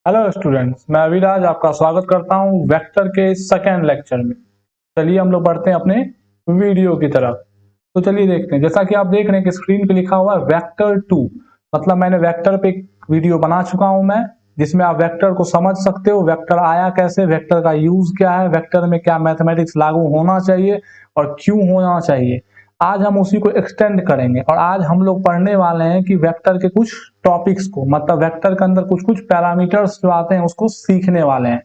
Hello students, मैं अविराज आपका स्वागत करता हूं वेक्टर के सेकेंड लेक्चर में। चलिए हम लोग बढ़ते हैं अपने वीडियो की तरफ। तो चलिए देखते हैं। जैसा कि आप देख रहे हैं कि स्क्रीन पे लिखा हुआ है वेक्टर 2। मतलब मैंने वेक्टर पे एक वीडियो बना चुका हूं मैं, जिसमें आप वेक्टर को समझ सकते हो। वेक्टर आया कैसे, वेक्टर का यूज क्या है, वेक्टर में क्या मैथमेटिक्स लागू होना चाहिए और क्यों होना चाहिए। आज हम उसी को एक्सटेंड करेंगे और आज हम लोग पढ़ने वाले हैं कि वेक्टर के कुछ टॉपिक्स को, मतलब वेक्टर के अंदर कुछ कुछ पैरामीटर्स जो आते हैं उसको सीखने वाले हैं।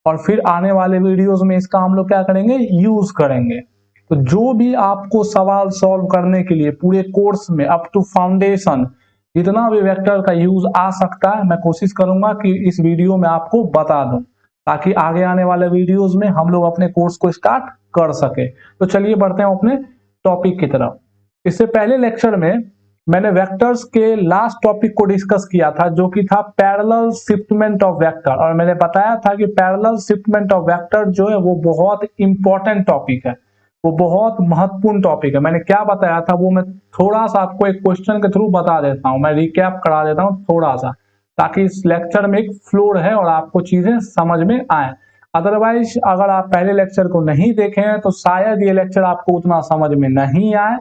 और फिर आने वाले वीडियोस में इसका हम लोग क्या करेंगे, यूज करेंगे। तो जो भी आपको सवाल सॉल्व करने के लिए पूरे कोर्स में अप टू फाउंडेशन जितना भी वेक्टर का यूज आ सकता है, मैं कोशिश करूंगा कि इस वीडियो में आपको बता दूं, ताकि आगे आने वाले वीडियोस में हम लोग अपने कोर्स को स्टार्ट कर सके। तो चलिए बढ़ते हैं अपने टॉपिक की तरफ। इससे पहले लेक्चर में मैंने वेक्टर्स के लास्ट टॉपिक को डिस्कस किया था, जो कि था पैरेलल शिफ्टमेंट ऑफ वेक्टर। और मैंने बताया था कि पैरेलल शिफ्टमेंट ऑफ वेक्टर जो है वो बहुत इंपॉर्टेंट टॉपिक है, वो बहुत महत्वपूर्ण टॉपिक है। मैंने क्या बताया था वो मैं थोड़ा सा आपको एक क्वेश्चन के थ्रू बता देता हूं, मैं रिकैप करा देता हूं थोड़ा सा, ताकि इस लेक्चर में एक फ्लो है और आपको चीजें समझ में आए। अदरवाइज अगर आप पहले लेक्चर को नहीं देखे हैं तो शायद ये लेक्चर आपको उतना समझ में नहीं आए।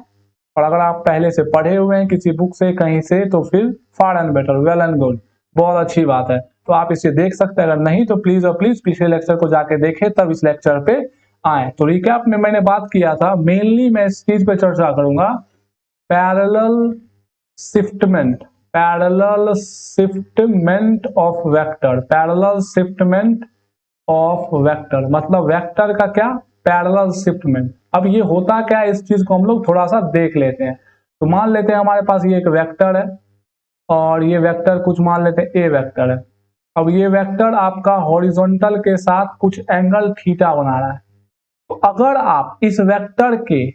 और अगर आप पहले से पढ़े हुए हैं किसी बुक से कहीं से तो फिर far and better, well and good, बहुत अच्छी बात है। तो आप इसे देख सकते हैं। अगर नहीं तो प्लीज और प्लीज पिछले लेक्चर को जाके देखें, तब इस लेक्चर पे आए। तो रिकैप में मैंने बात किया था, मेनली मैं इस चीज पे चर्चा करूंगा, parallel shiftment, parallel shiftment of vector, parallel shiftment of vector, मतलब वेक्टर का क्या, पैरेलल शिफ्टमेंट। अब ये होता क्या है, इस चीज को हम लोग थोड़ा सा देख लेते हैं। तो मान लेते हैं हमारे पास ये एक वेक्टर है और ये वेक्टर कुछ मान लेते हैं ए वेक्टर है। अब ये वेक्टर आपका हॉरिजॉन्टल के साथ कुछ एंगल थीटा बना रहा है। तो अगर आप इस वेक्टर के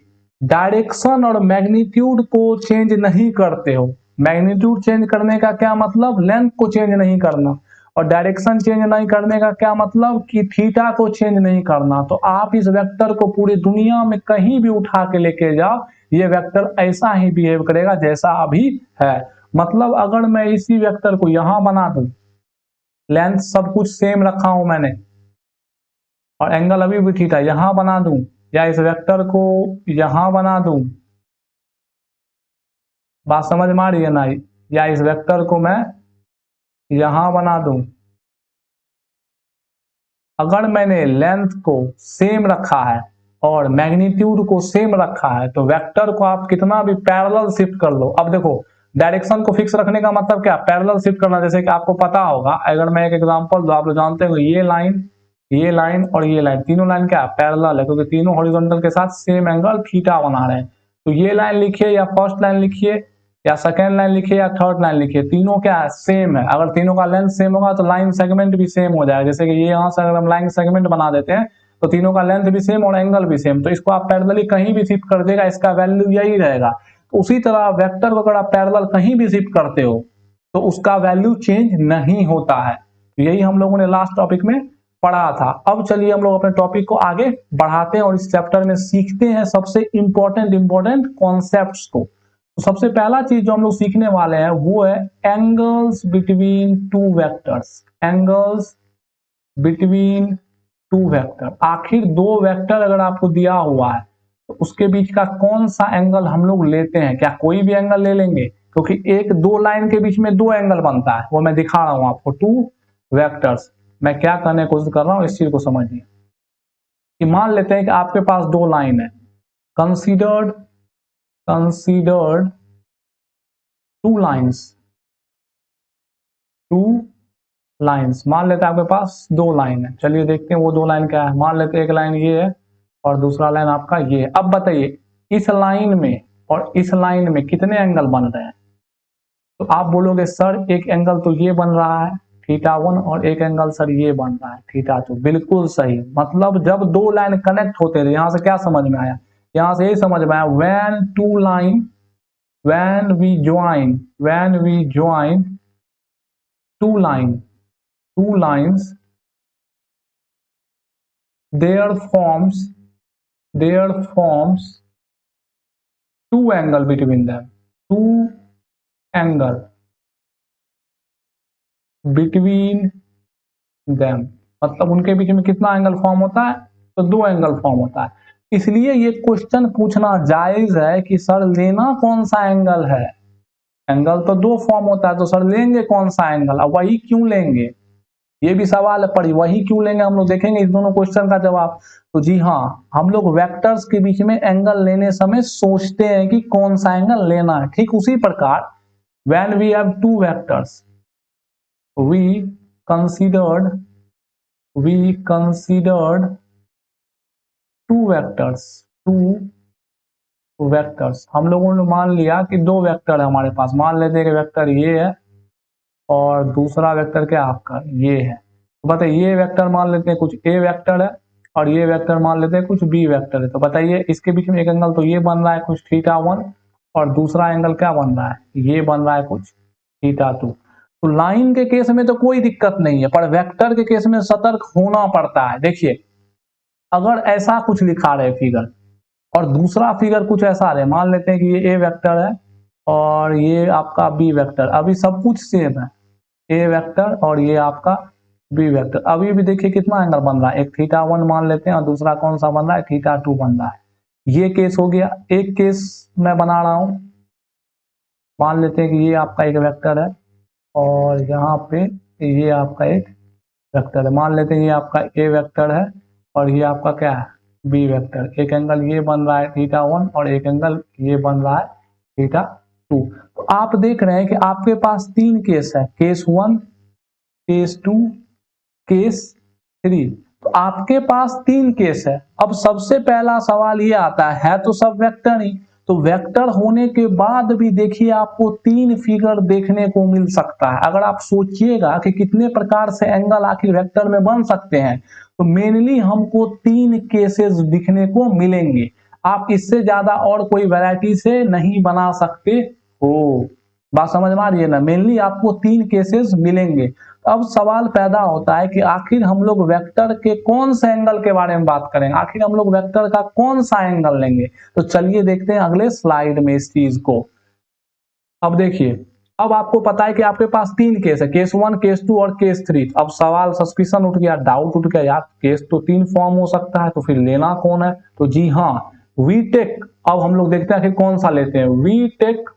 डायरेक्शन और मैग्नीट्यूड को चेंज नहीं करते हो, मैग्नीट्यूड चेंज करने का क्या मतलब, लेंथ को चेंज नहीं करना, और डायरेक्शन चेंज नहीं करने का क्या मतलब कि थीटा को चेंज नहीं करना, तो आप इस वेक्टर को पूरी दुनिया में कहीं भी उठा के लेके जाओ, ये वेक्टर ऐसा ही बिहेव करेगा जैसा अभी है। मतलब अगर मैं इसी वेक्टर को यहां बना दूं, लेंथ सब कुछ सेम रखा हूं मैंने और एंगल अभी भी थीटा, यहां बना दूं या इस वेक्टर को यहां बना दूं, बात समझ में आ रही है ना, या इस वेक्टर को मैं यहां बना दूं, अगर मैंने लेंथ को सेम रखा है और मैग्नीट्यूड को सेम रखा है तो वेक्टर को आप कितना भी पैरेलल शिफ्ट कर लो। अब देखो, डायरेक्शन को फिक्स रखने का मतलब क्या, पैरेलल शिफ्ट करना। जैसे कि आपको पता होगा, अगर मैं एक एग्जांपल दो, आप लोग जानते हो ये लाइन और ये लाइन, तीनों लाइन क्या पैरेलल है, क्योंकि तीनों हॉरिजॉन्टल के साथ सेम एंगल थीटा बना रहे हैं। तो ये लाइन लिखिए या फर्स्ट लाइन लिखिए या सेकेंड लाइन लिखिए या थर्ड लाइन लिखिए, तीनों क्या है, सेम है। अगर तीनों का लेंथ सेम होगा तो लाइन सेगमेंट भी सेम हो जाएगा। जैसे कि ये यहाँ से अगर हम लाइन सेगमेंट बना देते हैं तो तीनों का लेंथ भी सेम और एंगल भी सेम, तो इसको आप पैरेलली कहीं भी शिफ्ट कर देगा, इसका वैल्यू यही रहेगा। तो उसी तरह वेक्टर को अगर आप पैरेलल कहीं भी शिफ्ट करते हो तो उसका वैल्यू चेंज नहीं होता है। यही हम लोगों ने लास्ट टॉपिक में पढ़ा था। अब चलिए हम लोग अपने टॉपिक को आगे बढ़ाते हैं और इस चैप्टर में सीखते हैं सबसे इंपॉर्टेंट कॉन्सेप्ट्स को। तो सबसे पहला चीज जो हम लोग सीखने वाले हैं वो है angles between two vectors, angles between two vector. आखिर दो वेक्टर अगर आपको दिया हुआ है तो उसके बीच का कौन सा एंगल हम लोग लेते हैं, क्या कोई भी एंगल ले लेंगे, क्योंकि एक दो लाइन के बीच में दो एंगल बनता है, वो मैं दिखा रहा हूं आपको, टू वेक्टर्स। मैं क्या करने की कोशिश कर रहा हूं इस चीज को समझिए। कि मान लेते हैं कि आपके पास दो लाइन है, considered considered two lines, two lines. मान लेते हैं आपके पास दो लाइन है, चलिए देखते हैं वो दो लाइन क्या है। मान लेते हैं एक लाइन ये है और दूसरा लाइन आपका ये है। अब बताइए इस लाइन में और इस लाइन में कितने एंगल बन रहे हैं। तो आप बोलोगे सर एक एंगल तो ये बन रहा है थीटा वन और एक एंगल सर ये बन रहा है थीटा टू। बिल्कुल सही। मतलब जब दो लाइन कनेक्ट होते हैं, यहां से क्या समझ में आया, यहां से यही समझ में आया, when two line, when we join, when we join two line, two lines, there forms, there forms two angle between them, two angle between them, मतलब उनके बीच में कितना एंगल फॉर्म होता है, तो 2 एंगल फॉर्म होता है। इसलिए ये क्वेश्चन पूछना जायज है कि सर लेना कौन सा एंगल है, एंगल तो 2 फॉर्म होता है, तो सर लेंगे कौन सा एंगल, अब वही क्यों लेंगे, ये भी सवाल है, पर वही क्यों लेंगे हम लोग देखेंगे इस दोनों क्वेश्चन का जवाब। तो जी हाँ, हम लोग वेक्टर्स के बीच में एंगल लेने समय सोचते हैं कि कौन सा एंगल लेना है। ठीक उसी प्रकार when we have two vectors, we considered two vectors, हम लोगों ने मान लिया कि 2 वेक्टर है हमारे पास, मान लेते हैं कि वेक्टर ये है और दूसरा वेक्टर क्या आपका ये है। तो बताइए ये वेक्टर मान लेते हैं कुछ ए वेक्टर है और ये वेक्टर मान लेते हैं कुछ बी वेक्टर है। तो बताइए इसके बीच में एक एंगल तो ये बन रहा है कुछ θ1 और दूसरा एंगल क्या बन रहा है, ये बन रहा है कुछ θ2। तो लाइन के केस में तो कोई दिक्कत नहीं है, पर वेक्टर के केस में सतर्क होना पड़ता है। देखिए अगर ऐसा कुछ लिखा रहे फिगर और दूसरा फिगर कुछ ऐसा रहे, मान लेते हैं कि ये ए वेक्टर है और ये आपका बी वेक्टर, अभी सब कुछ सेम है, ए वेक्टर और ये आपका बी वेक्टर, अभी भी देखिए कितना एंगल बन रहा है, एक θ1 मान लेते हैं और दूसरा कौन सा बन रहा है, θ2 बन रहा है। ये केस हो गया। एक केस मैं बना रहा हूं, मान लेते हैं कि ये आपका एक वेक्टर है और यहाँ पे ये आपका एक वेक्टर है, मान लेते हैं ये आपका ए वेक्टर है और ये आपका क्या है, बी वेक्टर। एक एंगल ये बन रहा है θ1 और एक एंगल ये बन रहा है θ2। तो आप देख रहे हैं कि आपके पास 3 केस है, केस 1, केस 2, केस 3। तो आपके पास 3 केस है। अब सबसे पहला सवाल ये आता है तो सब वेक्टर ही, तो वेक्टर होने के बाद भी देखिए आपको 3 फिगर देखने को मिल सकता है। अगर आप सोचिएगा कि कितने प्रकार से एंगल आखिर वेक्टर में बन सकते हैं, तो मेनली हमको 3 केसेस दिखने को मिलेंगे। आप इससे ज्यादा और कोई वैरायटी से नहीं बना सकते हो। बात समझ में आ रही है ना, मेनली आपको 3 केसेस मिलेंगे। अब सवाल पैदा होता है कि आखिर हम लोग वेक्टर के कौन से एंगल के बारे में बात करेंगे, आखिर हम लोग वेक्टर का कौन सा एंगल लेंगे। तो चलिए देखते हैं अगले स्लाइड में इस चीज को। अब देखिए, अब आपको पता है कि आपके पास 3 केस है, केस 1, केस 2 और केस 3। अब सवाल सस्पिशन उठ गया, डाउट उठ गया, यार केस तो 3 फॉर्म हो सकता है, तो फिर लेना कौन है। तो जी हाँ, वी टेक, अब हम लोग देखते हैं कि कौन सा लेते हैं। We take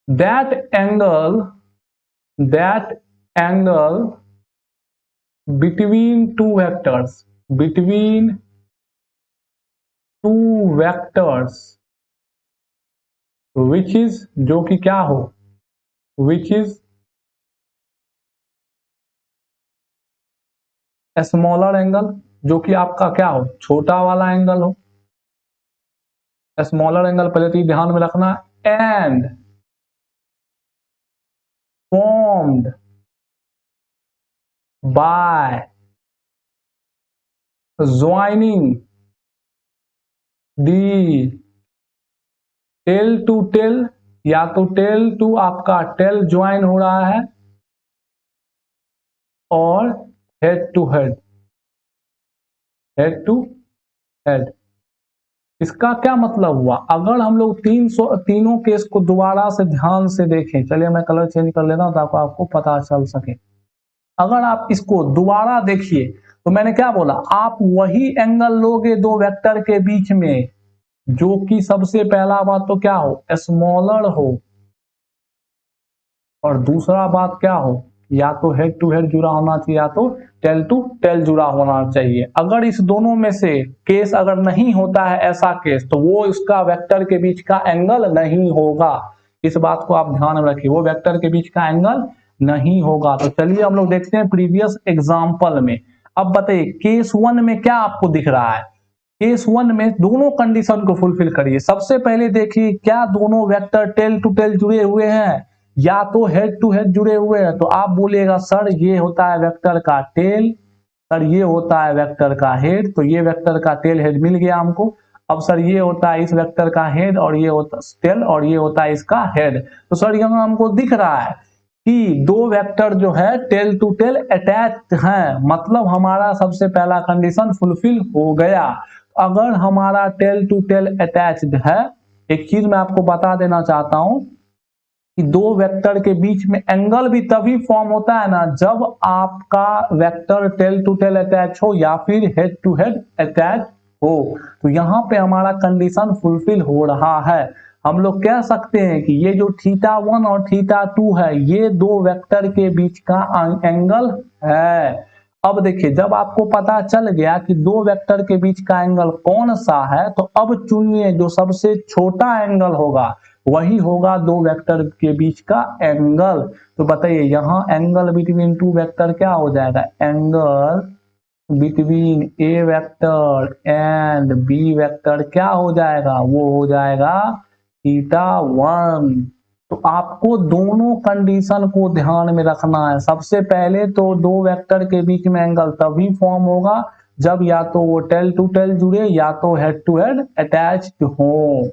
that angle between two vectors, which is, जो कि क्या हो, which is a smaller angle, जो कि आपका क्या हो, छोटा वाला एंगल हो। स्मॉलर एंगल पहले तो ध्यान में रखना, and formed by joining the tail to tail, या तो टेल टू आपका टेल ज्वाइन हो रहा है और head to head, head to head. इसका क्या मतलब हुआ, अगर हम लोग तीनों केस को दोबारा से ध्यान से देखें, चलिए मैं कलर चेंज कर लेता हूं ताकि आपको पता चल सके। अगर आप इसको दोबारा देखिए तो मैंने क्या बोला, आप वही एंगल लोगे 2 वेक्टर के बीच में जो कि सबसे पहला बात तो क्या हो, स्मॉलर हो, और दूसरा बात क्या हो, या तो हेड टू हेड जुड़ा होना चाहिए या तो टेल टू टेल जुड़ा होना चाहिए। अगर इस दोनों में से केस अगर नहीं होता है ऐसा केस, तो वो उसका वेक्टर के बीच का एंगल नहीं होगा। इस बात को आप ध्यान में रखिए, वो वेक्टर के बीच का एंगल नहीं होगा। तो चलिए हम लोग देखते हैं प्रीवियस एग्जाम्पल में। अब बताइए केस 1 में क्या आपको दिख रहा है। केस 1 में दोनों कंडीशन को फुलफिल करिए। सबसे पहले देखिए क्या दोनों वेक्टर टेल टू टेल जुड़े हुए हैं या तो हेड टू हेड जुड़े हुए हैं। तो आप बोलिएगा सर ये होता है वेक्टर का टेल, सर ये होता है वेक्टर का हेड, तो ये वेक्टर का टेल हेड मिल गया हमको। अब सर ये होता है इस वेक्टर का हेड और ये होता है टेल और ये होता है इसका हेड। तो सर यहाँ हमको दिख रहा है कि 2 वेक्टर जो है टेल टू टेल अटैच्ड हैं, मतलब हमारा सबसे पहला कंडीशन फुलफिल हो गया। अगर हमारा टेल टू टेल अटैच्ड है, एक चीज मैं आपको बता देना चाहता हूं कि दो वेक्टर के बीच में एंगल भी तभी फॉर्म होता है ना जब आपका vector tail to tail attach हो या फिर हेड टू हेड अटैच हो। तो यहाँ पे हमारा कंडीशन फुलफिल हो रहा है। हम लोग कह सकते हैं कि ये जो θ1 और θ2 है ये दो वेक्टर के बीच का एंगल है। अब देखिए जब आपको पता चल गया कि दो वेक्टर के बीच का एंगल कौन सा है तो अब चुनिए जो सबसे छोटा एंगल होगा वही होगा दो वेक्टर के बीच का एंगल। तो बताइए यहाँ एंगल बिटवीन टू वेक्टर क्या हो जाएगा, angle between A vector and B vector क्या हो जाएगा, वो हो जाएगा θ1। तो आपको दोनों कंडीशन को ध्यान में रखना है। सबसे पहले तो दो वेक्टर के बीच में एंगल तभी फॉर्म होगा जब या तो वो टेल टू टेल जुड़े या तो हेड टू हेड अटैच्ड हो।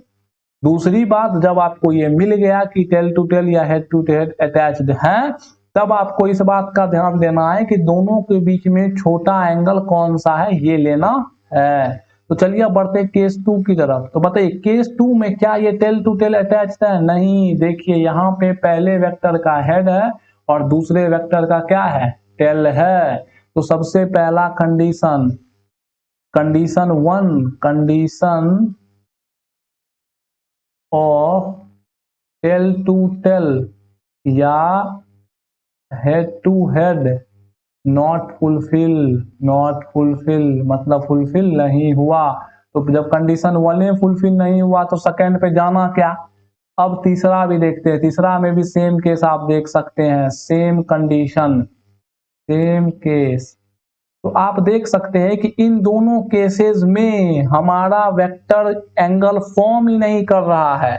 दूसरी बात जब आपको ये मिल गया कि टेल टू टेल या हेड टू हेड अटैच्ड है तब आपको इस बात का ध्यान देना है कि दोनों के बीच में छोटा एंगल कौन सा है ये लेना है। तो चलिए अब बढ़ते हैं केस 2 की तरफ। तो बताइए केस 2 में क्या ये टेल टू टेल अटैच्ड है, नहीं। देखिए यहाँ पे पहले वेक्टर का हेड है और दूसरे वेक्टर का क्या है, टेल है। तो सबसे पहला condition, condition 1, condition of tail to tail या head to head not fulfil, not fulfil मतलब फुलफिल नहीं हुआ। तो जब कंडीशन 1 फुलफिल नहीं हुआ तो सेकंड पे जाना क्या। अब तीसरा भी देखते हैं, तीसरा में भी सेम केस आप देख सकते हैं, सेम कंडीशन सेम केस। तो आप देख सकते हैं कि इन दोनों केसेस में हमारा वेक्टर एंगल फॉर्म ही नहीं कर रहा है।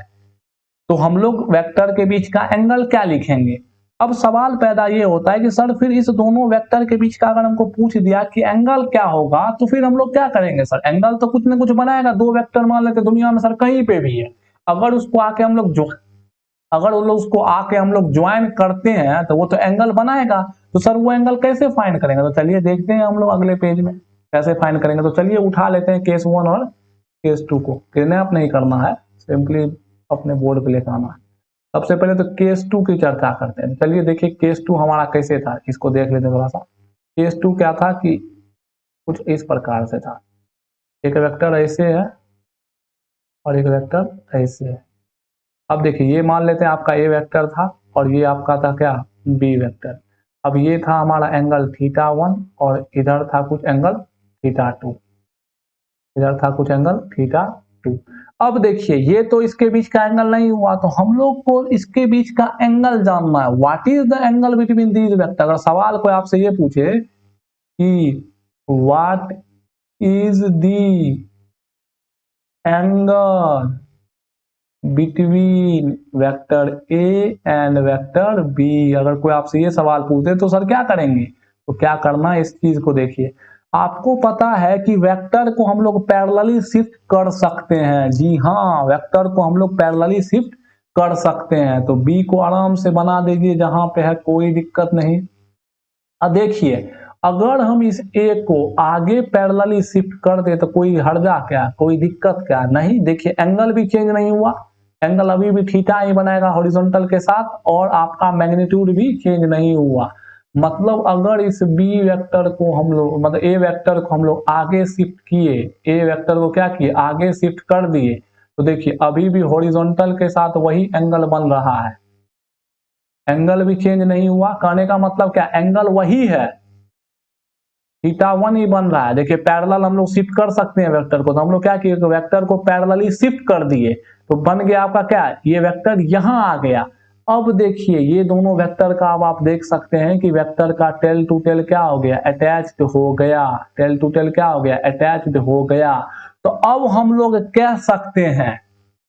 तो हम लोग वेक्टर के बीच का एंगल क्या लिखेंगे। अब सवाल पैदा ये होता है कि सर फिर इस दोनों वेक्टर के बीच का अगर हमको पूछ दिया कि एंगल क्या होगा तो फिर हम लोग क्या करेंगे। सर एंगल तो कुछ ना कुछ बनाएगा, दो वेक्टर मान लेते दुनिया में सर कहीं पे भी है, अगर उसको आके हम लोग ज्वाइन करते हैं तो वो तो एंगल बनाएगा। तो सर वो एंगल कैसे फाइंड करेंगे, तो चलिए देखते हैं हम लोग अगले पेज में कैसे फाइंड करेंगे। तो चलिए उठा लेते हैं केस 1 और केस 2 को, किडनैप नहीं करना है, सिंपली अपने बोर्ड पे लेकर आना है। सबसे पहले तो केस 2 की चर्चा करते हैं। चलिए देखिए केस 2 हमारा कैसे था, इसको देख लेते हैं थोड़ा सा। केस 2 क्या था कि कुछ इस प्रकार से था, एक वेक्टर ऐसे है और एक वेक्टर ऐसे है। अब देखिए ये मान लेते हैं आपका ए वेक्टर था और ये आपका था क्या, बी वेक्टर। अब ये था हमारा एंगल θ1 और इधर था कुछ एंगल θ2, इधर था कुछ एंगल θ2। अब देखिए ये तो इसके बीच का एंगल नहीं हुआ, तो हम लोग को इसके बीच का एंगल जानना है। What is the angle between these vector. अगर सवाल कोई आपसे ये पूछे कि what is the angle between vector A and vector B, अगर कोई आपसे ये सवाल पूछे तो सर क्या करेंगे। तो क्या करना है इस चीज को देखिए। आपको पता है कि वेक्टर को हम लोग पैरेलली शिफ्ट कर सकते हैं। जी हाँ, वेक्टर को हम लोग पैरेलली शिफ्ट कर सकते हैं। तो बी को आराम से बना दीजिए जहां पे है, कोई दिक्कत नहीं। अब देखिए अगर हम इस ए को आगे पैरेलली शिफ्ट कर दे तो कोई हर्जा क्या, कोई दिक्कत क्या, नहीं। देखिए एंगल भी चेंज नहीं हुआ, एंगल अभी भी थीटा ही बनाएगा हॉरिजॉन्टल के साथ और आपका मैग्नीट्यूड भी चेंज नहीं हुआ। मतलब अगर इस बी वेक्टर को हम लोग मतलब ए वेक्टर को हम लोग आगे शिफ्ट किए, ए वेक्टर को क्या किए, आगे शिफ्ट कर दिए, तो देखिए अभी भी हॉरिजॉन्टल के साथ वही एंगल बन रहा है, एंगल भी चेंज नहीं हुआ। कहने का मतलब क्या, एंगल वही है, θ1 ही बन रहा है। देखिए पैरेलल हम लोग शिफ्ट कर सकते हैं वेक्टर को, तो हम लोग क्या किए, तो वेक्टर को पैरेलली शिफ्ट कर दिए तो बन गया आपका क्या, ये वेक्टर यहां आ गया। अब देखिए ये दोनों वेक्टर का अब आप देख सकते हैं कि वेक्टर का टेल टू टेल क्या हो गया, अटैच्ड हो गया। टेल टू टेल क्या हो गया, अटैच्ड हो गया। तो अब हम लोग कह सकते हैं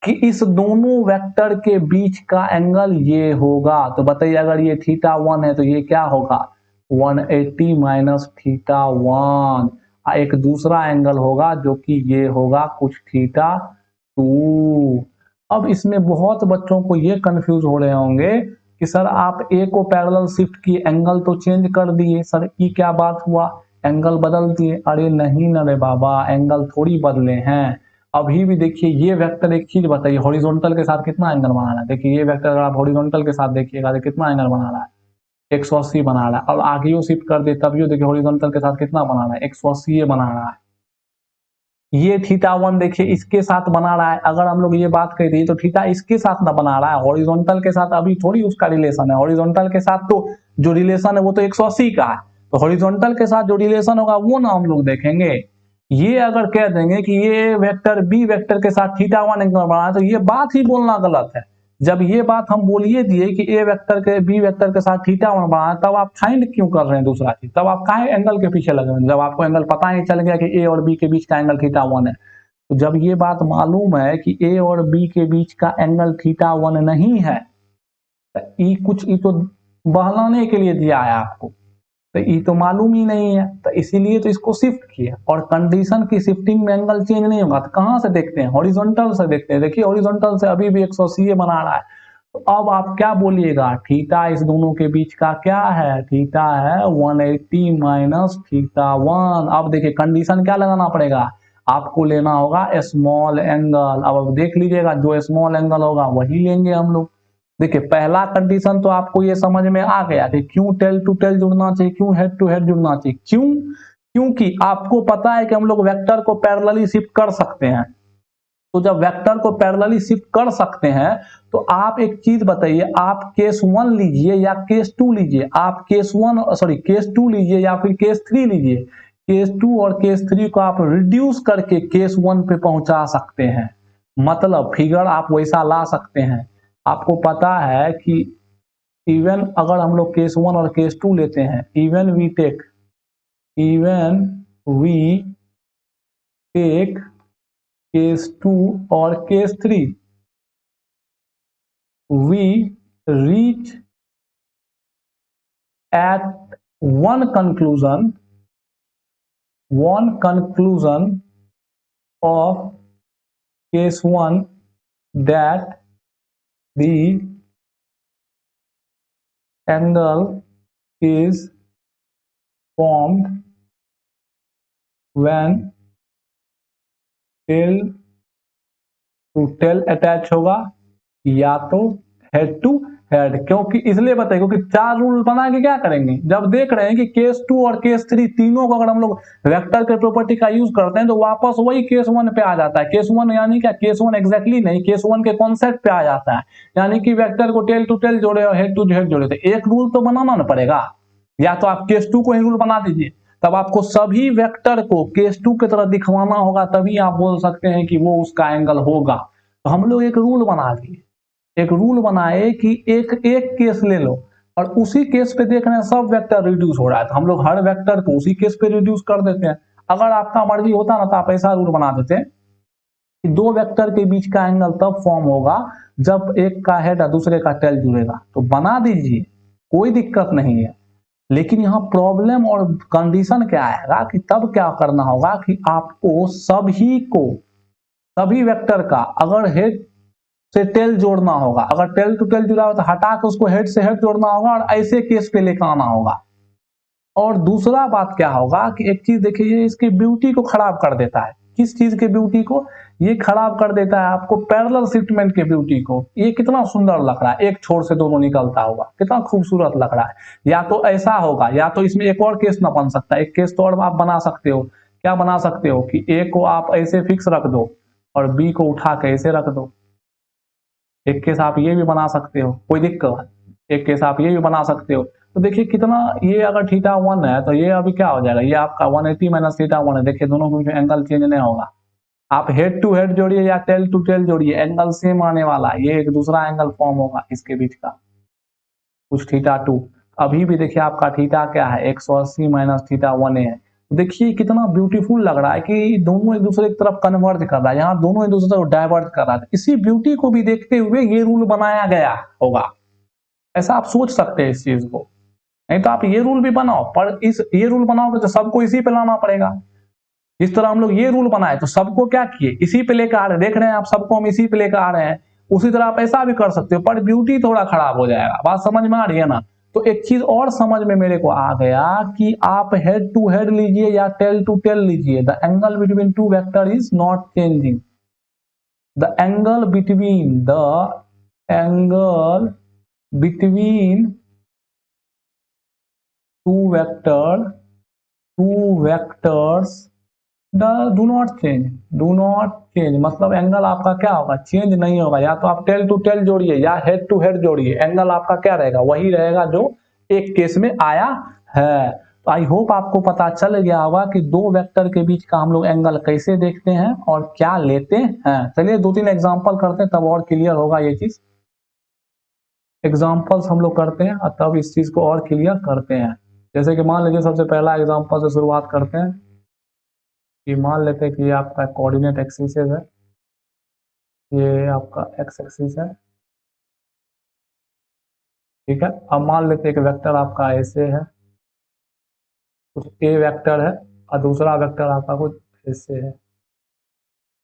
कि इस दोनों वेक्टर के बीच का एंगल ये होगा। तो बताइए अगर ये θ1 है तो ये क्या होगा, 180 माइनस θ1। एक दूसरा एंगल होगा जो कि ये होगा कुछ θ2। अब इसमें बहुत बच्चों को ये कंफ्यूज हो रहे होंगे कि सर आप ए को पैरेलल शिफ्ट किए, एंगल तो चेंज कर दिए, सर ये क्या बात हुआ, एंगल बदल दिए। अरे नहीं न रे बाबा, एंगल थोड़ी बदले हैं। अभी भी देखिए ये वेक्टर एक चीज बताइए, हॉरिजॉन्टल के साथ कितना एंगल बना रहा है। देखिए ये वेक्टर अगर आप हॉरिजॉन्टल के साथ देखिएगा तो कितना एंगल बना रहा है, 180 बना रहा है। और आगे शिफ्ट कर दे तब देखिए हॉरिजॉन्टल के साथ कितना बना रहा है, 180 ये बना रहा है। ये θ1 देखिए इसके साथ बना रहा है। अगर हम लोग ये बात कर रही तो थीटा इसके साथ ना बना रहा है, हॉरिजॉन्टल के साथ अभी थोड़ी उसका रिलेशन है। हॉरिजॉन्टल के साथ तो जो रिलेशन है वो तो 180 का है, तो हॉरिजॉन्टल के साथ जो रिलेशन होगा वो ना हम लोग देखेंगे। ये अगर कह देंगे कि ये वेक्टर बी वेक्टर के साथ θ1 एंगल बना है तो ये बात ही बोलना गलत है। जब ये बात हम बोलिए दिए कि ए वेक्टर के बी वेक्टर के साथ θ1 बना है, तब आप फाइंड क्यों कर रहे हैं दूसरा चीज, तब आप काहे एंगल के पीछे लगे हैं जब आपको एंगल पता ही चल गया कि ए और बी के बीच का एंगल θ1 है। तो जब ये बात मालूम है कि ए और बी के बीच का एंगल θ1 नहीं है, तो ई तो बहलाने के लिए दिया है आपको, तो ये तो मालूम ही नहीं है, तो इसीलिए तो इसको शिफ्ट किया। और कंडीशन की शिफ्टिंग में एंगल चेंज नहीं होगा, तो कहां से देखते हैं, हॉरिजॉन्टल से देखते हैं। देखिए हॉरिजॉन्टल से अभी भी 180 बना रहा है, तो अब आप क्या बोलिएगा, थीटा इस दोनों के बीच का क्या है, थीटा है 180 माइनस θ1। अब देखिए कंडीशन क्या लगाना पड़ेगा, आपको लेना होगा स्मॉल एंगल। अब देख लीजिएगा जो स्मॉल एंगल होगा वही लेंगे हम लोग। देखिए पहला कंडीशन तो आपको ये समझ में आ गया कि क्यों टेल टू टेल जुड़ना चाहिए, क्यों हेड टू हेड जुड़ना चाहिए। क्यों, क्योंकि आपको पता है कि हम लोग वेक्टर को पैरेलली शिफ्ट कर सकते हैं। तो जब वेक्टर को पैरेलली शिफ्ट कर सकते हैं तो आप एक चीज बताइए, आप केस 1 लीजिए या केस 2 लीजिए, आप केस 2 लीजिए या फिर केस 3 लीजिए। केस 2 और केस 3 को आप रिड्यूस करके केस 1 पे पहुंचा सकते हैं, मतलब फिगर आप वैसा ला सकते हैं। आपको पता है कि इवन अगर हम लोग केस 1 और केस 2 लेते हैं, इवन वी टेक केस 2 और case 3, we reach at one conclusion of case 1 that the angle is formed when tail to tail attach होगा या तो हेड टू हेड। क्योंकि इसलिए बताइए क्योंकि 4 रूल बना के क्या करेंगे, जब देख रहे हैं कि केस 2 और केस 3 तीनों को अगर हम लोग वेक्टर के प्रॉपर्टी का यूज करते हैं तो वापस वही केस 1 पे आ जाता है। केस 1 यानी क्या, केस 1 एग्जैक्टली नहीं, केस 1 के कॉन्सेप्ट पे आ जाता है, यानी कि वेक्टर को टेल टू टेल जोड़े और हेड टू हेड जोड़े। तो एक रूल तो बनाना ना पड़ेगा, या तो आप केस 2 को ही रूल बना दीजिए, तब आपको सभी वेक्टर को केस 2 की तरह दिखवाना होगा, तभी आप बोल सकते हैं कि वो उसका एंगल होगा। तो हम लोग एक रूल बना दिए, एक रूल बनाए कि एक केस ले लो और उसी केस पे देख रहे हैं सब वेक्टर रिड्यूस हो रहा है, तो हम लोग हर वेक्टर को उसी केस पे रिड्यूस कर देते हैं। अगर आपका मर्जी होता ना तो आप ऐसा रूल बना देते हैं कि 2 वेक्टर के बीच का एंगल तब फॉर्म होगा जब एक का हेड और दूसरे का टेल जुड़ेगा। तो बना दीजिए, कोई दिक्कत नहीं है। लेकिन यहाँ प्रॉब्लम और कंडीशन क्या आएगा कि तब क्या करना होगा कि आपको सभी वेक्टर का अगर हेड से टेल जोड़ना होगा, अगर टेल टू टेल जुड़ा हो तो हटा के उसको हेड से हेड जोड़ना होगा और ऐसे केस पे लेकर आना होगा। और दूसरा बात क्या होगा कि एक चीज देखिए, इसकी ब्यूटी को खराब कर देता है। किस चीज के ब्यूटी को, ये खराब कर देता है आपको पैरेलल शिफ्टमेंट के ब्यूटी को। ये कितना सुंदर लग रहा है, एक छोर से दोनों निकलता हुआ कितना खूबसूरत लग रहा है। या तो ऐसा होगा, या तो इसमें एक और केस ना बन सकता, एक केस तो और आप बना सकते हो। क्या बना सकते हो कि ए को आप ऐसे फिक्स रख दो और बी को उठा के ऐसे रख दो। एक केस आप ये भी बना सकते हो, कोई दिक्कत, एक केस आप ये भी बना सकते हो। तो देखिए कितना, ये अगर θ1 है तो ये अभी क्या हो जाएगा, ये आपका 180 माइनस θ1 है। देखिए दोनों के एंगल चेंज नहीं होगा, आप हेड टू हेड जोड़िए या टेल टू टेल जोड़िए, एंगल सेम आने वाला है। ये एक दूसरा एंगल फॉर्म होगा इसके बीच का, कुछ θ2। अभी भी देखिए आपका थीटा क्या है, 180 माइनस θ1 है। देखिए कितना ब्यूटीफुल लग रहा है कि दोनों एक दूसरे की तरफ कन्वर्ज कर रहा है, यहाँ दोनों एक दूसरे को डाइवर्ट कर रहा है। इसी ब्यूटी को भी देखते हुए ये रूल बनाया गया होगा, ऐसा आप सोच सकते हैं इस चीज को। नहीं तो आप ये रूल भी बनाओ, पर ये रूल बनाओगे तो सबको इसी पे लाना पड़ेगा। इस तरह हम लोग ये रूल बनाए तो सबको क्या किए, इसी पे लेकर आ रहे हैं। देख रहे हैं आप, सबको हम इसी पे लेकर आ रहे हैं। उसी तरह आप ऐसा भी कर सकते हो, पर ब्यूटी थोड़ा खराब हो जाएगा। बात समझ में आ रही है ना। तो एक चीज और समझ में मेरे को आ गया कि आप हेड टू हेड लीजिए या टेल टू टेल लीजिए, the angle between two vector is not changing. The angle between two vectors do not change मतलब एंगल आपका क्या होगा, चेंज नहीं होगा। या तो आप टेल टू टेल जोड़िए या हेड टू हेड जोड़िए, एंगल आपका क्या रहेगा, वही रहेगा जो एक केस में आया है। तो आई होप आपको पता चल गया होगा कि दो वेक्टर के बीच का हम लोग एंगल कैसे देखते हैं और क्या लेते हैं। चलिए 2-3 एग्जांपल करते हैं तब और क्लियर होगा ये चीज। एग्जांपल्स हम लोग करते हैं और तब इस चीज को और क्लियर करते हैं। जैसे कि मान लीजिए सबसे पहला एग्जांपल से शुरुआत करते हैं कि मान लेते हैं कि ये आपका कोऑर्डिनेट एक्सिस है, ये आपका एक्स एक्सिस है, ठीक है। अब मान लेते हैं कि वेक्टर आपका ऐसे है, कुछ ए वेक्टर है और दूसरा वेक्टर आपका कुछ ऐसे है,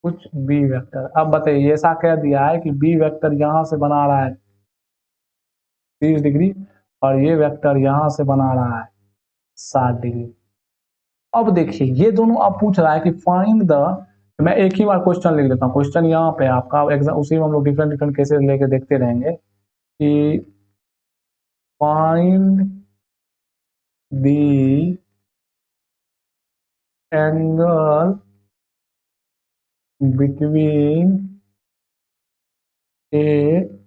कुछ बी वेक्टर। अब बताइए ऐसा कह दिया है कि बी वेक्टर यहां से बना रहा है 30 डिग्री और ये वेक्टर यहां से बना रहा है 60 डिग्री। अब देखिए ये दोनों अब पूछ रहा है कि फाइंड द, मैं एक ही बार क्वेश्चन लिख देता हूँ। क्वेश्चन यहाँ पे आपका एग्जाम, उसी में हम लोग डिफरेंट डिफरेंट केसेस लेके देखते रहेंगे कि find the angle between A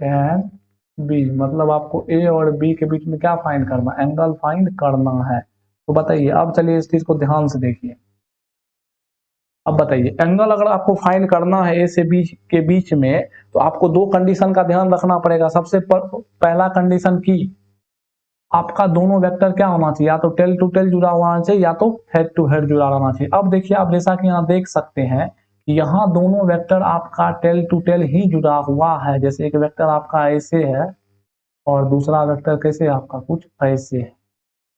and B, मतलब आपको ए और बी के बीच में क्या फाइंड करना, एंगल फाइंड करना है। तो बताइए, अब चलिए इस चीज को ध्यान से देखिए। अब बताइए एंगल अगर आपको फाइंड करना है ए से बी के बीच में तो आपको दो कंडीशन का ध्यान रखना पड़ेगा। सबसे पहला कंडीशन की आपका दोनों वेक्टर क्या होना चाहिए, या तो टेल टू टेल जुड़ा हुआ होना चाहिए या तो हेड टू हेड जुड़ा रहना चाहिए। अब देखिए आप जैसा कि यहाँ देख सकते हैं कि यहाँ दोनों वेक्टर आपका टेल टू टेल ही जुड़ा हुआ है। जैसे एक वेक्टर आपका ऐसे है और दूसरा वेक्टर कैसे आपका कुछ ऐसे है।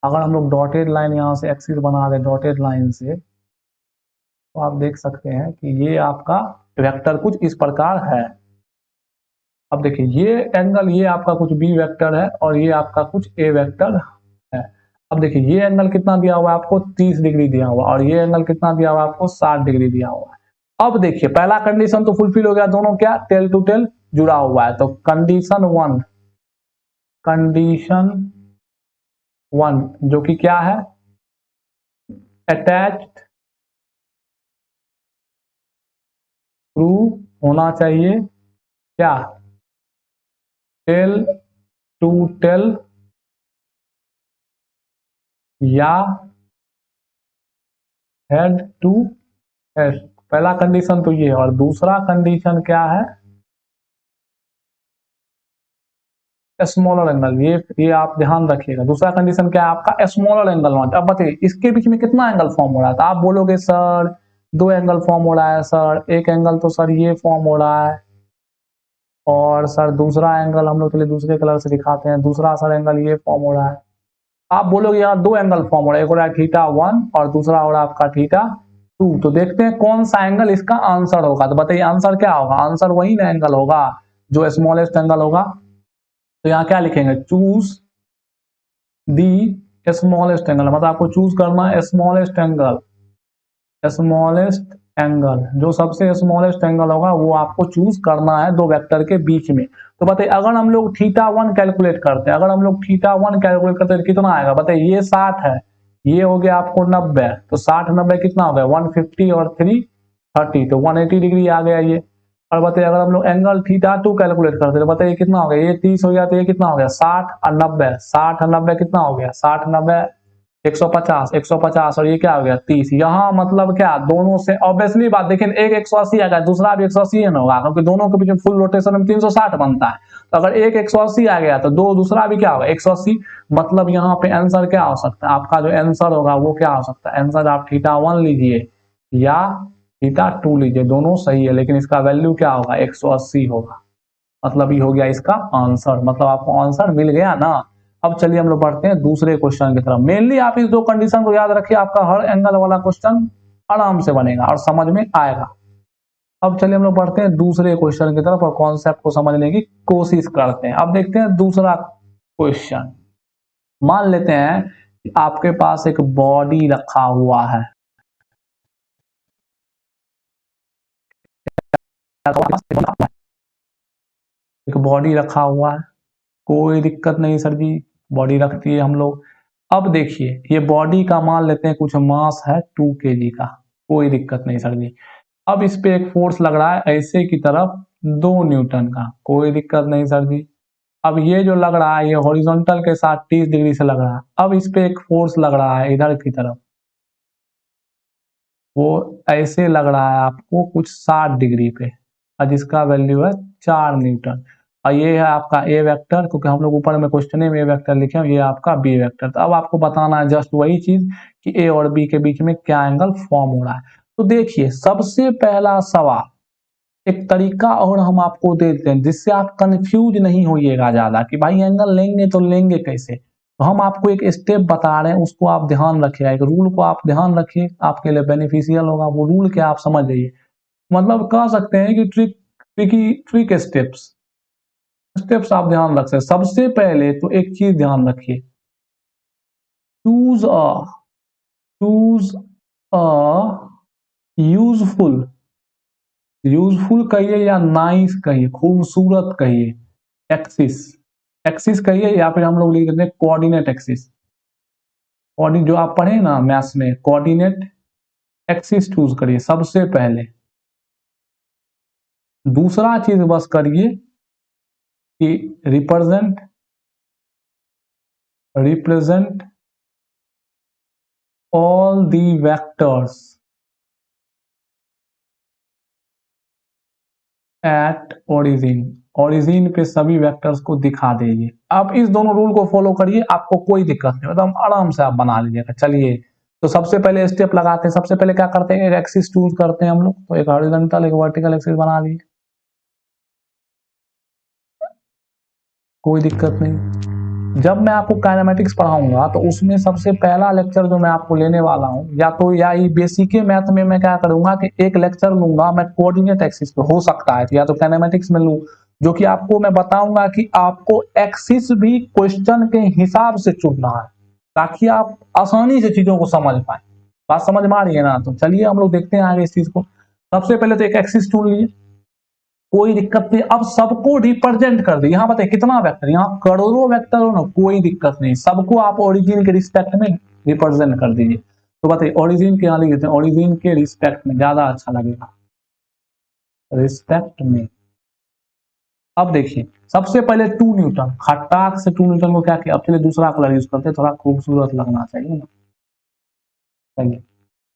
अगर हम लोग डॉटेड लाइन यहाँ से एक्सिस बना दें डॉटेड लाइन से तो आप देख सकते हैं कि ये आपका वेक्टर कुछ इस प्रकार है। अब देखिए ये एंगल, ये आपका कुछ बी वेक्टर है और ये आपका कुछ ए वेक्टर है। अब देखिए ये एंगल कितना दिया हुआ है आपको 30 डिग्री दिया हुआ और ये एंगल कितना दिया हुआ है आपको 60 डिग्री दिया हुआ है। अब देखिए पहला कंडीशन तो फुलफिल हो गया, दोनों क्या टेल टू टेल जुड़ा हुआ है। तो कंडीशन वन जो कि क्या है, अटैच्ड थ्रू होना चाहिए क्या, टेल टू टेल या हेड टू हेड। पहला कंडीशन तो ये है और दूसरा कंडीशन क्या है, स्मॉलर एंगल। ये आप ध्यान रखिएगा, दूसरा कंडीशन क्या है आपका स्मॉलर एंगल नॉट। अब बताइए इसके बीच में कितना एंगल फॉर्म हो रहा था। आप बोलोगे सर दो एंगल फॉर्म हो रहा है, सर एक एंगल तो सर ये फॉर्म हो रहा है और सर दूसरा एंगल हम लोग के लिए दूसरे कलर से दिखाते हैं, दूसरा सर एंगल ये फॉर्म हो रहा है। आप बोलोगे यार दो एंगल फॉर्म हो रहा है, एक हो रहा है θ1 और दूसरा हो रहा है आपका θ2। तो देखते हैं कौन सा एंगल इसका आंसर होगा। तो बताइए आंसर क्या होगा, आंसर वही ना एंगल होगा जो स्मॉलेस्ट एंगल होगा। तो यहाँ क्या लिखेंगे, चूज दी स्मॉलेस्ट एंगल, मतलब आपको चूज करना है स्मॉलेस्ट एंगल। स्मॉलेस्ट एंगल जो सबसे स्मॉलेस्ट एंगल होगा वो आपको चूज करना है दो वेक्टर के बीच में। तो बताइए अगर हम लोग θ1 कैलकुलेट करते हैं, अगर हम लोग θ1 कैलकुलेट करते हैं तो कितना आएगा, बताइए ये 60 है, ये हो गया आपको 90, तो 60 90 कितना हो गया 150 और 3 30, तो 180 डिग्री आ गया ये। और बताइए अगर हम लोग एंगल θ2 कैलकुलेट करते हैं तो बताइए कितना हो गया, ये 30 हो गया तो ये कितना हो गया 60 और 90, 60 और 90 कितना हो गया 60 90 150 150 और ये क्या हो गया 30। यहाँ मतलब क्या दोनों से ऑब्वियसली बात देखिए, एक 180 आ गया दूसरा भी 180 ना होगा क्योंकि दोनों के बीच में फुल रोटेशन में 360 बनता है। तो अगर एक 180 आ गया तो दो दूसरा भी क्या होगा 180। मतलब यहाँ पे आंसर क्या हो सकता है आपका, जो आंसर होगा वो क्या हो सकता है, आंसर आप θ1 लीजिए या θ2 लीजिए, दोनों सही है लेकिन इसका वैल्यू क्या होगा 180 होगा। मतलब ये हो गया इसका आंसर, मतलब आपको आंसर मिल गया ना। अब चलिए हम लोग बढ़ते हैं दूसरे क्वेश्चन की तरफ। मेनली आप इस दो कंडीशन को याद रखिए, आपका हर एंगल वाला क्वेश्चन आराम से बनेगा और समझ में आएगा। अब चलिए हम लोग बढ़ते हैं दूसरे क्वेश्चन की तरफ और कॉन्सेप्ट को समझने की कोशिश करते हैं। अब देखते हैं दूसरा क्वेश्चन। मान लेते हैं कि आपके पास एक बॉडी रखा हुआ है, एक बॉडी रखा हुआ है, कोई दिक्कत नहीं सर जी, बॉडी रखती है हम लोग। अब देखिए ये बॉडी का मान लेते हैं कुछ मास है 2 kg का, कोई दिक्कत नहीं सर जी। अब इस पे एक फोर्स लग रहा है ऐसे की तरफ 2 न्यूटन का, कोई दिक्कत नहीं सर जी। अब ये जो लग रहा है ये हॉरिजॉन्टल के साथ 30 डिग्री से लग रहा है। अब इस पे एक फोर्स लग रहा है इधर की तरफ, वो ऐसे लग रहा है आपको कुछ 60 डिग्री पे, और जिसका वैल्यू है 4 न्यूटन। और ये है आपका ए वेक्टर, क्योंकि हम लोग ऊपर में क्वेश्चन में ए वेक्टर लिखे हैं, ये आपका बी वेक्टर। तो अब आपको बताना है जस्ट वही चीज कि ए और बी के बीच में क्या एंगल फॉर्म हो रहा है। तो देखिए सबसे पहला सवाल, एक तरीका और हम आपको देते हैं जिससे आप कंफ्यूज नहीं होइएगा ज्यादा कि भाई एंगल लेंगे तो लेंगे कैसे। तो हम आपको एक स्टेप बता रहे हैं, उसको आप ध्यान रखिएगा, एक रूल को आप ध्यान रखिए, आपके लिए बेनिफिशियल होगा। वो रूल क्या आप समझ जाइए, मतलब कह सकते हैं कि ट्रिक स्टेप्स आप ध्यान रख सकते हैं। सबसे पहले तो एक चीज ध्यान रखिए, चूज अ यूजफुल, यूजफुल कहिए या नाइस कहिए, खूबसूरत कहिए, एक्सिस, एक्सिस कहिए, या फिर हम लोग लिख देते हैं कोऑर्डिनेट एक्सिस। जो आप पढ़े ना मैथ्स में, कोऑर्डिनेट एक्सिस चूज करिए सबसे पहले। दूसरा चीज बस करिए कि represent all the vectors at origin पे सभी वेक्टर्स को दिखा दीजिए। आप इस दोनों रूल को फॉलो करिए, आपको कोई दिक्कत नहीं, मतलब आराम से आप बना लीजिएगा। चलिए तो सबसे पहले स्टेप लगाते हैं। सबसे पहले क्या करते हैं, एक एक्सिस चूज करते हैं हम लोग, तो एक हॉरिजॉन्टल एक वर्टिकल एक्सिस बना लिए, कोई दिक्कत नहीं। जब मैं आपको काइनेमेटिक्स पढ़ाऊंगा तो उसमें सबसे पहला लेक्चर जो मैं आपको लेने वाला हूं, या ये बेसिक मैथ में मैं क्या करूंगा कि एक लेक्चर लूंगा मैं कोऑर्डिनेट एक्सिस पे, हो सकता है या तो काइनेमेटिक्स में लूं, जो कि आपको मैं बताऊंगा कि आपको एक्सिस भी क्वेश्चन के हिसाब से चुनना है, ताकि आप आसानी से चीजों को समझ पाए। बात समझ में आ रही है ना? तो चलिए हम लोग देखते हैं आगे इस चीज को। सबसे पहले तो एक एक्सिस चुन लिए, कोई दिक्कत नहीं। अब सबको रिप्रेजेंट कर दे, यहाँ बताइए कितना वेक्टर, यहाँ करोड़ों वेक्टर हो ना, कोई दिक्कत नहीं, सबको आप ओरिजिन के रिस्पेक्ट में रिप्रेजेंट कर दीजिए। तो बताइए ओरिजिन के यहाँ लिख देते हैं, ओरिजिन के रिस्पेक्ट में ज्यादा अच्छा लगेगा, रिस्पेक्ट में। अब देखिए सबसे पहले 2 न्यूटन, खटाक से 2 न्यूटन को क्या किया, अब चलिए दूसरा कलर यूज करते हैं, थोड़ा खूबसूरत लगना चाहिए ना। चलिए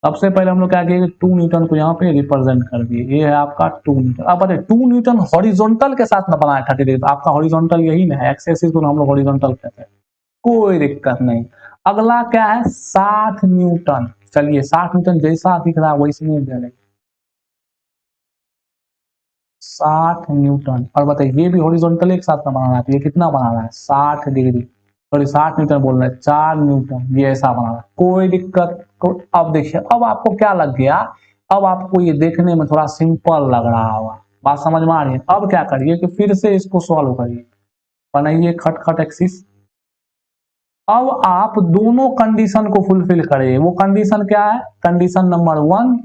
सबसे पहले हम लोग क्या किए, 2 न्यूटन को यहाँ पे रिप्रेजेंट कर दिए, ये है आपका 2 न्यूटन। अब बताइए 2 न्यूटन हॉरिजॉन्टल के साथ में बनाया 30 डिग्री, आपका हॉरिजॉन्टल यही ना है, एक्स एक्सिस को हम लोग हॉरिजॉन्टल कहते हैं, कोई दिक्कत नहीं। अगला क्या है, 60 न्यूटन। चलिए 60 न्यूटन जैसा दिख रहा है वैसे ही दे, 60 न्यूटन। और बताइए ये भी हॉरिजॉन्टल एक साथ में बना रहा है, तो ये कितना बना रहा है, 60 डिग्री, सॉरी 60 न्यूटन बोल रहे हैं, 4 न्यूटन, ये ऐसा बना रहा है, कोई दिक्कत को। अब देखिए अब आपको क्या लग गया, अब आपको ये देखने में थोड़ा सिंपल लग रहा होगा, बात समझ में आ रही है। अब क्या करिए कि फिर से इसको सॉल्व करिए, बनाइए खट खट एक्सिस। अब आप दोनों कंडीशन को फुलफिल करिए। वो कंडीशन क्या है, कंडीशन नंबर 1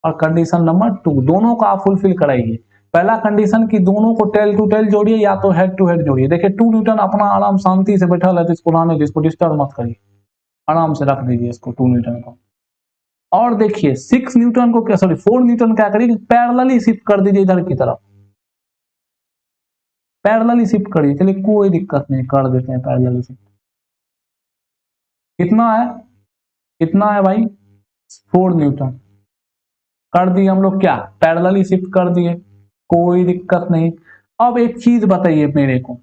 और कंडीशन नंबर 2, दोनों का आप फुलफिल कराइए। पहला कंडीशन की दोनों को टेल टू टेल जोड़िए या तो हेड टू हेड जोड़िए। देखिए 2 न्यूटन अपना आराम शांति से बैठा है, तो इसको लाने दीजिए, इसको डिस्टर्ब मत करिए, आराम से रख दीजिए इसको 2 न्यूटन को। और देखिए 6 न्यूटन को क्या, सॉरी 4 न्यूटन क्या करिए, पैरेलली शिफ्ट कर दीजिए इधर की तरफ, पैरेलली शिफ्ट करिए। चलिए कोई दिक्कत नहीं, कर देते हैं पैरेलली शिफ्ट। कितना है, कितना है भाई, 4 न्यूटन कर दिए हम लोग, क्या पैरेलली शिफ्ट कर दिए, कोई दिक्कत नहीं। अब एक चीज बताइए मेरे को,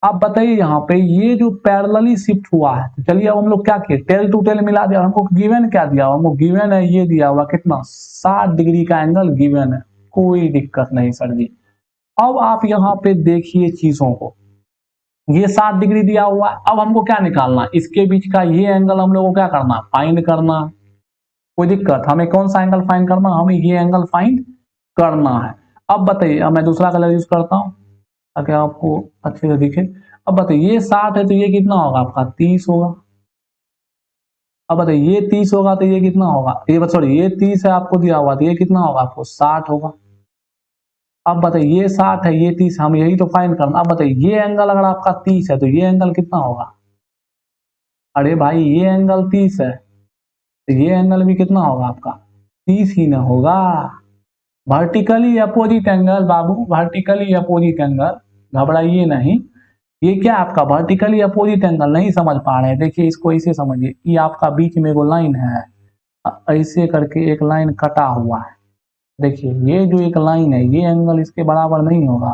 आप बताइए यहाँ पे ये जो पैरेलली शिफ्ट हुआ है, तो चलिए अब हम लोग क्या किए, टेल टू टेल मिला दिया। हमको गिवन क्या दिया, हमको गिवन है ये दिया हुआ कितना, 60 डिग्री का एंगल गिवन है, कोई दिक्कत नहीं सर जी। अब आप यहाँ पे देखिए चीजों को, ये 60 डिग्री दिया हुआ है, अब हमको क्या निकालना, इसके बीच का ये एंगल हम लोग को क्या करना, फाइंड करना। कोई दिक्कत, हमें कौन सा एंगल फाइंड करना, हमें ये एंगल फाइंड करना है। अब बताइए, अब मैं दूसरा कलर यूज करता हूं ताकि आपको अच्छे से दिखे। अब बताइए ये 60 है तो ये कितना होगा आपका, 30 होगा। अब बताइए ये 30 होगा तो ये कितना होगा, ये सॉरी ये 30 है आपको दिया हुआ, तो ये कितना होगा आपको, 60 होगा। अब बताइए ये 60 है, ये 30, हम यही तो फाइंड करना। अब बताइए ये एंगल अगर आपका 30 है तो ये एंगल कितना होगा? अरे भाई ये एंगल 30 है तो ये एंगल भी कितना होगा आपका? 30 ही ना होगा। वर्टिकली अपोजिट एंगल बाबू, वर्टिकली अपोजिट एंगल, घबराइए नहीं। ये क्या आपका वर्टिकली अपोजिट एंगल नहीं समझ पा रहे हैं? देखिए इसको ऐसे समझिए, ये आपका बीच में एगो लाइन है, ऐसे करके एक लाइन कटा हुआ है। देखिए ये जो एक लाइन है ये एंगल इसके बराबर नहीं होगा।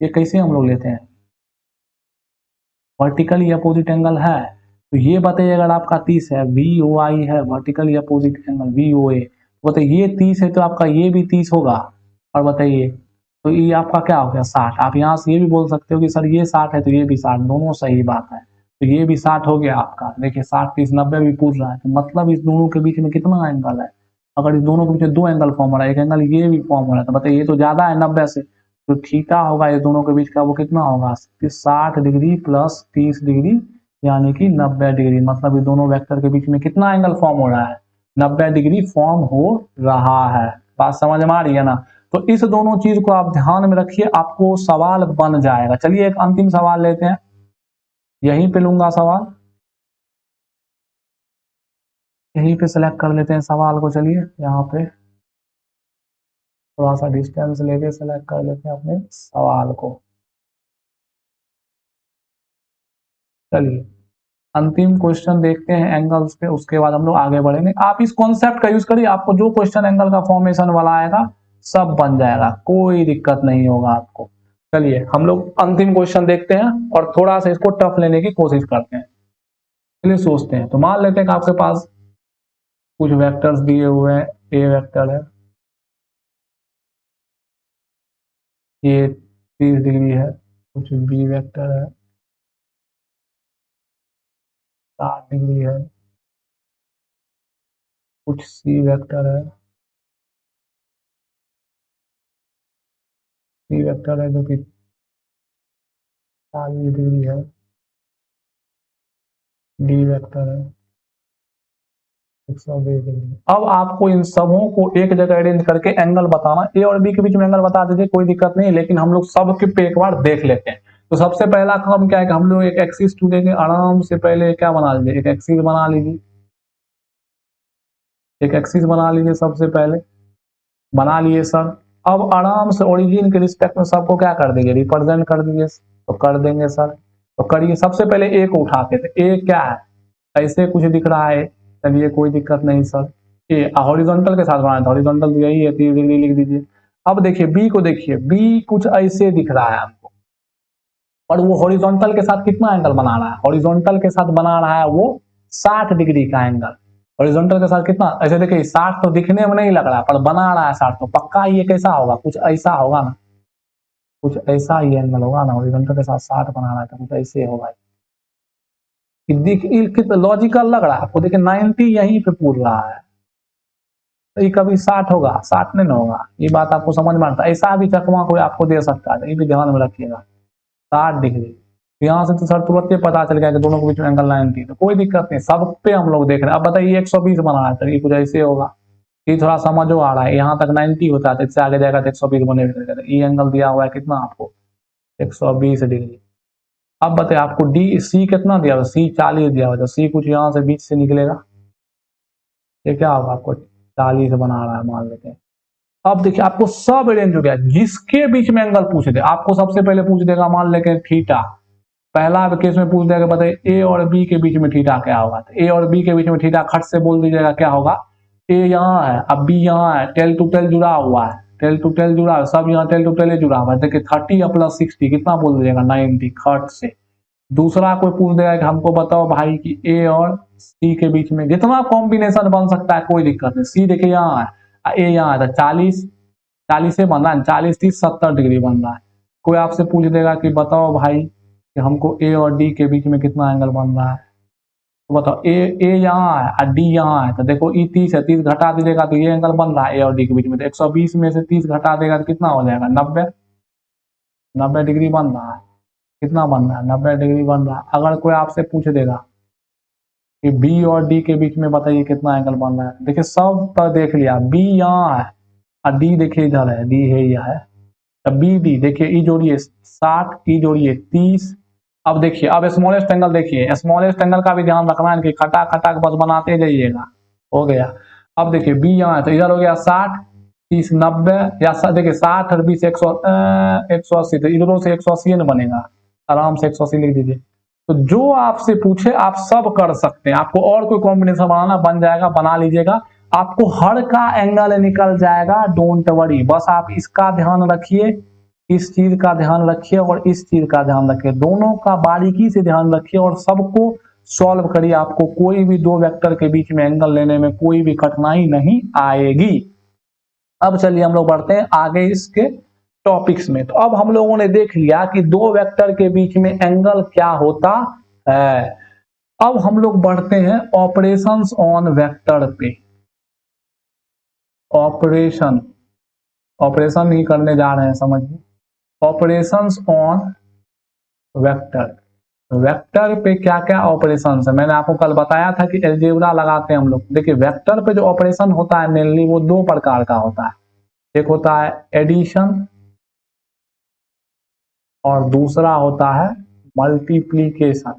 ये कैसे हम लोग लेते हैं? वर्टिकली अपोजिट एंगल है तो ये बताइए अगर आपका 30 है, VOI है वर्टिकली अपोजिट एंगल VOA, बताइए ये 30 है तो आपका ये भी 30 होगा। और बताइए तो ये आपका क्या हो गया? 60। आप यहाँ से ये भी बोल सकते हो कि सर ये 60 है तो ये भी 60, दोनों सही बात है। तो ये भी 60 हो गया आपका। देखिए 60 30 90 भी पूछ रहा है तो मतलब इस दोनों के बीच में कितना एंगल है? अगर इस दोनों के बीच में 2 एंगल फॉर्म हो रहा है, एक एंगल ये भी फॉर्म हो रहा है, तो बताइए ये तो ज्यादा है 90 से, तो थीटा होगा ये दोनों के बीच का, वो कितना होगा? 60 डिग्री प्लस 30 डिग्री यानी कि 90 डिग्री। मतलब ये दोनों वेक्टर के बीच में कितना एंगल फॉर्म हो रहा है? 90 डिग्री फॉर्म हो रहा है। बात समझ में आ रही है ना? तो इस दोनों चीज को आप ध्यान में रखिए, आपको सवाल बन जाएगा। चलिए एक अंतिम सवाल लेते हैं, यहीं पे लूंगा सवाल, यहीं पे सिलेक्ट कर लेते हैं सवाल को। चलिए यहाँ पे थोड़ा सा डिस्टेंस लेके सिलेक्ट कर लेते हैं अपने सवाल को। चलिए अंतिम क्वेश्चन देखते हैं एंगल्स पे, उसके बाद हम लोग आगे बढ़ेंगे। आप इस कॉन्सेप्ट का यूज करिए, आपको जो क्वेश्चन एंगल का फॉर्मेशन वाला आएगा सब बन जाएगा, कोई दिक्कत नहीं होगा आपको। चलिए हम लोग अंतिम क्वेश्चन देखते हैं और थोड़ा सा इसको टफ लेने की कोशिश करते हैं। चलिए सोचते हैं, तो मान लेते हैं कि आपके पास कुछ वेक्टर्स दिए हुए हैं, ए वेक्टर है, ये 30 डिग्री है, कुछ बी वेक्टर है 60 डिग्री है, कुछ सी वेक्टर है, सी वेक्टर है जो कि 40 डिग्री है, डी वेक्टर है 120 डिग्री। अब आपको इन सबों को एक जगह अरेंज करके एंगल बताना, ए और बी के बीच में एंगल बता दीजिए, कोई दिक्कत नहीं, लेकिन हम लोग सब के पे एक बार देख लेते हैं। तो सबसे पहला काम क्या है कि हम लोग एक एक्सिस ढूंढेंगे, आराम से पहले क्या बना लीजिए, एक एक्सिस बना लीजिए, एक एक्सिस बना लीजिए सबसे पहले, बना लिए सर। अब आराम से ओरिजिन के रिस्पेक्ट में सबको क्या कर देंगे, रिप्रेजेंट कर दीजिए, तो कर देंगे सर। तो करिए, सबसे पहले ए को उठाते थे, ए क्या है, ऐसे कुछ दिख रहा है, चलिए कोई दिक्कत नहीं सर। ए हॉरिजॉन्टल के साथ बनाया था, हॉरिजॉन्टल यही है 30 डिग्री लिख दीजिए। अब देखिए बी को, देखिए बी कुछ ऐसे दिख रहा है हमको, और वो हॉरिजॉन्टल के साथ कितना एंगल बना रहा है, हॉरिजॉन्टल के साथ बना रहा है वो 60 डिग्री का एंगल। हॉरिजॉन्टल के साथ कितना, ऐसे देखिए 60 तो दिखने में नहीं लग रहा पर बना रहा है 60, तो पक्का ये कैसा होगा, कुछ ऐसा होगा ना, कुछ ऐसा ही एंगल होगा ना, हॉरिजॉन्टल के साथ 60 बना रहा है तो कुछ ऐसे होगा। लॉजिकल लग रहा है आपको? देखिए 90 यहीं पे पूछ रहा है, तो ये कभी 60 होगा, 60 नहीं होगा, ये बात आपको समझ में आता है। ऐसा भी चकमा कोई आपको दे सकता है, ये भी ध्यान में रखिएगा, 60 डिग्री। यहाँ से तो सर तुरंत ही पता चल गया कि दोनों के बीच में एंगल 90, तो कोई दिक्कत नहीं, सब पे हम लोग देख रहे हैं। अब बताइए 120 बना है तो ये कुछ ऐसे होगा, ये थोड़ा समझो आ रहा है, यहाँ तक 90 होता है तो इससे आगे जाएगा तो 120 बनेगा। ये एंगल दिया हुआ है कितना आपको, 120 डिग्री। अब बताइए आपको डी सी कितना दिया हुआ, सी 40 दिया हुआ, तो सी कुछ यहाँ से बीच से निकलेगा, ये क्या होगा आपको 40 बना रहा है मान लेते हैं। अब देखिए आपको सब अरेंज हो गया, जिसके बीच में एंगल पूछ दे, आपको सबसे पहले पूछ देगा मान लेके थीटा, पहला केस में पूछ देगा बताइए ए और बी के बीच में थीटा क्या होगा, तो ए और बी के बीच में थीटा खट से बोल दीजिएगा क्या होगा, ए यहाँ है अब बी यहाँ है, टेल टू टेल जुड़ा हुआ है, टेल टू टेल जुड़ा है, सब यहाँ टेल टू टेल जुड़ा हुआ है। देखिए 30 प्लस 60 कितना बोल दीजिएगा, 90 खट से। दूसरा कोई पूछ देगा कि हमको बताओ भाई कि ए और सी के बीच में जितना कॉम्बिनेशन बन सकता है कोई दिक्कत नहीं, सी देखिए यहाँ है, ए यहाँ है, तो 40 से बन रहा है, 40 30 70 डिग्री बन रहा है। कोई आपसे पूछ देगा कि बताओ भाई कि हमको ए और डी के बीच में कितना एंगल बन रहा है, तो बताओ ए यहाँ है और डी यहाँ है, तो देखो ई 30 है, 30 घटा दीजिएगा तो ये एंगल बन रहा है ए और डी के बीच में, तो 120 में से 30 घटा देगा तो कितना हो जाएगा, 90 डिग्री बन रहा है। कितना बन रहा है, 90 डिग्री बन रहा है। अगर कोई आपसे पूछ देगा कि बी और डी के बीच में बताइए कितना एंगल बन रहा है, देखिए सब तो देख लिया, बी यहाँ है और डी देखिए इधर है, डी है यह है, बी डी देखिए, ई जोड़िए 60, ई जोड़िए 30। अब देखिए, अब स्मॉलेस्ट एंगल देखिए, स्मॉलेस्ट एंगल का भी ध्यान रखना है कि खटा खटा बस बनाते जाइएगा। हो गया। अब देखिए बी यहाँ है तो इधर हो गया 60, 30, 90 या देखिए 60 और 20 180, तो इधरों से 180 न बनेगा, आराम से 180 लिख दीजिए। तो जो आपसे पूछे आप सब कर सकते हैं, आपको और कोई कॉम्बिनेशन बनाना बन जाएगा, बना लीजिएगा, आपको हर का एंगल निकल जाएगा, डोंट वरी। बस आप इसका ध्यान रखिए, इस चीज का ध्यान रखिए और इस चीज का ध्यान रखिए, दोनों का बारीकी से ध्यान रखिए और सबको सॉल्व करिए। आपको कोई भी दो वेक्टर के बीच में एंगल लेने में कोई भी कठिनाई नहीं आएगी। अब चलिए हम लोग बढ़ते हैं आगे इसके टॉपिक्स में। तो अब हम लोगों ने देख लिया कि दो वेक्टर के बीच में एंगल क्या होता है। अब हम लोग बढ़ते हैं ऑपरेशंस ऑन वेक्टर पे। ऑपरेशन ही करने जा रहे हैं, समझिए। Operations on vector. वेक्टर पे क्या क्या ऑपरेशन है, मैंने आपको कल बताया था कि अलजेब्रा लगाते हैं हम लोग। देखिए वेक्टर पे जो ऑपरेशन होता है मेनली वो दो प्रकार का होता है, एक होता है एडिशन और दूसरा होता है मल्टीप्लीकेशन।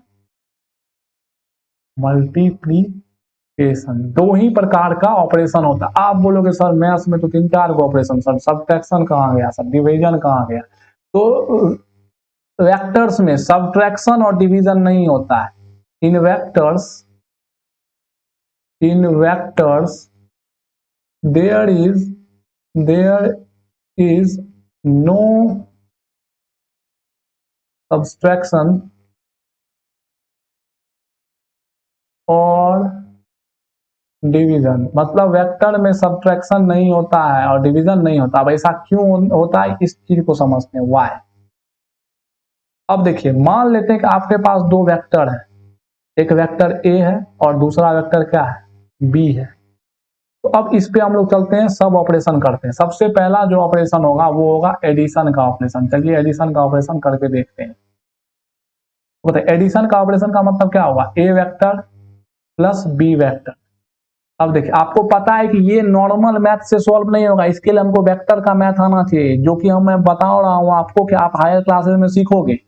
दो ही प्रकार का ऑपरेशन होता है। आप बोलोगे सर मैथ्स में तो 3-4 को ऑपरेशन, सर सब्ट्रैक्शन कहाँ गया, सब डिवीजन कहाँ गया। तो वेक्टर्स में सब्ट्रैक्शन और डिवीजन नहीं होता है। In vectors there is no subtraction और डिवीजन। मतलब वेक्टर में सब्ट्रैक्शन नहीं होता है और डिवीजन नहीं होता। अब ऐसा क्यों होता है, इस चीज को समझते हैं व्हाई। अब देखिए मान लेते हैं कि आपके पास दो वेक्टर है, एक वेक्टर ए है और दूसरा वेक्टर क्या है, बी है। तो अब इस पे हम लोग चलते हैं, सब ऑपरेशन करते हैं। सबसे पहला जो ऑपरेशन होगा वो होगा एडिशन का ऑपरेशन। चलिए एडिशन का ऑपरेशन करके देखते हैं। बताइए एडिशन का ऑपरेशन का मतलब क्या होगा, ए वेक्टर प्लस बी वेक्टर। अब देखिए आपको पता है कि ये नॉर्मल मैथ से सॉल्व नहीं होगा, इसके लिए हमको वेक्टर का मैथ आना चाहिए, जो कि मैं बता रहा हूं आपको कि आप हायर क्लासेस में सीखोगे।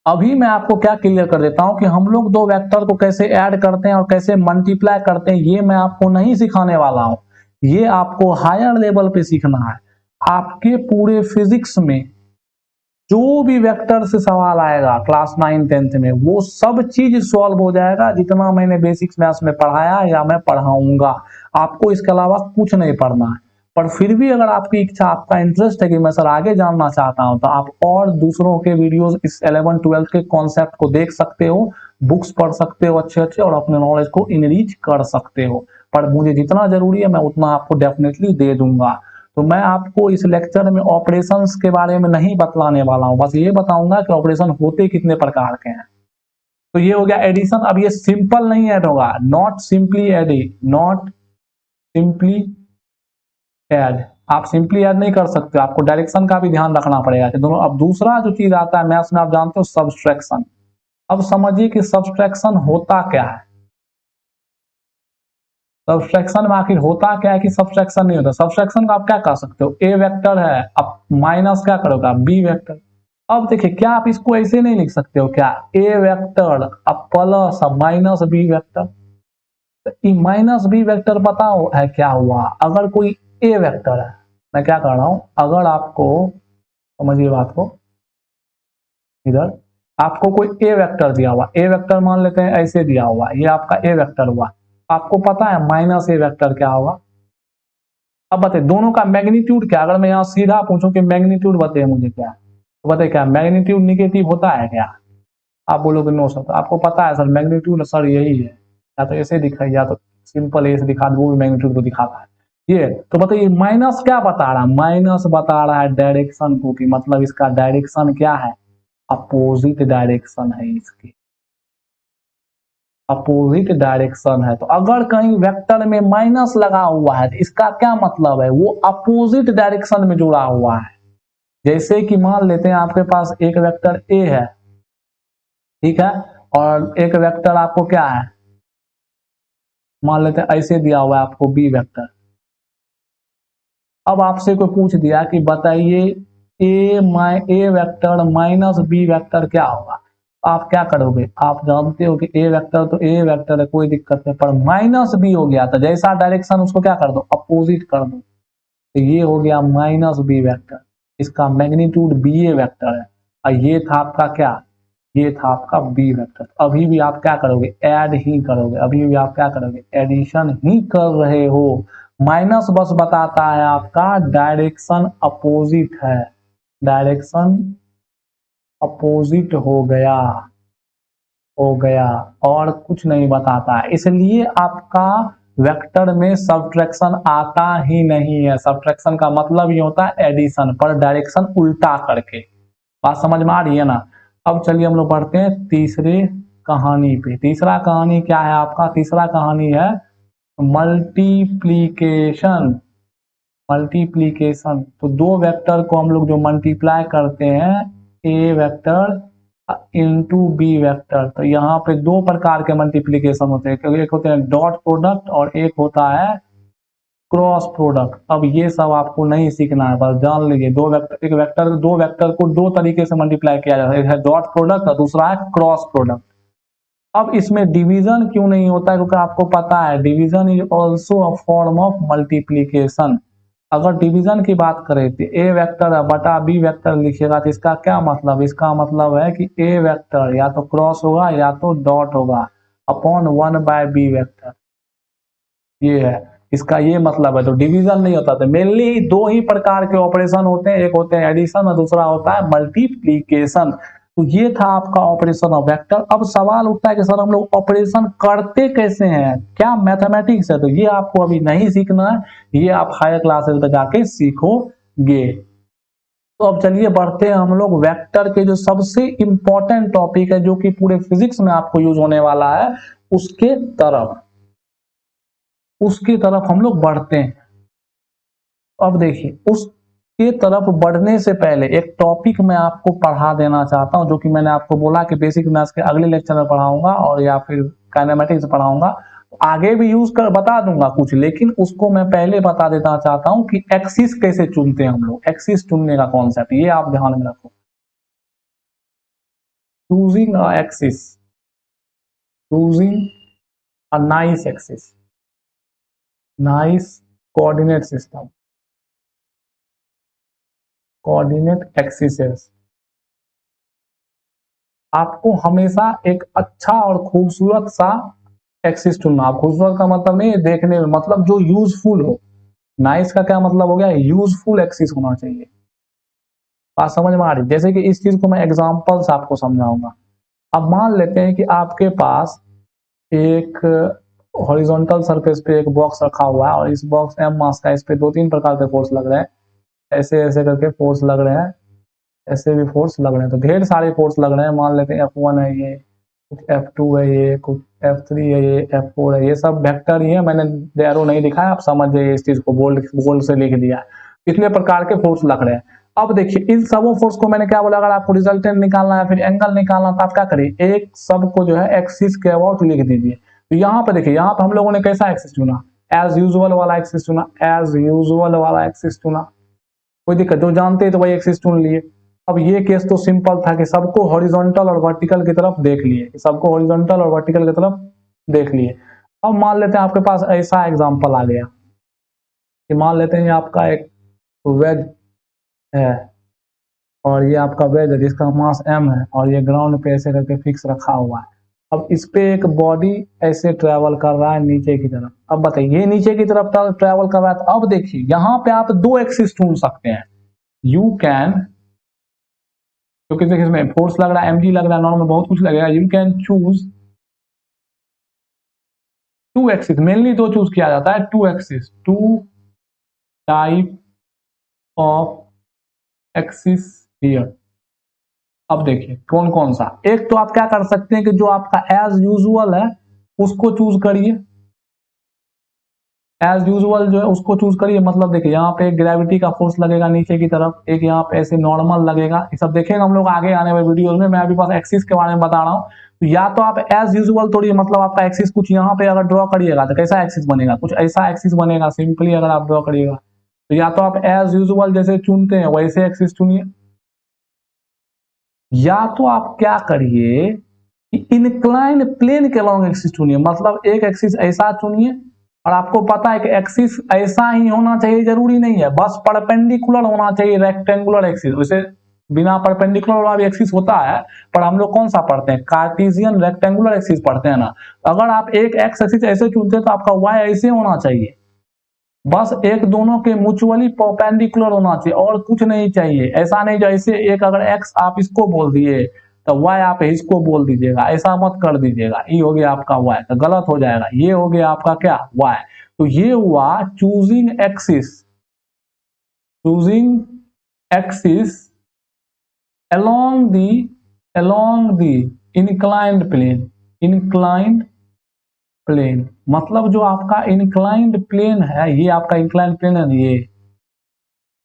अभी मैं आपको क्या क्लियर कर देता हूं कि हम लोग दो वेक्टर को कैसे ऐड करते हैं और कैसे मल्टीप्लाई करते हैं, ये मैं आपको नहीं सिखाने वाला हूं, ये आपको हायर लेवल पे सीखना है। आपके पूरे फिजिक्स में जो भी वेक्टर से सवाल आएगा क्लास 9-10 में वो सब चीज सॉल्व हो जाएगा, जितना मैंने बेसिक्स मैथ्स में पढ़ाया या मैं पढ़ाऊंगा। आपको इसके अलावा कुछ नहीं पढ़ना है। पर फिर भी अगर आपकी इच्छा, आपका इंटरेस्ट है कि मैं सर आगे जानना चाहता हूं, तो आप और दूसरों के वीडियोस इस 11-12 के कॉन्सेप्ट को देख सकते हो, बुक्स पढ़ सकते हो अच्छे अच्छे और अपने नॉलेज को इनरीच कर सकते हो। पर मुझे जितना जरूरी है मैं उतना आपको डेफिनेटली दे दूंगा। तो मैं आपको इस लेक्चर में ऑपरेशंस के बारे में नहीं बतलाने वाला हूं, बस ये बताऊंगा कि ऑपरेशन होते कितने प्रकार के हैं। तो ये हो गया एडिशन। अब ये सिंपल नहीं ऐड होगा, नॉट सिंपली ऐड। आप सिंपली ऐड नहीं कर सकते, आपको डायरेक्शन का भी ध्यान रखना पड़ेगा कि दोनों। अब दूसरा जो चीज आता है मैथ्स में, आप जानते हो सब्सट्रैक्शन। अब समझिए कि सब्सट्रैक्शन होता क्या है। सब्सट्रैक्शन में आखिर होता क्या है कि सब्सट्रैक्शन नहीं होता। सब्सट्रैक्शन का आप क्या कर सकते हो, ए वेक्टर है, अब माइनस क्या करोगे, बी वेक्टर। अब देखिए क्या आप इसको ऐसे नहीं लिख सकते हो क्या, ए वेक्टर अब प्लस अब माइनस बी वेक्टर। तो माइनस बी वेक्टर बताओ है क्या हुआ, अगर कोई ए वेक्टर है, मैं क्या कर रहा हूं, अगर आपको समझिए बात को, इधर आपको कोई ए वेक्टर दिया हुआ, ए वेक्टर मान लेते हैं ऐसे दिया हुआ, ये आपका ए वेक्टर हुआ। आपको पता है माइनस ए वेक्टर क्या होगा। अब बताइए दोनों का मैग्नीट्यूड क्या, अगर मैं यहाँ सीधा पूछूं कि मैग्नीट्यूड बताइए मुझे क्या, तो बताइए क्या मैग्नीट्यूड निगेटिव होता है क्या। आप बोलोगे नो सर, तो आपको पता है सर मैग्नीट्यूड सर यही है, या तो ऐसे दिखाई या तो सिंपल ऐसे दिखा दो, वो भी मैग्नीट्यूड को दिखाता है ये। तो बताइए माइनस क्या बता रहा है, माइनस बता रहा है डायरेक्शन को, कि मतलब इसका डायरेक्शन क्या है, अपोजिट डायरेक्शन है, इसकी अपोजिट डायरेक्शन है। तो अगर कहीं वेक्टर में माइनस लगा हुआ है तो इसका क्या मतलब है, वो अपोजिट डायरेक्शन में जुड़ा हुआ है। जैसे कि मान लेते हैं आपके पास एक वेक्टर ए है, ठीक है, और एक वेक्टर आपको क्या है, मान लेते हैं ऐसे दिया हुआ है आपको बी वेक्टर। अब आपसे कोई पूछ दिया कि बताइए ए वेक्टर माइनस बी वेक्टर क्या होगा, आप क्या करोगे? आप जानते हो कि ए वेक्टर तो ए वेक्टर है, कोई दिक्कत नहीं, पर माइनस बी हो गया था, जैसा डायरेक्शन उसको क्या कर दो, अपोजिट कर दो, तो ये हो गया माइनस बी वेक्टर, इसका मैग्नीट्यूड बी ए वेक्टर है, और ये था आपका क्या, ये था आपका बी वेक्टर। अभी भी आप क्या करोगे, ऐड ही करोगे, अभी भी आप क्या करोगे, एडिशन ही कर रहे हो। माइनस बस बताता है आपका डायरेक्शन अपोजिट है, डायरेक्शन अपोजिट हो गया और कुछ नहीं बताता है, इसलिए आपका वेक्टर में सब्ट्रैक्शन आता ही नहीं है। सब्ट्रैक्शन का मतलब ये होता है एडिशन, पर डायरेक्शन उल्टा करके। बात समझ में आ रही है ना? अब चलिए हम लोग बढ़ते हैं तीसरे कहानी पे। तीसरा कहानी क्या है आपका? तीसरा कहानी है मल्टीप्लीकेशन। मल्टीप्लीकेशन तो दो वेक्टर को हम लोग जो मल्टीप्लाई करते हैं, ए वेक्टर इंटू बी वेक्टर, तो यहाँ पे दो प्रकार के मल्टीप्लीकेशन होते हैं, क्योंकि एक होते हैं डॉट प्रोडक्ट और एक होता है क्रॉस प्रोडक्ट। अब ये सब आपको नहीं सीखना है, बस जान लीजिए दो वेक्टर, एक वेक्टर दो वेक्टर को दो तरीके से मल्टीप्लाई किया जाता है, एक है डॉट प्रोडक्ट और दूसरा है क्रॉस प्रोडक्ट। अब इसमें डिवीजन क्यों नहीं होता है? क्योंकि आपको पता है division is also a form of multiplication. अगर डिवीजन की बात करें तो ए वेक्टर बटा बी वेक्टर लिखिएगा, तो इसका क्या मतलब? इसका मतलब है कि ए वेक्टर या तो क्रॉस होगा या तो डॉट होगा अपॉन 1/बी वेक्टर, ये है इसका ये मतलब है। तो डिवीजन नहीं होता। तो मेनली दो ही प्रकार के ऑपरेशन होते हैं, एक होते हैं एडिशन और दूसरा होता है मल्टीप्लीकेशन। तो ये था आपका ऑपरेशन ऑफ वेक्टर। अब सवाल उठता है कि सर हम लोग ऑपरेशन करते कैसे हैं, क्या मैथमेटिक्स है? तो ये आपको अभी नहीं सीखना है, ये आप हायर क्लासेस में जाके सीखोगे। तो अब चलिए बढ़ते हैं हम लोग वेक्टर के जो सबसे इंपॉर्टेंट टॉपिक है, जो कि पूरे फिजिक्स में आपको यूज होने वाला है, उसके तरफ हम लोग बढ़ते हैं। अब देखिए उसके तरफ बढ़ने से पहले एक टॉपिक मैं आपको पढ़ा देना चाहता हूं, जो कि मैंने आपको बोला कि बेसिक मैथ्स के अगले लेक्चर में पढ़ाऊंगा और या फिर काइनेमेटिक्स पढ़ाऊंगा, आगे भी यूज कर बता दूंगा कुछ, लेकिन उसको मैं पहले बता देना चाहता हूं कि एक्सिस कैसे चुनते हैं हम लोग। एक्सिस चुनने का कॉन्सेप्ट ये आप ध्यान में रखो। Choosing a axis, choosing a nice axis, nice coordinate system, coordinate axis. आपको हमेशा एक अच्छा और खूबसूरत सा एक्सिस चुनना। खूबसूरत का मतलब नहीं है देखने में, मतलब जो यूजफुल हो। नाइस का क्या मतलब हो गया? यूजफुल एक्सिस होना चाहिए। बात समझ में आ रही? जैसे कि इस चीज को मैं एग्जांपल से आपको समझाऊंगा। अब मान लेते हैं कि आपके पास एक हॉरिजॉन्टल सरफेस पे एक बॉक्स रखा हुआ है और इस बॉक्स एम मास का, इस पे दो तीन प्रकार के फोर्स लग रहे हैं, ऐसे ऐसे करके फोर्स लग रहे हैं, ऐसे भी फोर्स लग रहे हैं, तो ढेर सारे फोर्स लग रहे हैं। मान लेते हैं F1 है, ये कुछ F2 है, ये कुछ F3 है, ये F4 है, ये सब वेक्टर ही है। मैंने एरो नहीं दिखाया, आप समझ जाइए इस चीज को, बोल्ड बोल्ड से लिख दिया। इतने प्रकार के फोर्स लग रहे हैं। अब देखिए इन सबों फोर्स को मैंने क्या बोला, अगर आपको रिजल्टेंट निकालना है फिर एंगल निकालना, तो आप क्या करिए, एक सबको जो है एक्सिस के अबाउट लिख दीजिए। तो यहाँ पे देखिए, यहाँ पे हम लोगों ने कैसा एक्सिस चुना, एज यूजुअल वाला एक्सिस चुना, एज यूजुअल वाला एक्सिस चुना। कोई दिक्कत, जो जानते हैं तो वही एक्सिस चुन लिए। अब ये केस तो सिंपल था कि सबको हॉरिजॉन्टल और वर्टिकल की तरफ देख लिए, सबको हॉरिजॉन्टल और वर्टिकल की तरफ देख लिए। अब मान लेते हैं आपके पास ऐसा एग्जांपल आ गया कि मान लेते हैं आपका एक वेज है और ये आपका वेज है जिसका मास m है और ये ग्राउंड पे ऐसे करके फिक्स रखा हुआ है। अब इस पे एक बॉडी ऐसे ट्रेवल कर रहा है नीचे की तरफ। अब बताइए ये नीचे की तरफ ट्रेवल कर रहा है, तो अब देखिए यहाँ पे आप दो एक्सिस चुन सकते हैं। यू कैन, क्योंकि देखिए इसमें फोर्स लग रहा है, mg लग रहा है, नॉर्मल बहुत कुछ लगेगा। You can choose two axis, mainly दो चूज किया जाता है, two axis, two type of axis here. अब देखिए कौन कौन सा, एक तो आप क्या कर सकते हैं कि जो आपका एज यूजुअल है उसको चूज करिए, एज यूजुअल जो है उसको चूज करिए। मतलब देखिए यहाँ पे एक ग्रेविटी का फोर्स लगेगा नीचे की तरफ, एक यहाँ पे ऐसे नॉर्मल लगेगा, ये सब देखेंगे हम लोग आगे आने वाले वीडियोस में। मैं अभी बस एक्सिस के बारे में बता रहा हूँ। तो या तो आप एज यूजुअल तोड़िए, मतलब आपका एक्सिस कुछ यहाँ पे अगर ड्रॉ करिएगा तो कैसा एक्सिस बनेगा, कुछ ऐसा एक्सिस बनेगा सिंपली अगर आप ड्रॉ करिएगा। तो या तो आप एज यूजुअल जैसे चुनते हैं वैसे एक्सिस चुनिए, या तो आप क्या करिए कि इनक्लाइन प्लेन के लॉन्ग एक्सिस चुनिए। मतलब एक एक्सिस ऐसा चुनिए और आपको पता है कि एक्सिस ऐसा ही होना चाहिए, जरूरी नहीं है, बस परपेंडिकुलर होना चाहिए रेक्टेंगुलर एक्सिस। वैसे बिना परपेंडिकुलर वाला भी एक्सिस होता है, पर हम लोग कौन सा पढ़ते हैं, कार्टेशियन रेक्टेंगुलर एक्सिस पढ़ते हैं ना। अगर आप एक एक्स एक्सिस ऐसे चुनते हैं तो आपका वाई ऐसे होना चाहिए, बस एक दोनों के म्यूचुअली परपेंडिकुलर होना चाहिए और कुछ नहीं चाहिए। ऐसा नहीं जैसे एक अगर एक्स आप इसको बोल दिए तो वाई आप इसको बोल दीजिएगा, ऐसा मत कर दीजिएगा। ये हो गया आपका वाई, तो गलत हो जाएगा। ये हो गया आपका क्या, वाई। तो ये हुआ choosing axis, choosing axis along the inclined plane, inclined plane. मतलब जो आपका इंक्लाइंड प्लेन है, ये आपका इंक्लाइंड प्लेन है, ये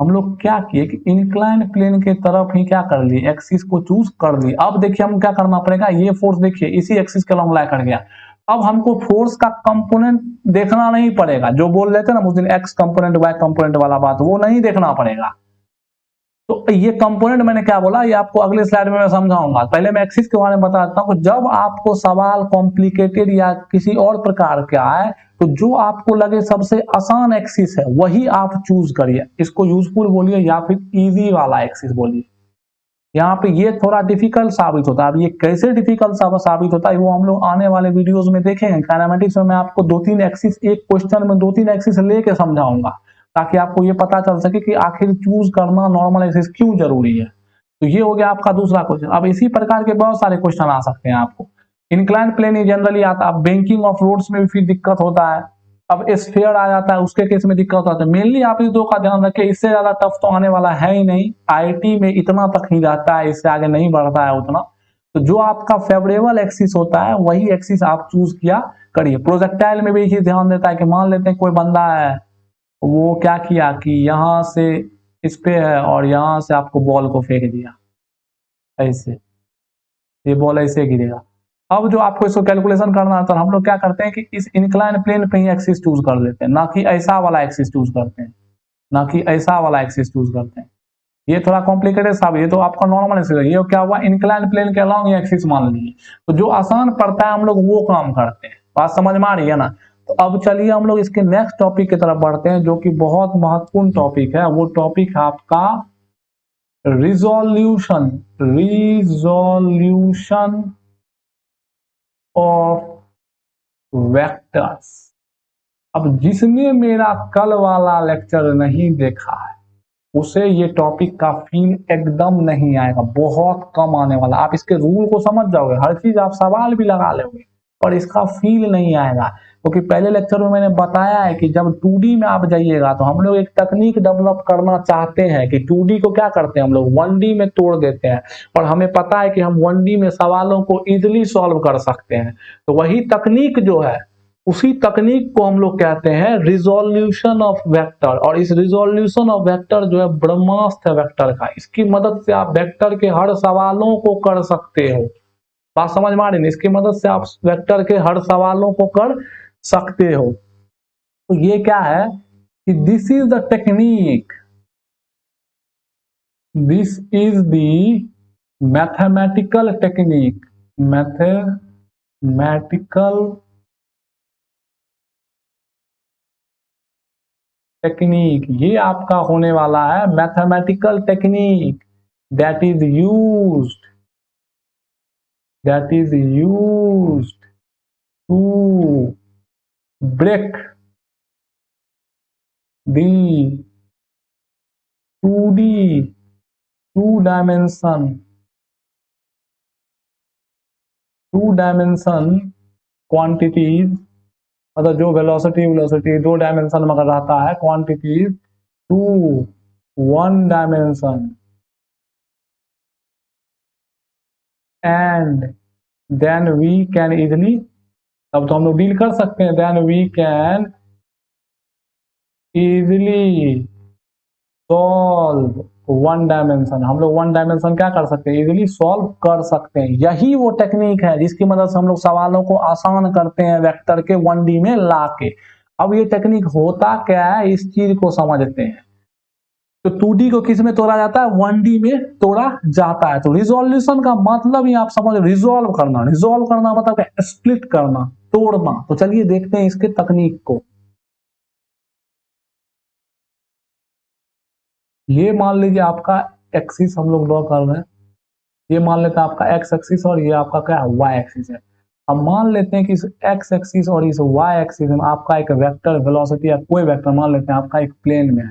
हम लोग क्या किए कि इंक्लाइंड प्लेन के तरफ ही क्या कर लिए, एक्सिस को चूज कर लिए। अब देखिए हम क्या करना पड़ेगा, ये फोर्स देखिए इसी एक्सिस के लॉन्ग लाई कर गया। अब हमको फोर्स का कंपोनेंट देखना नहीं पड़ेगा, जो बोल रहे थे ना उस दिन एक्स कंपोनेंट वाई कंपोनेंट वाला बात, वो नहीं देखना पड़ेगा। तो ये कंपोनेंट मैंने क्या बोला, ये आपको अगले स्लाइड में मैं समझाऊंगा। पहले मैं एक्सिस के बारे में बताता हूँ। जब आपको सवाल कॉम्प्लिकेटेड या किसी और प्रकार का आए तो जो आपको लगे सबसे आसान एक्सिस है वही आप चूज करिए। इसको यूजफुल बोलिए या फिर इजी वाला एक्सिस बोलिए। यहाँ पे ये थोड़ा डिफिकल्ट साबित होता है। अब ये कैसे डिफिकल्ट साबित होता है वो हम लोग आने वाले वीडियोस में देखेंगे। काइनेमेटिक्स में मैं आपको 2-3 एक्सिस, एक क्वेश्चन में 2-3 एक्सिस लेके समझाऊंगा, ताकि आपको ये पता चल सके कि आखिर चूज करना नॉर्मल एक्सिस क्यों जरूरी है। तो ये हो गया आपका दूसरा क्वेश्चन। अब इसी प्रकार के बहुत सारे क्वेश्चन आ सकते हैं आपको। इंक्लाइन प्लेन ही जनरली आता है। बैंकिंग ऑफ रोड्स में भी फिर दिक्कत होता है। अब स्फीयर आ जाता है, उसके केस में दिक्कत होता है। मेनली आप इस दो का ध्यान रखें, इससे ज्यादा टफ तो आने वाला है ही नहीं। आईटी में इतना तक ही जाता है, इससे आगे नहीं बढ़ता है उतना। तो जो आपका फेवरेबल एक्सिस होता है वही एक्सिस आप चूज किया करिए। प्रोजेक्टाइल में भी यही ध्यान देता है कि मान लेते हैं कोई बंदा है, वो क्या किया कि यहाँ से इस पे है और यहाँ से आपको बॉल को फेंक दिया, ऐसे ये बॉल ऐसे गिरेगा। अब जो आपको इसको कैलकुलेशन करना है तो हम लोग क्या करते हैं कि इस इंक्लाइन प्लेन पे ही एक्सिस चूज कर लेते हैं, ना कि ऐसा वाला एक्सिस चूज करते हैं, ना कि ऐसा वाला एक्सिस चूज करते हैं। ये थोड़ा कॉम्प्लिकेटेड साहब, ये तो आपका नॉर्मल एक्सिस है। ये क्या हुआ, इंक्लाइन प्लेन के अलोंग ये एक्सिस मान लीजिए। तो जो आसान पड़ता है हम लोग वो काम करते हैं। बात समझ में आ रही है ना। तो अब चलिए हम लोग इसके नेक्स्ट टॉपिक की तरफ बढ़ते हैं, जो कि बहुत महत्वपूर्ण टॉपिक है। वो टॉपिक है आपका रिजोल्यूशन, रिजोल्यूशन ऑफ वेक्टर्स। अब जिसने मेरा कल वाला लेक्चर नहीं देखा है उसे ये टॉपिक का फील एकदम नहीं आएगा, बहुत कम आने वाला। आप इसके रूल को समझ जाओगे, हर चीज आप सवाल भी लगा लोगे, पर इसका फील नहीं आएगा। क्योंकि पहले लेक्चर में मैंने बताया है कि जब 2D में आप जाइएगा तो हम लोग एक तकनीक डेवलप करना चाहते हैं कि 2D को क्या करते हैं हम लोग 1D में तोड़ देते हैं, और हमें पता है कि हम 1D में सवालों को इजिली सॉल्व कर सकते हैं। तो वही तकनीक जो है, उसी तकनीक को हम लोग कहते हैं रिजोल्यूशन ऑफ वेक्टर। और इस रिजोल्यूशन ऑफ वेक्टर जो है ब्रह्मास्त्र है वेक्टर का। इसकी मदद से आप वेक्टर के हर सवालों को कर सकते हो। बात समझ में आ रही है? इसकी मदद से आप वेक्टर के हर सवालों को कर सकते हो। तो ये क्या है कि this is the technique, this is the mathematical technique, mathematical technique, ये आपका होने वाला है mathematical technique that is used to break the 2D two dimension quantities. मतलब जो वेलोसिटी 2 डायमेंशन में अगर रहता है, quantities two 1 dimension, and then we can easily, तब तो हम लोग डील कर सकते हैं, then we can easily solve 1 dimension. हम लोग 1 डायमेंशन क्या कर सकते हैं, इजिली सॉल्व कर सकते हैं। यही वो टेक्निक है जिसकी मदद से हम लोग सवालों को आसान करते हैं वेक्टर के 1D में लाके। अब ये टेक्निक होता क्या है इस चीज को समझते हैं। तो 2D को किस में तोड़ा जाता है, 1D में तोड़ा जाता है। तो रिजोल्यूशन का मतलब ही आप समझ, रिजोल्व करना मतलब स्प्लिट करना, तोड़ना। तो चलिए देखते हैं इसके तकनीक को। ये मान लीजिए आपका एक्सिस हम लोग ड्रॉ कर रहे हैं, ये मान लेते हैं आपका एक्स एक्सिस और ये आपका क्या है, वाई एक्सिस है। अब मान लेते हैं कि इस एक्स एक्सिस और इस वाई एक्सिस में आपका एक वेक्टर वेलोसिटी या कोई वेक्टर मान लेते हैं आपका एक प्लेन में है।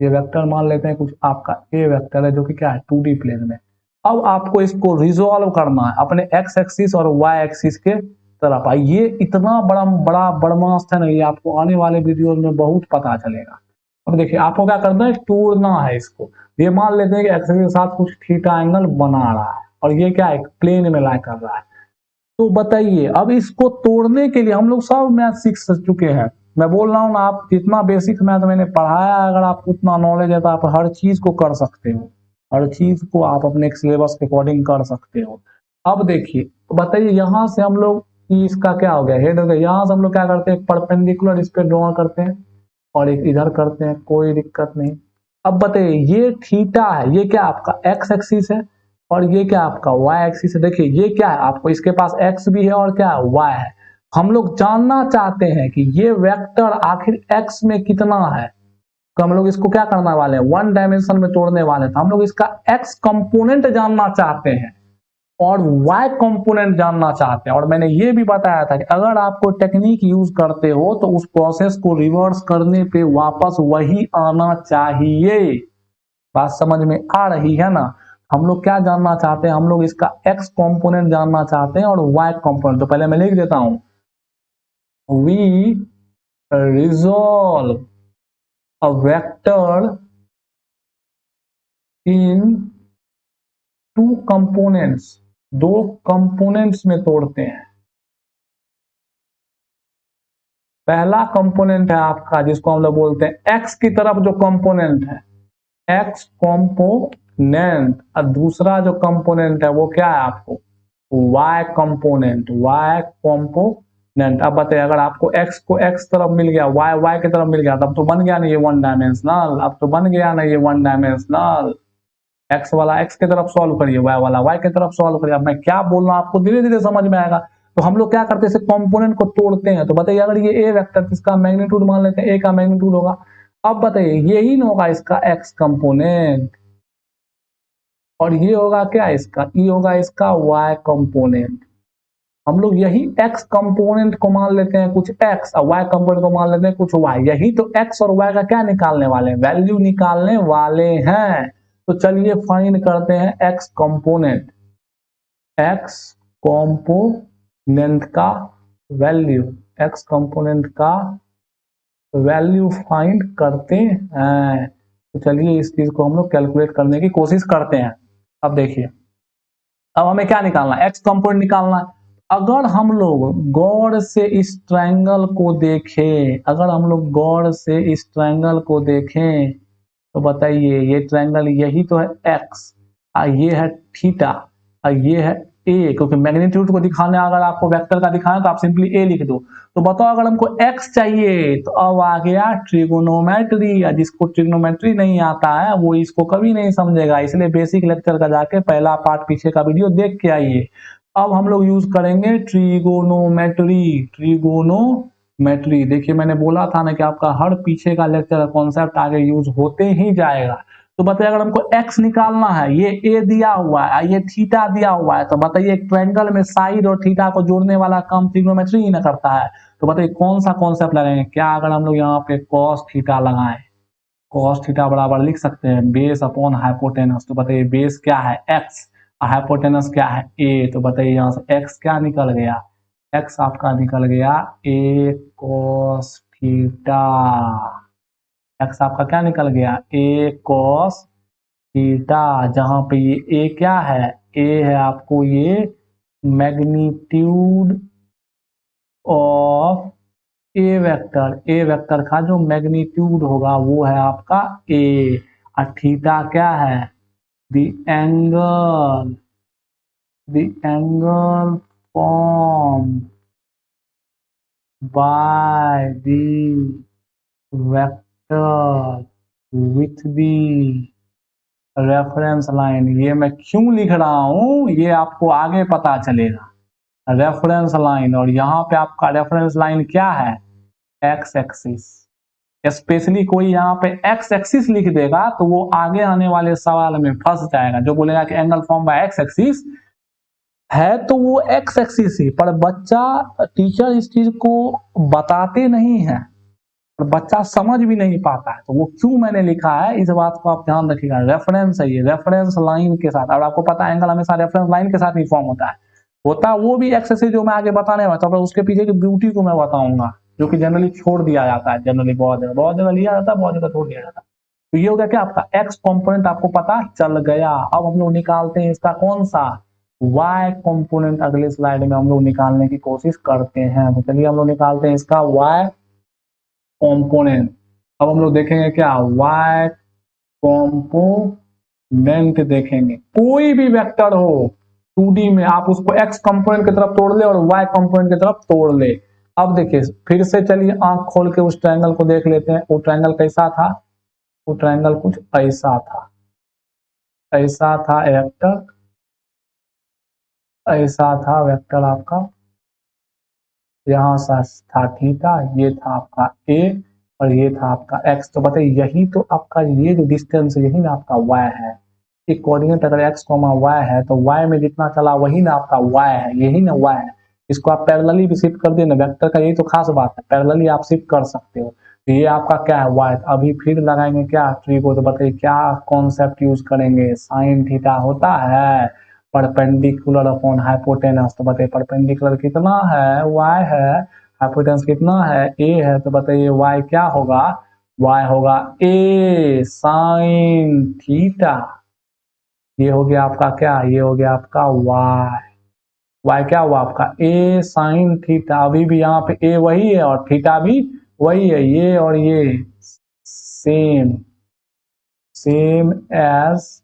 ये वेक्टर मान लेते हैं कुछ आपका ए वेक्टर है जो कि क्या है, 2D प्लेन में। अब आपको इसको रिजोल्व करना है अपने एक्स एक्सिस और वाई एक्सिस के तरफ। ये इतना बड़ा बड़ा बड़मास्त है ना, ये आपको आने वाले वीडियो में बहुत पता चलेगा। अब देखिए आपको क्या करना है, तोड़ना है इसको। ये मान लेते हैं कि एक्सिस के साथ कुछ थीटा एंगल बना रहा है और ये क्या है, प्लेन में लाई कर रहा है। तो बताइए अब इसको तोड़ने के लिए हम लोग सब मैथ सीख चुके हैं। मैं बोल रहा हूँ ना, आप जितना बेसिक मैथ मैंने पढ़ाया, अगर आपको उतना नॉलेज है तो आप हर चीज को कर सकते हो, हर चीज को आप अपने सिलेबस के अकॉर्डिंग कर सकते हो। अब देखिए, तो बताइए यहाँ से हम लोग इसका क्या हो गया, हेड हो गया। यहाँ से हम लोग क्या करते हैं, परपेंडिकुलर इस पे ड्रॉ करते हैं और एक इधर करते हैं, कोई दिक्कत नहीं। अब बताइए ये थीटा है, ये क्या आपका एक्स एक्सिस है और ये क्या आपका वाई एक्सिस है। देखिए ये क्या है, आपको इसके पास एक्स भी है और क्या है, वाई है। हम लोग जानना चाहते हैं कि ये वेक्टर आखिर एक्स में कितना है। तो हम लोग इसको क्या करने वाले हैं, 1 डायमेंशन में तोड़ने वाले हैं। तो हम लोग इसका एक्स कंपोनेंट जानना चाहते हैं और y कंपोनेंट जानना चाहते हैं। और मैंने ये भी बताया था कि अगर आप कोई टेक्निक यूज करते हो तो उस प्रोसेस को रिवर्स करने पे वापस वही आना चाहिए। बात समझ में आ रही है ना। हम लोग क्या जानना चाहते हैं, हम लोग इसका x कंपोनेंट जानना चाहते हैं और y कंपोनेंट। तो पहले मैं लिख देता हूं, we resolve a vector in 2 components, 2 components में तोड़ते हैं। पहला कंपोनेंट है आपका जिसको हम लोग बोलते हैं एक्स की तरफ जो कंपोनेंट है, एक्स कंपोनेंट। और दूसरा जो कंपोनेंट है वो क्या है आपको, वाई कंपोनेंट, वाई कंपोनेंट। अब बताइए अगर आपको एक्स को एक्स तरफ मिल गया, वाई वाई की तरफ मिल गया, तब तो बन गया ना ये 1 डायमेंशनल। अब तो बन गया ना ये 1 डायमेंशनल। एक्स वाला एक्स की तरफ सॉल्व करिए, वाई वाला वाई की तरफ सॉल्व करिए। अब मैं क्या बोल रहा हूं आपको धीरे धीरे समझ में आएगा। तो हम लोग क्या करते हैं, कंपोनेंट को तोड़ते हैं। तो बताइए अगर ये ए वेक्टर, इसका मैग्नीट्यूड मान लेते हैं, ए का मैग्नीट्यूड होगा। अब बताइए यही ना होगा इसका एक्स कंपोनेंट और ये होगा क्या इसका, ये होगा इसका वाई कंपोनेंट। हम लोग यही एक्स कंपोनेंट को मान लेते हैं कुछ एक्स और वाई कंपोनेंट को मान लेते हैं कुछ वाई। यही तो एक्स और वाई का क्या निकालने वाले हैं, वैल्यू निकालने वाले हैं। तो चलिए फाइंड करते हैं एक्स कंपोनेंट, एक्स कंपोनेंट का वैल्यू, एक्स कंपोनेंट का वैल्यू फाइंड करते हैं। तो चलिए इस चीज को हम लोग कैलकुलेट करने की कोशिश करते हैं। अब देखिए, अब हमें क्या निकालना है, एक्स कंपोनेंट निकालना है। अगर हम लोग गौर से इस ट्रायंगल को देखें, अगर हम लोग गौर से इस ट्रायंगल को देखें तो बताइए ये ट्रायंगल यही तो है एक्स, ये है थीटा और ये है ए। क्योंकि मैग्नीट्यूड को दिखाने, अगर आपको वेक्टर का दिखाना तो आप सिंपली ए लिख दो। तो बताओ अगर हमको एक्स चाहिए तो अब आ गया ट्रिगोनोमेट्री। या जिसको ट्रिगोनोमेट्री नहीं आता है वो इसको कभी नहीं समझेगा, इसलिए बेसिक लेक्चर का जाके पहला पार्ट पीछे का वीडियो देख के आइए। अब हम लोग यूज करेंगे ट्रिगोनोमेट्री, ट्रिगोनोमेट्री। देखिए मैंने बोला था ना कि आपका हर पीछे का लेक्चर कॉन्सेप्ट आगे यूज होते ही जाएगा। तो बताइए अगर हमको x निकालना है, ये a दिया हुआ है, ये थीटा दिया हुआ है, तो बताइए एक ट्रायंगल में साइड और थीटा को जोड़ने वाला काम ट्रिग्नोमेट्री ही ना करता है। तो बताइए कौन सा कॉन्सेप्ट लगाएंगे, क्या अगर हम लोग यहाँ पे cos थीटा लगाएं, cos थीटा बराबर लिख सकते हैं बेस अपॉन हाइपोटेनस। तो बताइए बेस क्या है x, हाइपोटेनस क्या है a। तो बताइए यहाँ से x क्या निकल गया, x आपका निकल गया a cos थीटा। एक्स आपका क्या निकल गया, ए कॉस थीटा। जहां पे ये ए क्या है, ए है आपको ये magnitude of A vector, A vector का जो मैग्नीट्यूड होगा वो है आपका ए। और थीटा क्या है, the angle, the angle form by the vector with the reference line. ये मैं क्यों लिख रहा हूं ये आपको आगे पता चलेगा। रेफरेंस लाइन, और यहाँ पे आपका रेफरेंस लाइन क्या है, एक्स एक्सिस। स्पेशली कोई यहाँ पे एक्स एक्सिस लिख देगा तो वो आगे आने वाले सवाल में फंस जाएगा, जो बोलेगा कि angle form by x axis है तो वो एक्स एक्सिस ही, पर बच्चा टीचर इस चीज को बताते नहीं है और बच्चा समझ भी नहीं पाता है। तो वो क्यों मैंने लिखा है इस बात को आप ध्यान रखिएगा। रेफरेंस है ये, रेफरेंस लाइन के साथ। और आपको पता है एंगल हमेशा रेफरेंस लाइन के साथ ही फॉर्म होता है वो भी एक्स एक्सिस जो मैं आगे बताने वाला था, उसके पीछे की ब्यूटी को मैं बताऊंगा, जो कि जनरली छोड़ दिया जाता है। जनरली बहुत जगह लिया जाता है, बहुत जगह छोड़ दिया जाता है। तो ये हो गया क्या, आपका एक्स कंपोनेंट आपको पता चल गया। अब हम लोग निकालते हैं इसका कौन सा, y कंपोनेंट। अगले स्लाइड में हम लोग निकालने की कोशिश करते हैं। तो चलिए हम लोग निकालते हैं इसका y कंपोनेंट। अब हम लोग देखेंगे क्या, y कंपोनेंट देखेंगे। कोई भी वेक्टर हो 2D में, आप उसको x कंपोनेंट की तरफ तोड़ ले और y कंपोनेंट की तरफ तोड़ ले। अब देखिए फिर से चलिए आंख खोल के उस ट्रायंगल को देख लेते हैं। वो ट्रायंगल कैसा था, वो ट्रायंगल कुछ ऐसा था, ऐसा था वेक्टर, ऐसा था वेक्टर आपका। यहाँ सा था थीटा, ये था आपका a और ये था आपका x। तो बताइए यही तो आपका ये जो डिस्टेंस है यही ना आपका y है। एक कोऑर्डिनेट अगर x, y है तो y में जितना चला वही ना आपका y है, यही ना y है। इसको आप पैरेलली भी शिफ्ट कर देना, वेक्टर का यही तो खास बात है, पैरेलली आप शिफ्ट कर सकते हो। तो ये आपका क्या है y। अभी फिर लगाएंगे क्या ट्री को, तो बताइए क्या कॉन्सेप्ट यूज करेंगे, साइन थीटा होता है परपेंडिकुलर अपॉन हाइपोटेनस। तो बताइए परपेंडिकुलर कितना है, y है, हाइपोटेनस कितना है, a है। तो बताइए y क्या होगा, y होगा a साइन थीटा। ये हो गया आपका क्या, ये हो गया आपका y। y क्या हुआ आपका a साइन थीटा। अभी भी यहाँ पे a वही है और थीटा भी वही है, ये और ये same same as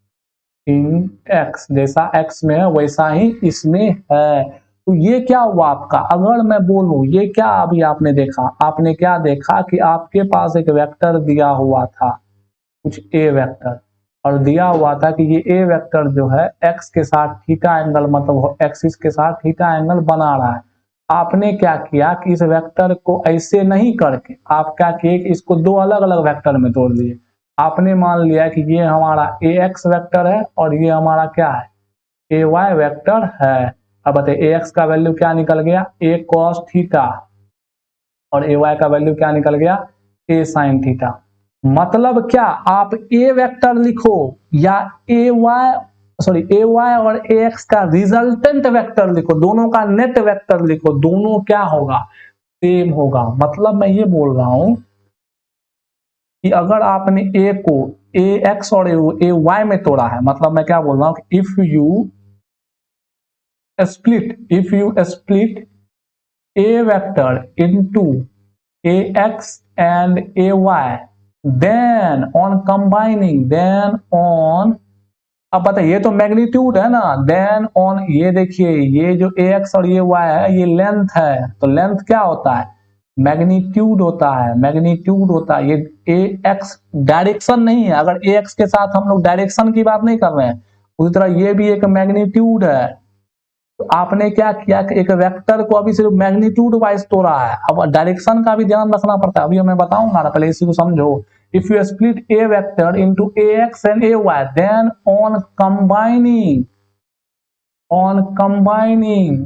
in x। जैसा x में है वैसा ही इसमें है। तो ये क्या हुआ आपका, अगर मैं बोलूं ये क्या, अभी आपने देखा, आपने क्या देखा कि आपके पास एक वेक्टर दिया हुआ था, कुछ a वेक्टर, और दिया हुआ था कि ये a वेक्टर जो है x के साथ थीटा एंगल, मतलब एक्सिस के साथ थीटा एंगल बना रहा है। आपने क्या किया कि इस वेक्टर को ऐसे नहीं करके आप क्या किए कि इसको दो अलग अलग वेक्टर में तोड़ लिए। आपने मान लिया कि ये हमारा ax वेक्टर है और ये हमारा क्या है, ay वेक्टर है। अब बताइए ax का वैल्यू क्या निकल गया, a cos थीटा, और ay का वैल्यू क्या निकल गया, a sin थीटा। मतलब क्या, आप a वेक्टर लिखो या ay और ax का रिजल्टेंट वेक्टर लिखो, दोनों का नेट वेक्टर लिखो, दोनों क्या होगा, सेम होगा। मतलब मैं ये बोल रहा हूं कि अगर आपने a को ax और ay में तोड़ा है, मतलब मैं क्या बोल रहा हूं कि if you split a vector into ax and ay, then on अब बताइए ये तो मैग्नीट्यूड है ना, देन ऑन, ये देखिए ये जो ax और ये y है ये लेंथ है, तो लेंथ क्या होता है, मैग्नीट्यूड होता है, मैग्नीट्यूड होता है। ये ax डायरेक्शन नहीं है, अगर ax के साथ हम लोग डायरेक्शन की बात नहीं कर रहे हैं, उसी तरह ये भी एक मैग्नीट्यूड है। तो आपने क्या किया कि एक वेक्टर को अभी सिर्फ मैग्नीट्यूड वाइज तोड़ा है, अब डायरेक्शन का भी ध्यान रखना पड़ता है, अभी मैं बताऊंगा ना, पहले इसी को समझो। If you split a vector into ax and ay, then on combining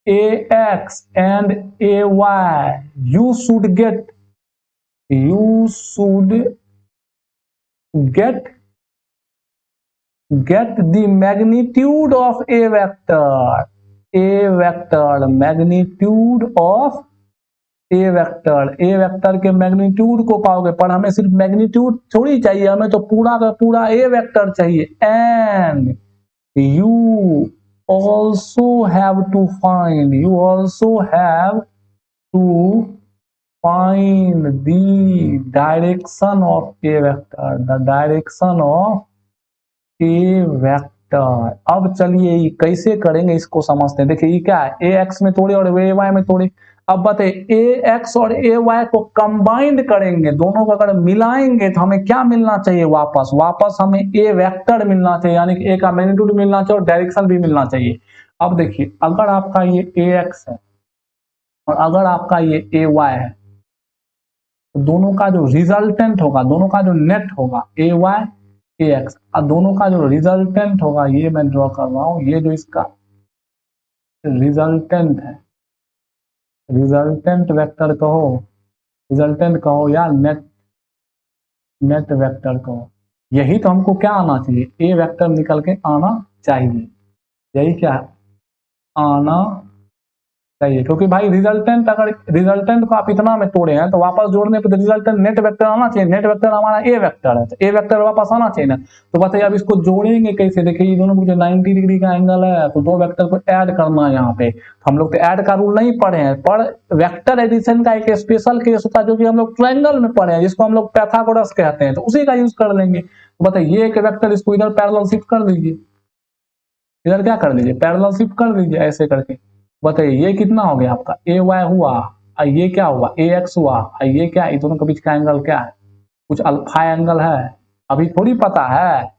ax and ay you should get the magnitude of a vector magnitude of a vector के मैग्नीट्यूड को पाओगे, पर हमें सिर्फ मैग्नीट्यूड थोड़ी चाहिए, हमें तो पूरा का पूरा ए वेक्टर चाहिए। And you also have to find the direction of a vector, the direction of a vector। अब चलिए कैसे करेंगे इसको समझते हैं। देखिए ये क्या है, ax में तोड़े और ay में तोड़े। अब बताइए ए एक्स और ए वाई को कंबाइंड करेंगे, दोनों को अगर मिलाएंगे तो हमें क्या मिलना चाहिए? वापस हमें ए वेक्टर मिलना चाहिए, यानी कि ए का मैग्नीट्यूड मिलना चाहिए और डायरेक्शन भी मिलना चाहिए। अब देखिए अगर आपका ये ए एक्स है और अगर आपका ये ए वाई है, तो दोनों का जो रिजल्टेंट होगा, दोनों का जो नेट होगा ए वाई ए एक्स, और दोनों का जो रिजल्टेंट होगा, ये मैं ड्रॉ कर रहा हूं, ये जो इसका रिजल्टेंट है, रिजल्टेंट वेक्टर कहो, रिजल्टेंट कहो या नेट नेट वेक्टर कहो, यही तो हमको क्या आना चाहिए? ए वेक्टर निकल के आना चाहिए, यही क्या है? आना चाहिए, क्योंकि भाई रिजल्टेंट, अगर रिजल्टेंट को आप इतना में तोड़े हैं तो वापस जोड़ने पे तो रिजल्टेंट नेट वेक्टर आना चाहिए। नेट वेक्टर हमारा ए वेक्टर है, तो ए वेक्टर वापस आना चाहिए ना। तो बताइए अब इसको जोड़ेंगे कैसे? देखिए ये दोनों को जो 90 डिग्री का एंगल है, तो दो वेक्टर को ऐड करना है यहाँ पे। हम लोग तो ऐड का रूल नहीं पढ़े हैं, पर वेक्टर एडिशन का एक स्पेशल केस होता है जो कि हम लोग ट्रायंगल में पढ़े हैं, जिसको हम लोग पैथागोरस कहते हैं, तो उसी का यूज कर लेंगे। तो बताइए ये एक वेक्टर, इसको इधर पैरेलल शिफ्ट कर दीजिए, इधर क्या कर लीजिए, पैरेलल शिफ्ट कर दीजिए ऐसे करके। बताइए ये कितना हो गया आपका? ए वाई हुआ, और ये क्या हुआ? ए एक्स हुआ, और ये क्या? इन दोनों के बीच का एंगल क्या है? कुछ अल्फा एंगल है, अभी थोड़ी पता है।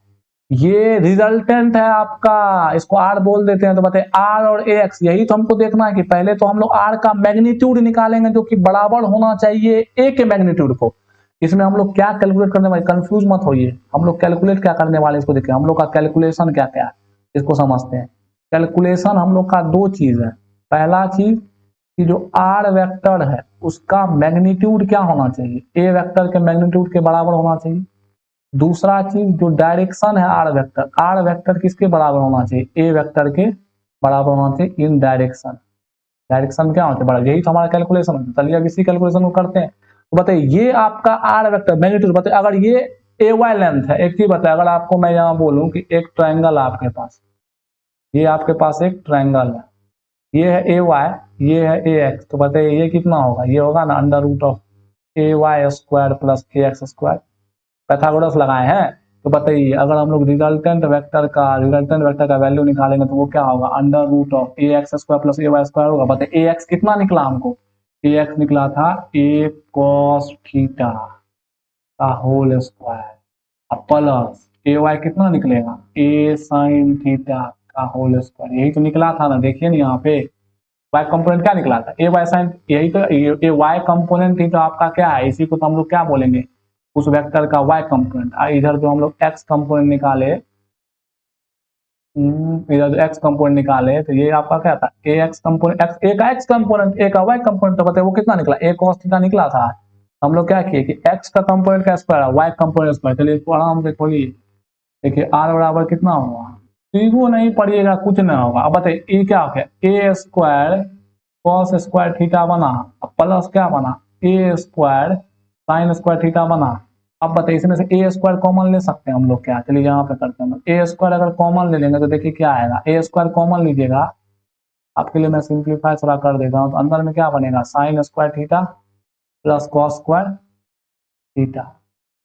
ये रिजल्टेंट है आपका, इसको आर बोल देते हैं। तो बताइए आर और ए एक्स, यही तो हमको देखना है कि पहले तो हम लोग आर का मैग्नीट्यूड निकालेंगे जो कि बराबर होना चाहिए ए के मैग्नीट्यूड को। इसमें हम लोग क्या कैलकुलेट करने वाले, कंफ्यूज मत होइए, हम लोग कैलकुलेट क्या करने वाले इसको देखिए। हम लोग का कैलकुलेशन क्या क्या है इसको समझते हैं। कैलकुलेशन हम लोग का दो चीज है। पहला चीज कि जो आर वेक्टर है उसका मैग्नीट्यूड क्या होना चाहिए? ए वेक्टर के मैग्नीट्यूड के बराबर होना चाहिए। दूसरा चीज जो डायरेक्शन है आर वेक्टर किसके बराबर होना चाहिए? ए वेक्टर के बराबर होना चाहिए इन डायरेक्शन। डायरेक्शन क्या होता है? बड़ा, यही तो हमारा कैलकुलेशन है। चलिए अब इसी कैलकुलेशन को करते हैं। तो बताइए ये आपका आर वेक्टर मैग्नीट्यूड, बताइए अगर ये ए वाई लेंथ है, एक चीज बताए, अगर आपको मैं यहाँ बोलूं कि एक ट्रायंगल आपके पास, ये आपके पास एक ट्रायंगल है, ये है ए वाई, ये है ए एक्स, तो बताइए ये कितना होगा? ये होगा ना under root of A Y square plus A X square. Pythagoras लगाए हैं। तो बताइए अगर हम लोग रिजल्टेंट वेक्टर का वैल्यू निकालेंगे तो वो क्या होगा? Under root of A X square plus A Y square होगा। बताइए ए एक्स कितना निकला हमको? ए एक्स निकला था ए कॉस थीटा का whole square, plus A Y कितना निकलेगा? ए साइन थीटा का होल स्क्वायर। यही तो निकला था ना, देखिए ना यहाँ पे वाई कंपोनेंट क्या निकला था? ए वाई साइन, यही तो ये वाई कंपोनेंट ही तो आपका क्या है? इसी को तो हम लोग क्या बोलेंगे? उस वेक्टर का वाई कंपोनेंट। इधर जो हम लोग एक्स कंपोनेंट निकाले, इधर जो एक्स कंपोनेंट निकाले, तो ये आपका क्या था? ए एक्स कंपोनेंट, ए का एक्स कंपोनेंट, ए का वाई कंपोनेंट। तो बताइए वो कितना निकला? ए कॉस थीटा निकला था। हम लोग क्या किए कि एक्स का कंपोनेंट का स्क्वायर, वाई कंपोनेंट स्क्वायर। चलिए इसको आराम से खोलिए, देखिए आर बराबर कितना होगा? सीधो नहीं पढ़िएगा कुछ नहीं होगा। अब बताइए ए क्या हो गया? ए स्क्वायर कॉस स्क्वायर थीटा बना, प्लस क्या बना? ए स्क्वायर साइन स्क्वायर थीटा बना। अब बताइए इसमें से ए स्क्वायर कॉमन ले सकते हैं हम लोग क्या? चलिए यहाँ पे करते हैं। ए स्क्वायर अगर कॉमन ले लेंगे तो देखिए क्या आएगा? ए स्क्वायर कॉमन लीजिएगा, आपके लिए मैं सिंप्लीफाई थोड़ा कर देता हूँ। तो अंदर में क्या बनेगा? Sine square theta plus cos square theta.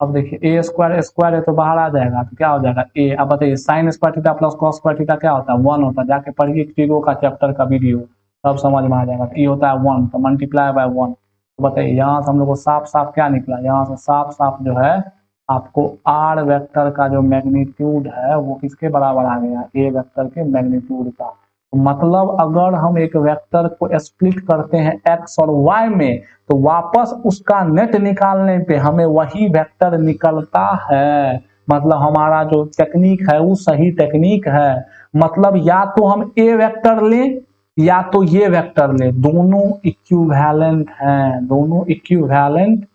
अब देखिए ए स्क्वायर स्क्वायर है तो बाहर आ जाएगा, तो क्या हो जाएगा? ए। अब बताइए sine square theta plus cos square theta क्या होता है? 1 होता है। जाके पढ़िए ट्रिगो का चैप्टर का वीडियो, तब समझ में आ जाएगा। तो ये होता है 1, तो मल्टीप्लाई बाय 1। तो बताइए यहाँ से हम लोग को साफ साफ क्या निकला? यहाँ से साफ साफ जो है आपको आर वेक्टर का जो मैग्नीट्यूड है वो किसके बराबर आ गया? ए वेक्टर के मैग्नीट्यूड का। तो मतलब अगर हम एक वेक्टर को स्प्लिट करते हैं एक्स और वाई में, तो वापस उसका नेट निकालने पे हमें वही वेक्टर निकलता है। मतलब हमारा जो टेक्निक है वो सही टेक्निक है। मतलब या तो हम ए वेक्टर लें या तो ये वेक्टर लें, दोनों इक्विवेलेंट हैं, दोनों इक्विवेलेंट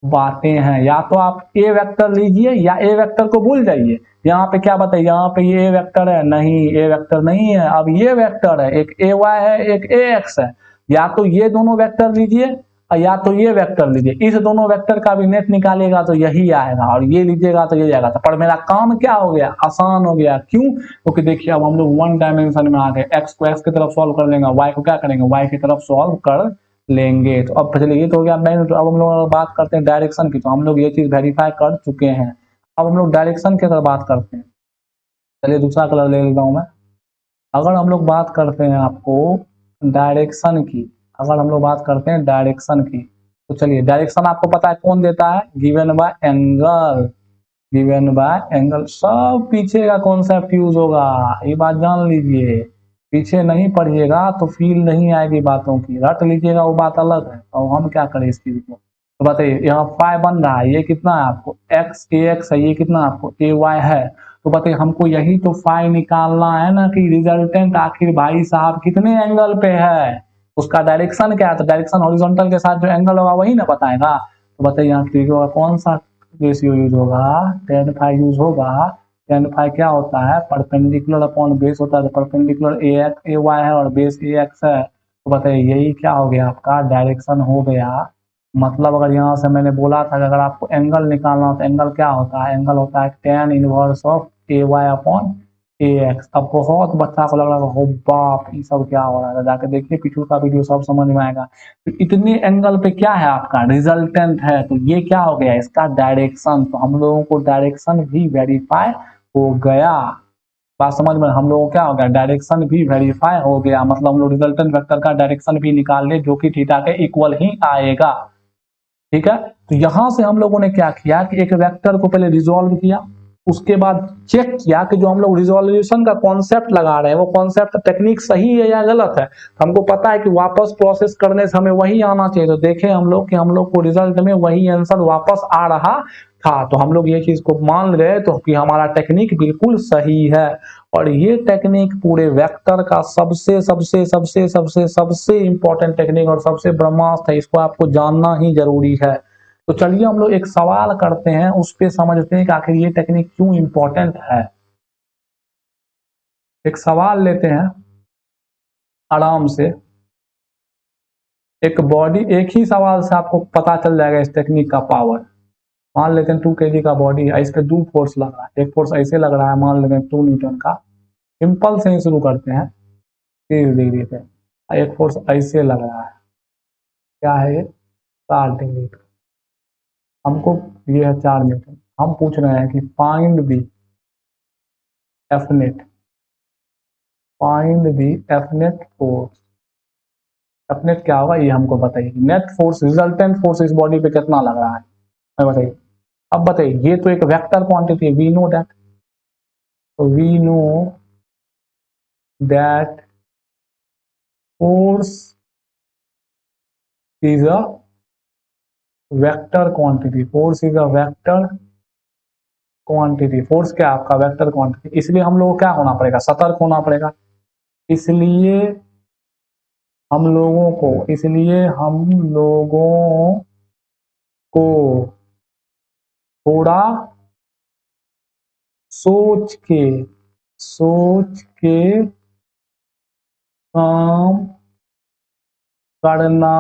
बातें हैं। या तो आप ए वेक्टर लीजिए या ए वेक्टर को भूल जाइए। यहाँ पे क्या बताइए? यहाँ पे ये ए वेक्टर है, नहीं ए वेक्टर नहीं है। अब ये वेक्टर है, एक ए वाई है एक ए एक्स है। या तो ये दोनों वेक्टर लीजिए या तो ये वेक्टर लीजिए। इस दोनों वेक्टर का भी नेट निकालिएगा तो यही आएगा, और ये लीजिएगा तो ये आएगा। पर मेरा काम क्या हो गया? आसान हो गया। क्यों? क्योंकि देखिए अब हम लोग 1 डायमेंशन में आ गए। एक्स को एक्स की तरफ सॉल्व कर लेंगे, वाई को क्या करेंगे? वाई की तरफ सॉल्व कर लेंगे। तो अब चलिए ये तो हो गया मैग्नीट्यूड। अब हम लोग बात करते हैं डायरेक्शन की। तो हम लोग ये चीज वेरीफाई कर चुके हैं। अब हम लोग डायरेक्शन की अगर बात करते हैं, चलिए दूसरा कलर ले लेता हूं मैं। अगर हम लोग बात करते हैं आपको डायरेक्शन की, अगर हम लोग बात करते हैं डायरेक्शन की, तो चलिए डायरेक्शन आपको पता है कौन देता है, given by angle, given by angle. सब पीछे का कॉन्सेप्ट यूज होगा, ये बात जान लीजिए। पीछे नहीं पढ़िएगा तो फील नहीं आएगी बातों की, रट लीजिएगा वो बात अलग है। और हम क्या करें इस चीज को, तो बताइए यहाँ फाइ बन रहा है, ये कितना है आपको एक्स ए एक्स है, ये कितना आपको ए वाई है। तो बताइए हमको यही तो फाइ निकालना है ना, कि रिजल्टेंट आखिर भाई साहब कितने एंगल पे है, उसका डायरेक्शन क्या है। तो डायरेक्शन हॉरिजॉन्टल के साथ जो एंगल होगा वही ना बताएगा। तो बताइए यहाँ त्रिकोण कौन सा रेशियो यूज होगा, tan फाइ यूज होगा। tan फाइ क्या होता है, परपेंडिकुलर अपॉन बेस होता है। तो perpendicular A X A Y है और बेस ए एक्स है। तो बताइए यही क्या हो गया आपका डायरेक्शन हो गया। मतलब अगर यहाँ से मैंने बोला था कि अगर आपको एंगल निकालना हो तो एंगल क्या होता है, एंगल होता है tan inverse of A Y upon A X. अब बहुत बच्चा को लग रहा है हो बाप ये सब क्या हो रहा है, जाके देखिए पीछू का वीडियो सब समझ में आएगा। तो इतने एंगल पे क्या है आपका रिजल्टेंट है, तो ये क्या हो गया इसका डायरेक्शन। तो हम लोगों को डायरेक्शन भी वेरीफाई हो गया। बात समझ में, हम लोगों को क्या हो गया डायरेक्शन भी वेरीफाई हो गया। मतलब हम लोग रिजल्टेंट वेक्टर का डायरेक्शन भी निकाल ले जो कि थीटा के इक्वल ही आएगा। ठीक है, तो यहां से हम लोगों ने क्या किया कि एक वेक्टर को पहले रिजोल्व किया, उसके बाद चेक किया कि जो हम लोग रिजोल्यूशन का कॉन्सेप्ट लगा रहे हैं वो कॉन्सेप्ट टेक्निक सही है या गलत है। हमको पता है कि वापस प्रोसेस करने से हमें वही आना चाहिए। तो देखें हम लोग कि हम लोग को रिजल्ट में वही आंसर वापस आ रहा था। तो हम लोग ये चीज को मान गए तो कि हमारा टेक्निक बिल्कुल सही है। और ये टेक्निक पूरे वेक्टर का सबसे सबसे सबसे सबसे सबसे इंपॉर्टेंट टेक्निक और सबसे ब्रह्मास्त्र है, इसको आपको जानना ही जरूरी है। तो चलिए हम लोग एक सवाल करते हैं, उस पे समझते हैं कि आखिर ये टेक्निक क्यों इंपॉर्टेंट है। एक सवाल लेते हैं आराम से, एक बॉडी, एक ही सवाल से आपको पता चल जाएगा इस टेक्निक का पावर। मान लेते हैं 2 kg का बॉडी है, इस पे 2 फोर्स लग रहा है। एक फोर्स ऐसे लग रहा है, मान लेते हैं 2 न्यूटन का। सिंपल से ही शुरू करते हैं 30 डिग्री पे। एक फोर्स ऐसे लग रहा है, क्या है ये 60 डिग्री पे। हमको ये है 4 न्यूटन। हम पूछ रहे हैं कि find the F net, find the F net force. F net क्या होगा ये हमको बताइए। नेट फोर्स रिजल्टेंट फोर्स इस बॉडी पे कितना लग रहा है बताइए। अब बताइए ये तो एक वेक्टर क्वांटिटी है, वी नो दैट। तो we know that force is a vector quantity, force is a vector quantity. Force क्या है आपका वेक्टर क्वांटिटी, इसलिए हम लोगों को क्या होना पड़ेगा, सतर्क होना पड़ेगा। इसलिए हम लोगों को, इसलिए हम लोगों को थोड़ा सोच के, सोच के काम करना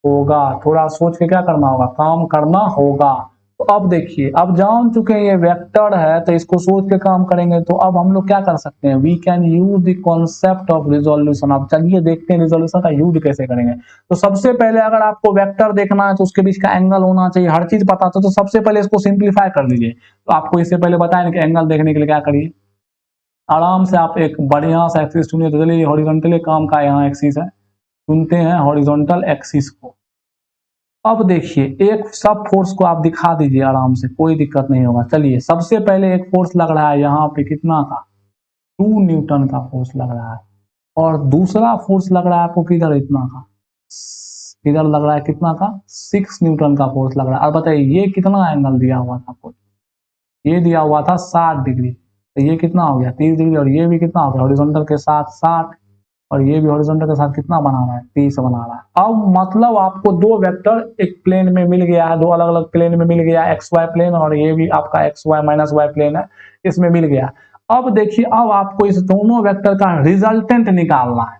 होगा। थोड़ा सोच के क्या करना होगा, काम करना होगा। तो अब देखिए, अब जान चुके हैं ये वेक्टर है तो इसको सोच के काम करेंगे। तो अब हम लोग क्या कर सकते हैं, we can use the concept of resolution. अब चलिए देखते हैं रिजोल्यूशन का यूज कैसे करेंगे। तो सबसे पहले अगर आपको वेक्टर देखना है तो उसके बीच का एंगल होना चाहिए, हर चीज पता तो सबसे पहले इसको सिंप्लीफाई कर लीजिए। तो आपको इससे पहले बताया कि एंगल देखने के लिए क्या करिए, आराम से आप एक बढ़िया सा एक्सिस चुनिए। तो चलिए हॉरिजॉन्टली काम का यहाँ एक्सिस है, चुनते हैं हॉरिजॉन्टल एक्सिस को। अब देखिए एक सब फोर्स को आप दिखा दीजिए आराम से, कोई दिक्कत नहीं होगा। चलिए सबसे पहले एक फोर्स लग रहा है यहाँ पे कितना का, 2 न्यूटन का फोर्स लग रहा है। और दूसरा फोर्स लग रहा है आपको किधर, इतना का, किधर लग रहा है कितना का, 6 न्यूटन का फोर्स लग रहा है। अब बताइए ये कितना एंगल दिया हुआ था आपको, ये दिया हुआ था 60 डिग्री। तो ये कितना हो गया 30 डिग्री, और ये भी कितना हो गया हॉरिजॉन्टल के साथ 60, और ये भी हॉरिजॉन्टल के साथ कितना बना रहा है 30 बना रहा है। अब मतलब आपको दो वेक्टर एक प्लेन में मिल गया है, दो अलग अलग प्लेन में मिल गया, एक्स वाई प्लेन, और ये भी आपका X Y minus Y plane है, इसमें मिल गया। अब देखिए अब आपको इस दोनों वेक्टर का रिजल्टेंट निकालना है।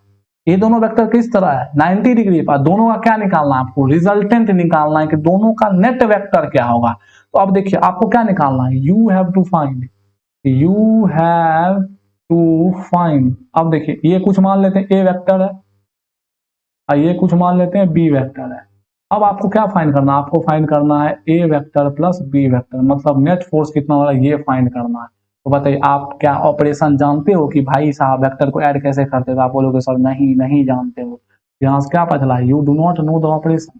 ये दोनों वेक्टर किस तरह है 90 डिग्री पर, दोनों का क्या निकालना है आपको, रिजल्टेंट निकालना है कि दोनों का नेट वेक्टर क्या होगा। तो अब देखिए आपको क्या निकालना है, you have to find, you have to find. अब देखिए ये कुछ मान लेते हैं ए वेक्टर है और ये कुछ मान लेते हैं बी वेक्टर है। अब आपको क्या फाइंड करना है, आपको फाइंड करना है ए वेक्टर प्लस बी वेक्टर, मतलब नेट फोर्स कितना हो रहा है ये फाइंड करना है। तो बताइए आप क्या ऑपरेशन जानते हो कि भाई साहब वेक्टर को ऐड कैसे करते हो, आप बोलोगे सर नहीं नहीं जानते हो। यहाँ से क्या पता चला, you do not know the operation,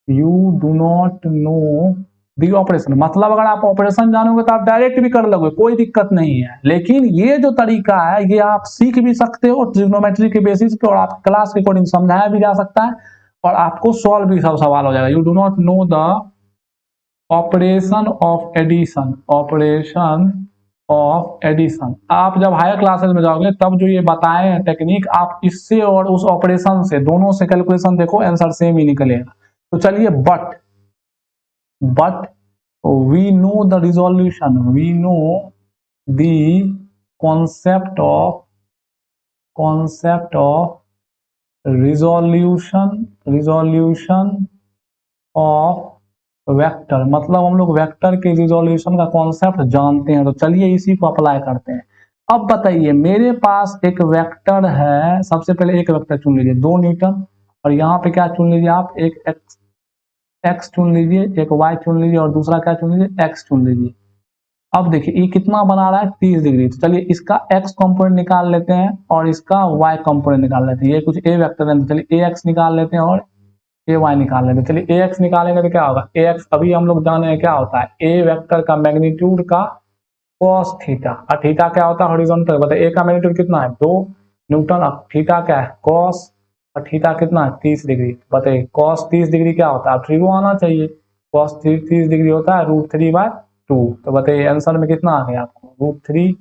you do not know the operation, मतलब अगर आप ऑपरेशन जानोगे तो आप डायरेक्ट भी कर लोगे, कोई दिक्कत नहीं है। लेकिन ये जो तरीका है ये आप सीख भी सकते हो ट्रिग्नोमेट्री के बेसिस पे, और आप क्लास के अकॉर्डिंग समझाया भी जा सकता है और आपको सॉल्व भी सब सवाल हो जाएगा। You do not know the operation of addition, operation of addition. आप जब हायर क्लासेस में जाओगे तब जो ये बताए हैं टेक्निक, आप इससे और उस ऑपरेशन से, दोनों से कैलकुलेशन देखो, आंसर सेम ही निकलेगा। तो चलिए, but we know the resolution, we know the concept of resolution of vector, मतलब हम लोग वेक्टर के रिजोल्यूशन का कॉन्सेप्ट जानते हैं। तो चलिए इसी को अप्लाई करते हैं। अब बताइए, मेरे पास एक वेक्टर है, सबसे पहले एक वेक्टर चुन लीजिए 2 न्यूटन, और यहाँ पे क्या चुन लीजिए आप, एक एक्स चुन लीजिए, एक वाई चुन लीजिए और दूसरा क्या चुन लीजिए, एक्स चुन लीजिए। अब देखिए ये कितना बना रहा है, 30 डिग्री। तो चलिए इसका एक्स कंपोनेंट निकाल लेते हैं और इसका वाई कंपोनेंट निकाल लेते हैं। ये कुछ ए वेक्टर है, चलिए ए एक्स निकाल लेते हैं और ए वाई निकाल लेते हैं। चलिए ए एक्स निकालेंगे तो क्या होगा, ए एक्स अभी हम लोग जाने हैं क्या होता है, ए वेक्टर का मैग्नीट्यूड का कॉस थीटा, और थीटा क्या होता है हॉरिजॉन्टल। बताइए ए का मैग्नीट्यूड कितना है 2 न्यूटन, और थीटा क्या है कॉस, और थीटा कितना है 30 डिग्री। बताइए कॉस 30 डिग्री क्या होता है, अब ट्रिगो आना चाहिए, कॉस 30 डिग्री होता है √3/2। तो बताइए आंसर में कितना आ गया आपको, √3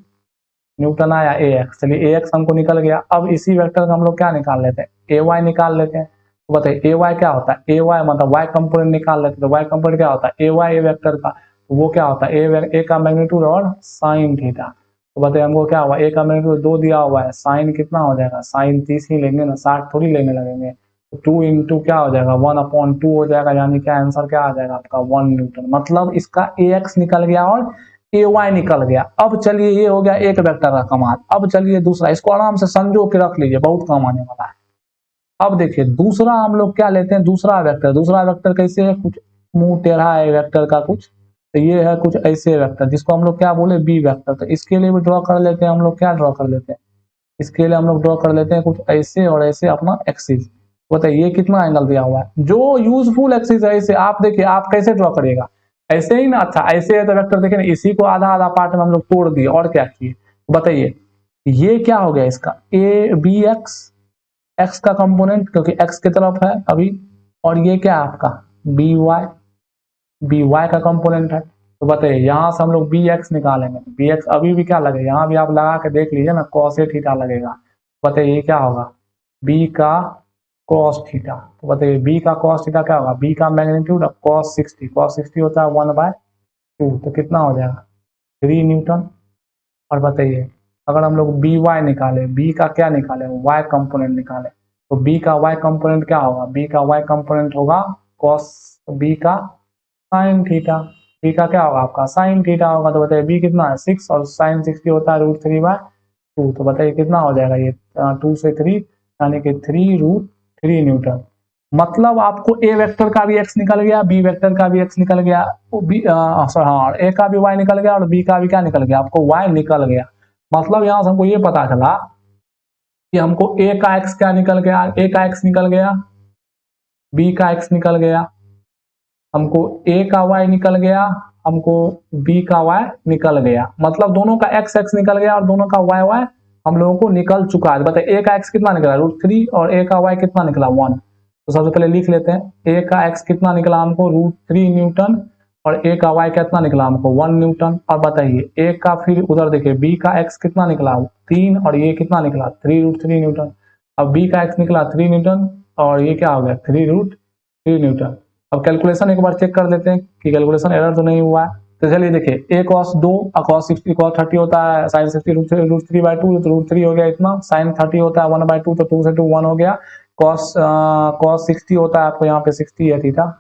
न्यूटन आया ए एक्स। चलिए ए एक्स हमको निकल गया। अब इसी वेक्टर का हम लोग क्या निकाल लेते हैं, ए वाई निकाल लेते हैं। तो बताइए ए वाई क्या होता है, ए वाई मतलब वाई कंपोनेंट निकाल लेते हैं। तो वाई कंपोनेंट क्या होता है, ए वाई ए वेक्टर का, तो वो क्या होता है ए का मैग्नीट्यूड और साइन थीटा। तो बताइए हमको क्या हुआ, ए का मैग्नीट्यूड 2 दिया हुआ है, साइन कितना हो जाएगा, साइन 30 ही लेंगे ना, 60 थोड़ी लेने लगेंगे। तो 2 इंटू क्या हो जाएगा 1/2 हो जाएगा, यानी क्या आंसर क्या आ जाएगा आपका 1 न्यूटन। मतलब इसका ए एक्स निकल गया और ए वाई निकल गया। अब चलिए ये हो गया एक वेक्टर का कमाल। अब चलिए दूसरा, इसको आराम से संजो के रख लीजिए, बहुत काम आने वाला है। अब देखिए दूसरा हम लोग क्या लेते हैं, दूसरा वेक्टर कैसे है, कुछ मुंह टेढ़ा है वेक्टर का कुछ, तो ये है कुछ ऐसे वेक्टर जिसको हम लोग क्या बोले बी वेक्टर। तो इसके लिए भी ड्रॉ कर लेते हैं हम लोग, क्या ड्रॉ कर लेते हैं, इसके लिए हम लोग ड्रॉ कर लेते हैं कुछ ऐसे और ऐसे अपना एक्सिस। बताइए ये कितना एंगल दिया हुआ है, जो यूजफुल एक्सिस है इसे आप देखिए आप कैसे ड्रॉ करिएगा, ऐसे ही ना। अच्छा ऐसे है तो वेक्टर देखिए ना, इसी को आधा आधा पार्ट में हम लोग तोड़ दिए और क्या किए। बताइए ये क्या हो गया इसका ए बी एक्स, एक्स का कंपोनेंट क्योंकि एक्स की तरफ है अभी, और ये क्या है आपका बी वाई का कंपोनेंट है। तो बताइए यहाँ से हम लोग बी एक्स निकालेंगे, बी एक्स अभी भी क्या लगेगा, यहाँ भी आप लगा के देख लीजिए ना, कॉस ए थीटा लगेगा। बताइए ये क्या होगा, बी का कॉस थीटा। तो बताइए बी का कॉस थीटा क्या होगा, बी का मैग्नीट्यूड कॉस 60 होता है 1/2, तो कितना हो जाएगा 3 न्यूटन। और बताइए अगर हम लोग बी वाई निकाले, बी का क्या निकाले वाई कंपोनेंट निकाले, तो बी का वाई कंपोनेंट क्या होगा, बी का वाई कंपोनेंट होगा कॉस बी का साइन थीटा, बी का क्या होगा आपका साइन थीटा होगा। तो बताइए बी कितना है 6 और साइन 60 होता है √3/2। तो बताइए कितना हो जाएगा ये 2 से 3 यानी कि 3√3 न्यूटन। मतलब आपको ए वेक्टर का भी एक्स निकल गया, बी वेक्टर का भी एक्स निकल गया, हाँ ए का भी वाई निकल गया और बी का भी क्या निकल गया, आपको वाई निकल गया। मतलब यहाँ से हमको ये पता चला कि हमको ए का एक्स क्या निकल गया, ए का एक्स निकल गया, बी का एक्स निकल गया, हमको ए का वाई निकल गया, हमको बी का वाई निकल गया। मतलब दोनों का एक्स एक्स निकल गया और दोनों का वाई वाई हम लोगों को निकल चुका है। बताइए ए का एक्स कितना निकला √3 और ए का वाई कितना निकला 1। तो सबसे पहले लिख लेते हैं, ए का एक्स कितना निकला हमको √3 न्यूटन और ए का वाई कितना निकला हमको 1 न्यूटन। और बताइए ए का फिर उधर देखिए बी का एक्स कितना निकला 3 और ये कितना निकला 3√3 न्यूटन। अब बी का एक्स निकला 3 न्यूटन और ये क्या हो गया 3√3 न्यूटन। अब कैलकुलेशन एक बार चेक कर लेते हैं कि कैलकुलेशन एरर तो नहीं हुआ है। तो चलिए देखिए ए cos 2 cos 60 cos 30 होता है sin 60 √3/2, तो √3 हो गया इतना, sin 30 होता है 1/2 तो 2 से 2 1 हो गया, cos 60 होता है आपको यहाँ पे 60 है थीटा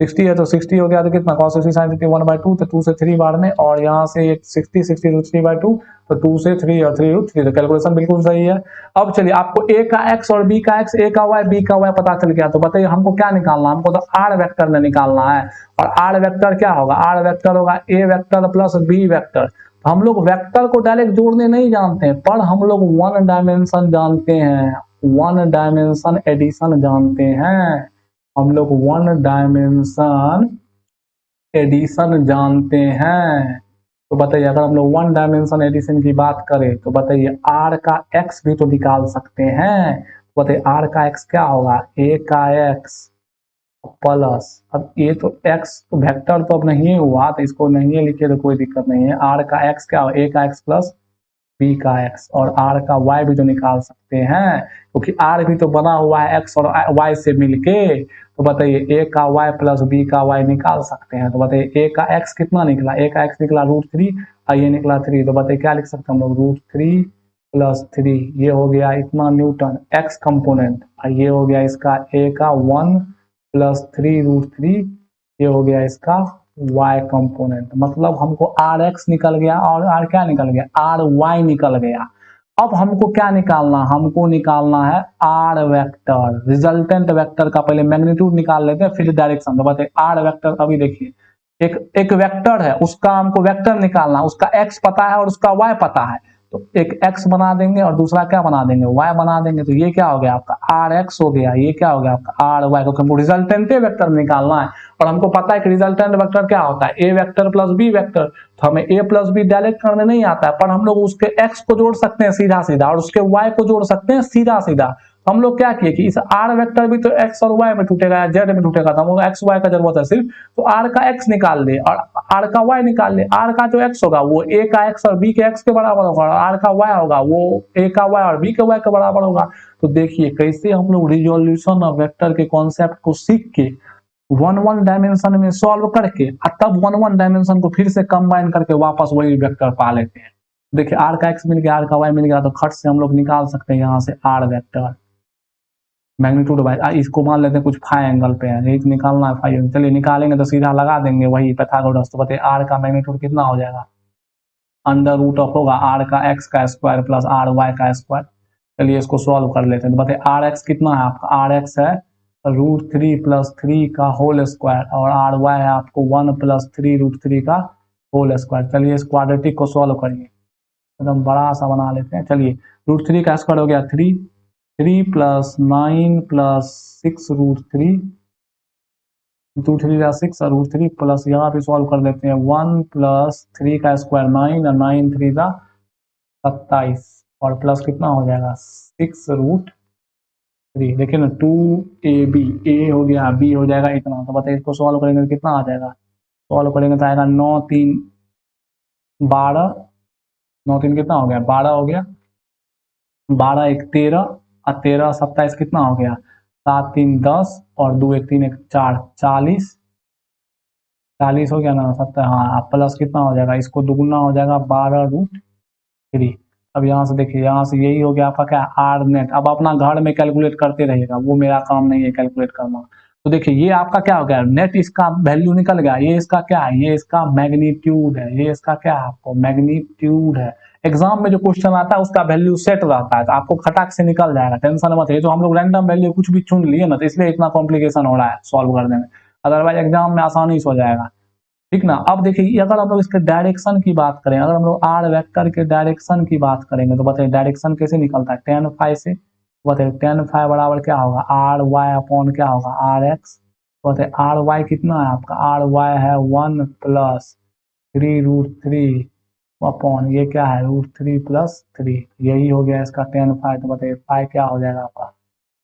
60 है तो 60 हो गया, तो कितना cos 60 sin 60 1/2 तो 2 से 3 बार में, और यहाँ से 60 √3/2 तो 2 से 3 और 3√3, तो कैलकुलेशन बिल्कुल सही है। अब चलिए आपको ए का एक्स और बी का एक्स, ए का वाई बी का वाई पता चल गया। तो बताइए हमको क्या निकालना, हमको तो आर वेक्टर में निकालना है। और आर वेक्टर क्या होगा, आर वेक्टर होगा ए वेक्टर प्लस बी वेक्टर। हम लोग वेक्टर को डायरेक्ट जोड़ने नहीं जानते हैं, पर हम लोग वन डायमेंशन जानते हैं, वन डायमेंशन एडिशन जानते हैं, हम लोग वन डायमेंशन एडिशन जानते हैं। तो बताइए, अगर हम लोग वन डायमेंशन एडिशन की बात करें तो बताइए आर का एक्स भी तो निकाल सकते हैं। बताइए आर का एक्स क्या होगा, ए का एक्स प्लस, अब ये तो एक्स तो वेक्टर तो अब नहीं हुआ, तो इसको नहीं लिखे तो कोई दिक्कत नहीं है। आर का एक्स क्या हो, ए का एक्स प्लस बी का एक्स, और आर का वाई भी तो निकाल सकते हैं, क्योंकि आर भी तो बना हुआ है एक्स और वाई से मिलके। तो बताइए ए का वाई प्लस बी का वाई निकाल सकते हैं। तो बताइए ए का एक्स कितना निकला, ए का एक्स निकला √3 और ये निकला 3। तो बताइए क्या लिख सकते हैं हम लोग, √3 + 3, ये हो गया इतना न्यूटन एक्स कंपोनेंट, और ये हो गया इसका ए का 1 + 3√3, ये हो गया इसका y कंपोनेंट। मतलब हमको आर एक्स निकल गया और आर क्या निकल गया, आर वाई निकल गया। अब हमको क्या निकालना, हमको निकालना है आर वेक्टर, रिजल्टेंट वेक्टर का पहले मैग्नीट्यूड निकाल लेते हैं फिर डायरेक्शन। तो बताइए आर वेक्टर, अभी देखिए एक वेक्टर है, उसका हमको वेक्टर निकालना, उसका एक्स पता है और उसका वाई पता है। तो एक एक्स बना देंगे और दूसरा क्या बना देंगे, वाई बना देंगे। तो ये क्या हो गया आपका आर एक्स हो गया, ये क्या हो गया आपका आर वाई, क्योंकि हमको रिजल्टेंट वेक्टर निकालना है और हमको पता है कि रिजल्टेंट वेक्टर क्या होता है, ए वेक्टर प्लस बी वेक्टर। तो हमें ए प्लस बी डायरेक्ट करने नहीं आता है, पर हम लोग उसके एक्स को जोड़ सकते हैं सीधा सीधा और उसके वाई को जोड़ सकते हैं सीधा सीधा। हम लोग क्या किए कि इस आर वेक्टर भी तो एक्स और वाई में टूटेगा या जेड में टूटेगा, तो हमको एक्स वाई का जरूरत है सिर्फ। तो आर का एक्स निकाल ले और आर का वाई निकाल ले। आर का जो एक्स होगा वो ए का एक्स और बी के एक्स के बराबर होगा, और आर का वाई होगा वो ए का वाई और बी के वाई के बराबर होगा। तो देखिए कैसे हम लोग रिजोल्यूशन ऑफ वेक्टर के कॉन्सेप्ट को सीख के वन डायमेंशन में सॉल्व करके तब वन डायमेंशन को फिर से कंबाइन करके वापस वही वेक्टर पा लेते हैं। देखिए आर का एक्स मिल गया, आर का वाई मिल गया, तो खट से हम लोग निकाल सकते हैं यहाँ से आर वेक्टर मैग्नीट्यूड बाय, इसको मान लेते हैं कुछ फाई एंगल पे है, यही निकालना है फाई। चलिए निकालेंगे तो सीधा लगा देंगे वही पैथागोरस। तो बताइए आर का मैग्नीट्यूड कितना हो जाएगा, अंडर रूट ऑफ होगा आर का एक्स का स्क्वायर प्लस आर वाई का स्क्वायर। चलिए इसको सॉल्व कर लेते हैं। तो बताइए आर एक्स कितना है आपका, आर एक्स है √3 + 3 का होल स्क्वायर, और आर वाई है आपको 1 + 3√3 का होल स्क्वायर। चलिए इस क्वाड्रेटिक को सॉल्व करिए, एकदम बड़ा सा बना लेते हैं। चलिए √3 का स्क्वायर हो गया 3 + 9 + 6√3, 2 3 6 और √3 प्लस यहाँ पे सॉल्व कर लेते हैं 1 + 3 का स्क्वायर 9 और 9 3 का 27, और प्लस कितना हो जाएगा 6√3। देखिए ना 2ab, ए हो गया बी हो जाएगा इतना। तो बताइए इसको सॉल्व करेंगे तो कितना आ जाएगा, सॉल्व करेंगे तो आएगा 9 3 12, 9 3 कितना हो गया 12 हो गया, 12 1 13 और 13 27 कितना हो गया 7 3 10 और 2 1 3 1 4 40, 40 हो गया ना 70। हाँ प्लस कितना हो जाएगा, इसको दुगुना हो जाएगा 12√3। अब यहाँ से देखिए, यहाँ से यही हो गया आपका क्या आर नेट। अब अपना घर में कैलकुलेट करते रहिएगा, वो मेरा काम नहीं है कैलकुलेट करना। तो देखिए ये आपका क्या हो गया नेट, इसका वैल्यू निकल गया। ये इसका क्या है, ये इसका मैग्नीट्यूड है, ये इसका क्या है आपको मैग्नीट्यूड है। एग्जाम में जो क्वेश्चन आता है उसका वैल्यू सेट रहता है, तो आपको खटाक से निकल जाएगा, टेंशन मत है। तो हम लोग रैंडम वैल्यू कुछ भी चुन लिए ना, तो इसलिए इतना कॉम्प्लिकेशन हो रहा है सॉल्व करने में, अदरवाइज एग्जाम में आसानी से हो जाएगा, ठीक ना। अब देखिए अगर हम लोग इसके डायरेक्शन की बात करें, अगर हम लोग आर वेक्टर के डायरेक्शन की बात करेंगे तो बताइए डायरेक्शन कैसे निकलता है, tan phi से। बताइए tan phi बराबर क्या होगा आर वाई अपॉन क्या होगा आर एक्स। बताइए आर वाई कितना है आपका, आर वाई है 1 + 3√3 अपॉन ये क्या है √3 + 3, यही हो गया इसका tan phi। तो बताइए phi क्या हो जाएगा आपका,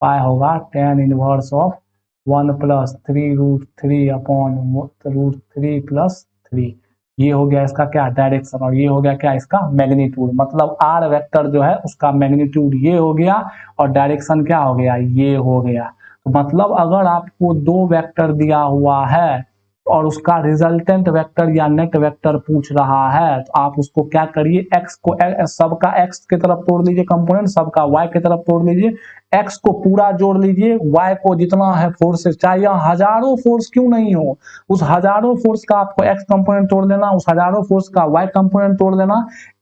phi होगा tan इनवर्स ऑफ 1 + 3√3 अपॉन √3 + 3। ये हो गया इसका क्या डायरेक्शन, और ये हो गया क्या इसका मैग्नीट्यूड। मतलब आर वेक्टर जो है उसका मैग्नीट्यूड ये हो गया और डायरेक्शन क्या हो गया ये हो गया। तो मतलब अगर आपको दो वेक्टर दिया हुआ है और उसका रिजल्टेंट वेक्टर या नेट वेक्टर पूछ रहा है, तो आप उसको क्या करिए, एक्स को सबका एक्स की तरफ तोड़ लीजिए कंपोनेंट, सबका वाई की तरफ तोड़ लीजिए, x को पूरा जोड़ लीजिए, y को जितना है फोर्सेस, चाहे यहाँ हजारों फोर्स क्यों नहीं हो, उस हजारों फोर्स का आपको x कंपोनेंट तोड़ देना, उस हजारों फोर्स का y कंपोनेंट तोड़ देना,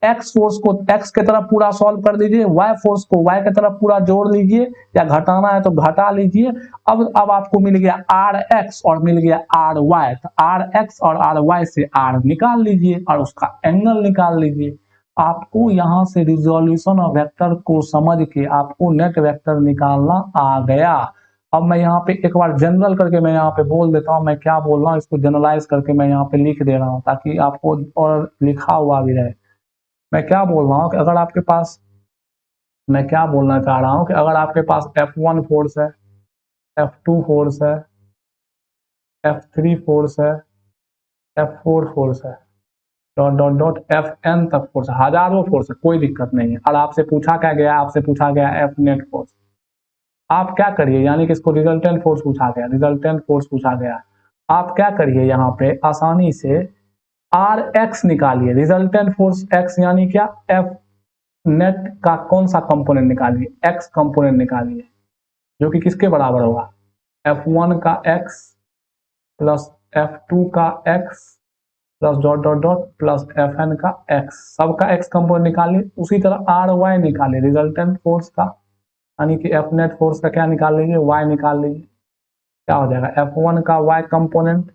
x फोर्स को x के तरफ पूरा सॉल्व कर दीजिए, y फोर्स को y के तरफ पूरा जोड़ लीजिए, या घटाना है तो घटा लीजिए। अब आपको मिल गया rx और मिल गया ry, तो rx और ry से r निकाल लीजिए और उसका एंगल निकाल लीजिए। आपको यहां से रिजोल्यूशन और वेक्टर को समझ के आपको नेट वेक्टर निकालना आ गया। अब मैं यहाँ पे एक बार जनरल करके मैं यहाँ पे बोल देता हूँ, मैं क्या बोल रहा हूँ इसको जनरलाइज करके मैं यहाँ पे लिख दे रहा हूँ ताकि आपको और लिखा हुआ भी रहे। मैं क्या बोल रहा हूँ कि अगर आपके पास, मैं क्या बोलना चाह रहा हूँ कि अगर आपके पास F1 फोर्स है, F2 फोर्स है, F3 फोर्स है, F4 फोर्स है, डॉट डॉट डॉट Fn तक फोर्स, हजारों फोर्स है, कोई दिक्कत नहीं है। और आपसे पूछा क्या गया, आपसे पूछा गया F नेट फोर्स। आप क्या करिए, यानी कि इसको रिजल्टेंट फोर्स पूछा गया, रिजल्टेंट फोर्स पूछा गया। आप क्या करिए, यहाँ पे आसानी से Rx निकालिए, रिजल्टेंट फोर्स x यानी क्या, F नेट का कौन सा कंपोनेंट निकालिए, x कंपोनेंट निकालिए, जो कि किसके बराबर होगा, F1 का x प्लस F2 का x plus dot dot dot plus Fn का x, सबका x कंपोनेंट निकालिए। उसी तरह ry निकालिए, रिजल्टेंट फोर्स का, यानी कि F नेट फोर्स का क्या निकाल लीजिए, y निकाल लीजिए। क्या हो जाएगा, F1 का y कंपोनेंट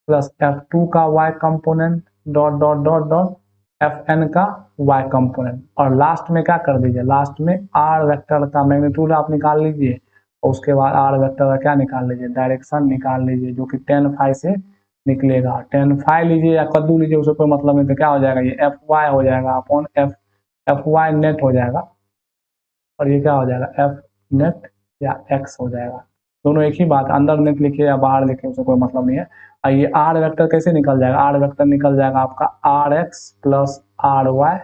प्लस F2 का y component dot dot dot dot Fn का y कंपोनेंट, और लास्ट में क्या कर दीजिए, लास्ट में r वेक्टर का मैग्नीट्यूड आप निकाल लीजिए, और उसके बाद r वेक्टर का क्या निकाल लीजिए, डायरेक्शन निकाल लीजिए, जो कि tan phi से निकलेगा। tan phi लीजिए या कद्दू लीजिए, उससे कोई मतलब नहीं, तो क्या हो जाएगा, ये Fy हो जाएगा अपॉन Fy नेट हो जाएगा, और ये क्या हो जाएगा, F नेट या x हो जाएगा। दोनों एक ही बात, अंदर नेट लिखिए या बाहर लिखिए उससे कोई मतलब नहीं है। और ये r वेक्टर कैसे निकल जाएगा, r वेक्टर निकल जाएगा आपका rx प्लस ry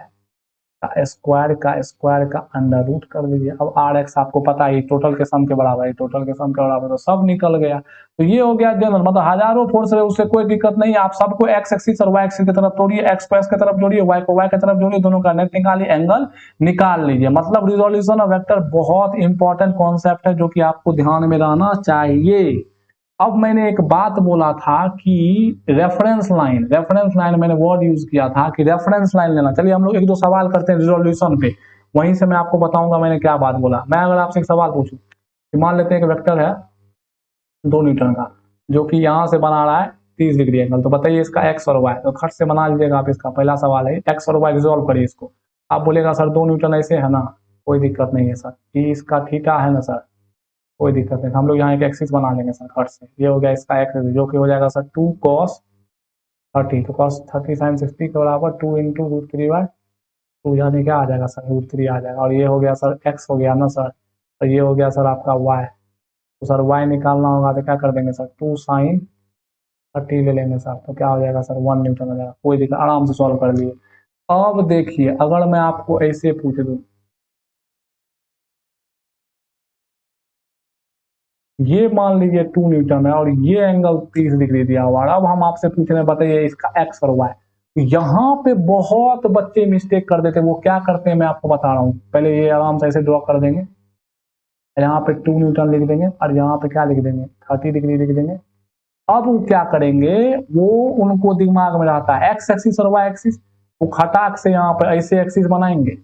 का स्क्वायर का अंडर रूट कर लीजिए। अब rx आपको पता है टोटल के सम के बराबर है, टोटल के सम के बराबर, तो सब निकल गया। तो ये हो गया जनरल, मतलब हजारों फोर्स है, उससे कोई दिक्कत नहीं। आप सबको x एक्सिस और y एक्सिस की तरफ तोड़िए, x को x की तरफ जोड़िए, y को y की तरफ जोड़िए, दोनों का नेट निकालिए, एंगल निकाल लीजिए। मतलब रिजोल्यूशन ऑफ वेक्टर बहुत इंपॉर्टेंट कॉन्सेप्ट है जो कि आपको ध्यान में रहना चाहिए। अब मैंने एक बात बोला था कि रेफरेंस लाइन मैंने वर्ड यूज किया था कि रेफरेंस लाइन लेना। चलिए हम लोग एक दो सवाल करते हैं रिजोल्यूशन पे, वहीं से मैं आपको बताऊंगा मैंने क्या बात बोला। मैं अगर आपसे एक सवाल पूछूं कि मान लेते हैं कि वेक्टर है 2 न्यूटन का, जो कि यहाँ से बना रहा है 30 डिग्री एंगल, तो बताइए इसका एक्स और वाई, तो खट से बना लीजिएगा आप। इसका पहला सवाल है एक्स और वाई रिजोल्व करिए इसको। आप बोलेगा सर 2 न्यूटन ऐसे है ना, कोई दिक्कत नहीं है सर, ये इसका थीटा है ना सर, कोई दिक्कत नहीं, हम लोग यहाँ एक एक्सिस बना लेंगे सर खट से। ये हो गया इसका एक्सिस, जो कि हो जाएगा सर 2 cos 30, तो cos 30 sin 60 के बराबर 2 इंटू रूट 3/2, यानी क्या आ जाएगा सर, रूट 3 आ जाएगा। और ये हो गया सर एक्स हो गया ना सर, और ये हो गया सर आपका वाई, तो सर वाई निकालना होगा तो क्या कर देंगे सर, 2 sin 30 ले लेंगे सर, तो क्या हो जाएगा सर 1 न्यूटन हो जाएगा। कोई दिक्कत, आराम से सॉल्व कर लिए। अब देखिए अगर मैं आपको ऐसे पूछ दूं, ये मान लीजिए 2 न्यूटन है और ये एंगल 30 डिग्री दिया हुआ है। अब हम आपसे पूछ रहे हैं, बताइए इसका एक्स और वाई। यहाँ पे बहुत बच्चे मिस्टेक कर देते हैं, वो क्या करते हैं मैं आपको बता रहा हूँ। पहले ये आराम से ऐसे ड्रॉ कर देंगे, यहाँ पे 2 न्यूटन लिख देंगे और यहाँ पे क्या लिख देंगे, 30 डिग्री लिख देंगे। अब वो क्या करेंगे, वो उनको दिमाग में रहता है एक्स एक्सिस और वाई एक्सिस, वो खटाक से यहाँ पे ऐसे एक्सिस बनाएंगे,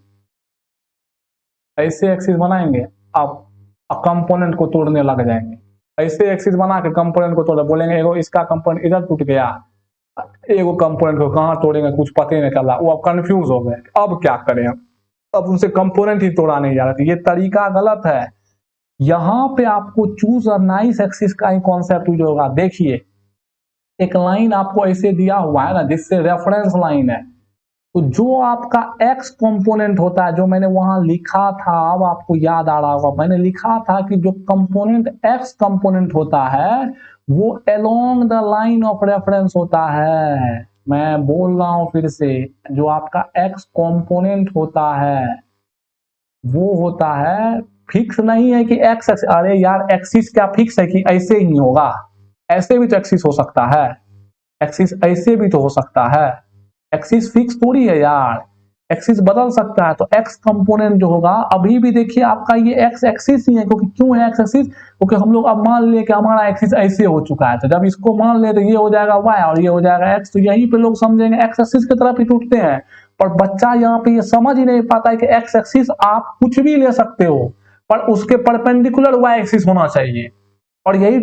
ऐसे एक्सिस बनाएंगे। अब कंपोनेंट को तोड़ने लग जाएंगे, ऐसे एक्सिस बना के कंपोनेंट को तोड़ बोलेंगे, एगो इसका कंपोनेंट इधर टूट गया, एगो कंपोनेंट को कहाँ तोड़ेंगे कुछ पता ही नहीं चला, वो अब कंफ्यूज हो गए, अब क्या करें हम, अब उनसे कंपोनेंट ही तोड़ा नहीं जा रहा था। ये तरीका गलत है। यहाँ पे आपको चूज और नाइस एक्सिस का ही कॉन्सेप्ट यूज होगा। देखिए एक लाइन आपको ऐसे दिया हुआ है ना, जिससे रेफरेंस लाइन है, तो जो आपका x कंपोनेंट होता है, जो मैंने वहां लिखा था, अब आपको याद आ रहा होगा, मैंने लिखा था कि जो कंपोनेंट x कंपोनेंट होता है वो along the line of reference होता है। मैं बोल रहा हूं फिर से, जो आपका x कंपोनेंट होता है वो होता है, फिक्स नहीं है कि x, अरे यार एक्सिस क्या फिक्स है कि ऐसे ही होगा, ऐसे भी तो एक्सिस हो सकता है, एक्सिस ऐसे भी तो हो सकता है, एक्सिस फिक्स थोड़ी है यार। एक्सिस बदल सकता है। तो एक्स कंपोनेंट जो होगा, अभी भी देखिए आपका ये एक्स एक्सिस ही है, क्योंकि क्यों है एक्स एक्सिस, क्योंकि हम लोग अब मान लिए कि हमारा एक्सिस ऐसे हो चुका है, तो जब इसको मान ले तो ये हो जाएगा वाई और ये हो जाएगा एक्स, तो यहीं पे लोग समझेंगे एक्स एक्सिस की तरफ ही टूटते हैं। पर बच्चा यहाँ पे ये समझ ही नहीं पाता है कि एक्स एक्सिस आप कुछ भी ले सकते हो, पर उसके परपेंडिकुलर वाई एक्सिस होना चाहिए। और यही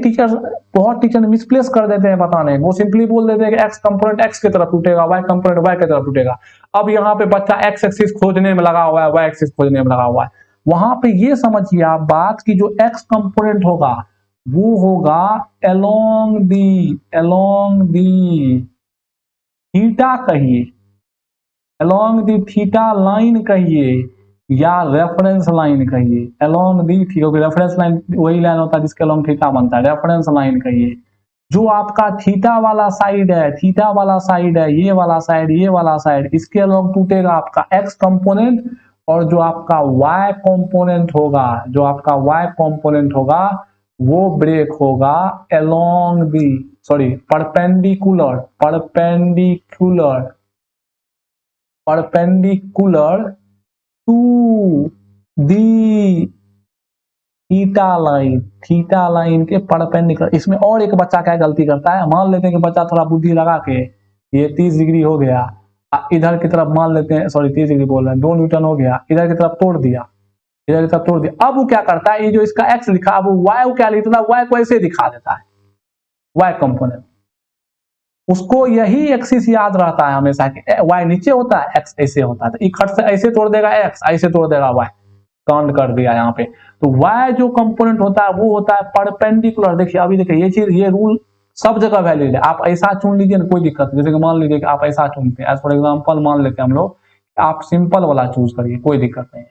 बहुत टीचर मिसप्लेस कर देते हैं, पता नहीं, वो सिंपली बोल देते हैं कि एक्स कंपोनेंट एक्स की तरफ टूटेगा, वाई कंपोनेंट वाई की तरफ टूटेगा। अब यहाँ पे बच्चा एक्स एक्सिस खोजने में लगा हुआ है, वाई एक्सिस खोजने में लगा हुआ है। वहां पे ये समझिए आप बात की जो एक्स कंपोनेंट होगा वो होगा अलोंग दी थीटा कहिए, अलोंग दी थीटा लाइन कहिए या रेफरेंस लाइन कहिए। अलोंग दी, क्योंकि रेफरेंस लाइन वही लाइन होता है जिसके अलोंग थीटा बनता है, रेफरेंस लाइन कहिए। जो आपका थीटा वाला साइड है, थीटा वाला साइड है, ये वाला साइड, ये वाला साइड, इसके अलोंग टूटेगा आपका एक्स कंपोनेंट। और जो आपका वाई कंपोनेंट होगा, जो आपका वाई कंपोनेंट होगा वो ब्रेक होगा along the, sorry perpendicular, perpendicular to the theta line के परपेंडिकुलर। इसमें और एक बच्चा क्या गलती करता है, मान लेते हैं कि बच्चा थोड़ा बुद्धि लगा के ये 30 डिग्री हो गया, इधर की तरफ मान लेते हैं, सॉरी 30 डिग्री बोल रहे हैं, 2 न्यूटन हो गया, इधर की तरफ तोड़ दिया, इधर की तरफ तोड़ दिया। अब वो क्या करता है, ये जो इसका एक्स लिखा, अब वाई को क्या लिखता है, वाई को ऐसे दिखा देता है, वाई कंपोनेंट। उसको यही एक्सिस याद रहता है हमेशा कि वाई नीचे होता है, एक्स ऐसे होता है, तो इकट्ठ से ऐसे तोड़ देगा एक्स, ऐसे तोड़ देगा वाई, काउंट कर दिया यहाँ पे। तो y जो कंपोनेंट होता है वो होता है परपेंडिकुलर। देखिए अभी देखिए ये चीज, ये रूल सब जगह वैलिड है, आप ऐसा चुन लीजिए ना, कोई दिक्कत नहीं। जैसे कि मान लीजिए कि आप ऐसा चुनते हैं, एज फॉर एग्जांपल मान लेते हैं हम लोग, आप सिंपल वाला चूज करिए, कोई दिक्कत नहीं है।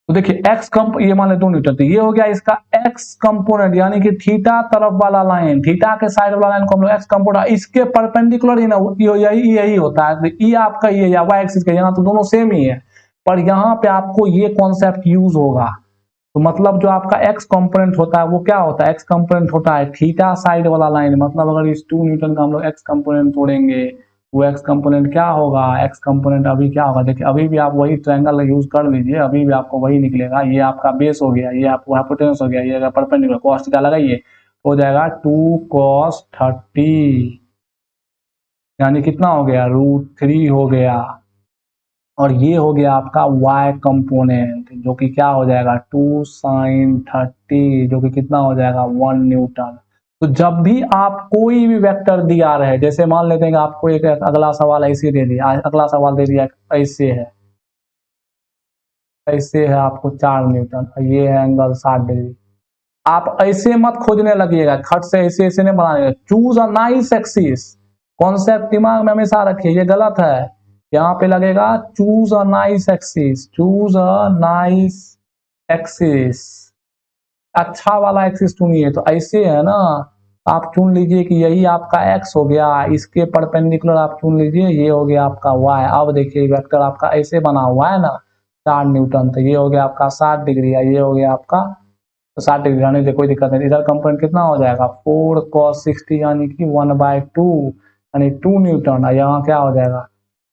तो देखिए एक्स कंप, ये मान ले 2 न्यूटन, तो ये हो गया इसका एक्स कंपोनेंट, यानी कि थीटा तरफ वाला लाइन, थीटा के साइड वाला लाइन को हम लोग एक्स कंपोनेंट, इसके परपेंडिकुलर ही ना यही होता है। तो ये आपका ये या वाई एक्सिस का, यहाँ तो दोनों सेम ही है, पर यहाँ पे आपको ये कॉन्सेप्ट यूज होगा। तो मतलब जो आपका एक्स कंपोनेंट होता है वो क्या होता है, एक्स कंपोनेंट होता है थीटा साइड वाला लाइन। मतलब अगर इस 2 न्यूटन का हम लोग एक्स कंपोनेंट तोड़ेंगे, वो एक्स कंपोनेंट क्या होगा, एक्स कंपोनेंट अभी क्या होगा, देखिए अभी भी आप वही ट्रायंगल यूज कर लीजिए, अभी भी आपको वही निकलेगा। ये आपका बेस हो गया, ये आपको हाइपोटेनस हो गया, ये अगर परपेंडिकुलर cos थीटा लगाइए हो जाएगा 2 cos 30, यानी कितना हो गया, √3 हो गया। और ये हो गया आपका y कंपोनेंट, जो कि क्या हो जाएगा 2 sin 30, जो कि कितना हो जाएगा 1 न्यूटन। तो जब भी आप कोई भी वेक्टर दिया रहे, जैसे मान लेते हैं कि आपको एक अगला सवाल ऐसे दे दिया, अगला सवाल दे दिया ऐसे है, ऐसे है आपको 4 न्यूटन, ये है एंगल 60 डिग्री। आप ऐसे मत खोजने लगिएगा, खट से ऐसे ऐसे नहीं बनाने, choose a nice axis. Concept दिमाग में हमेशा रखिए, ये गलत है। यहाँ पे लगेगा choose a nice axis, choose a nice axis, अच्छा वाला एक्सिस चुनिए। तो ऐसे है ना, आप चुन लीजिए कि यही आपका एक्स हो गया, इसके परपेंडिकुलर आप चुन लीजिए, ये हो गया आपका वाई। अब देखिए वेक्टर आपका ऐसे बना हुआ है ना 4 न्यूटन, तो ये हो गया आपका 60 डिग्री, ये हो गया आपका 60 डिग्री, यानी देखो कोई दिक्कत नहीं। इधर कंपोनेंट कितना हो जाएगा 4 cos 60, यानी कि 1/2, यानी 2 न्यूटन। यहाँ क्या हो जाएगा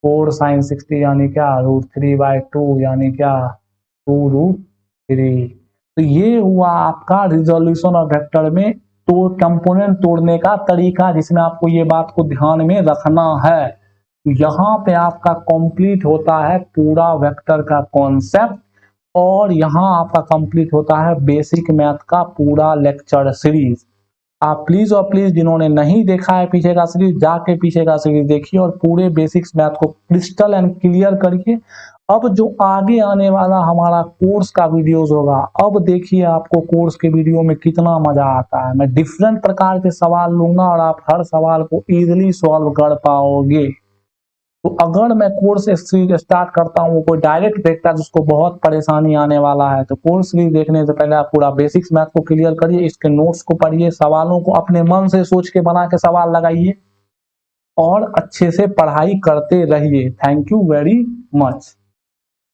4 sin 60, यानी क्या √3/2, यानी क्या 2√3। तो ये हुआ आपका रिजोल्यूशन ऑफ वेक्टर में तो कंपोनेंट तोड़ने का तरीका, जिसमें आपको ये बात को ध्यान में रखना है। तो यहाँ पे आपका कंप्लीट होता है पूरा वेक्टर का कॉन्सेप्ट, और यहाँ आपका कंप्लीट होता है बेसिक मैथ का पूरा लेक्चर सीरीज। आप प्लीज और प्लीज जिन्होंने नहीं देखा है पीछे का सीरीज, जाके पीछे का सीरीज देखिए और पूरे बेसिक्स मैथ को क्रिस्टल एंड क्लियर करिए। अब जो आगे आने वाला हमारा कोर्स का वीडियोस होगा, अब देखिए आपको कोर्स के वीडियो में कितना मजा आता है। मैं डिफरेंट प्रकार के सवाल लूंगा और आप हर सवाल को इजीली सॉल्व कर पाओगे। तो अगर मैं कोर्स सीरीज स्टार्ट करता हूँ, कोई डायरेक्ट देखता है जिसको बहुत परेशानी आने वाला है, तो कोर्स सीरीज देखने से पहले आप पूरा बेसिक्स मैथ को क्लियर करिए, इसके नोट्स को पढ़िए, सवालों को अपने मन से सोच के बना के सवाल लगाइए और अच्छे से पढ़ाई करते रहिए। Thank you very much.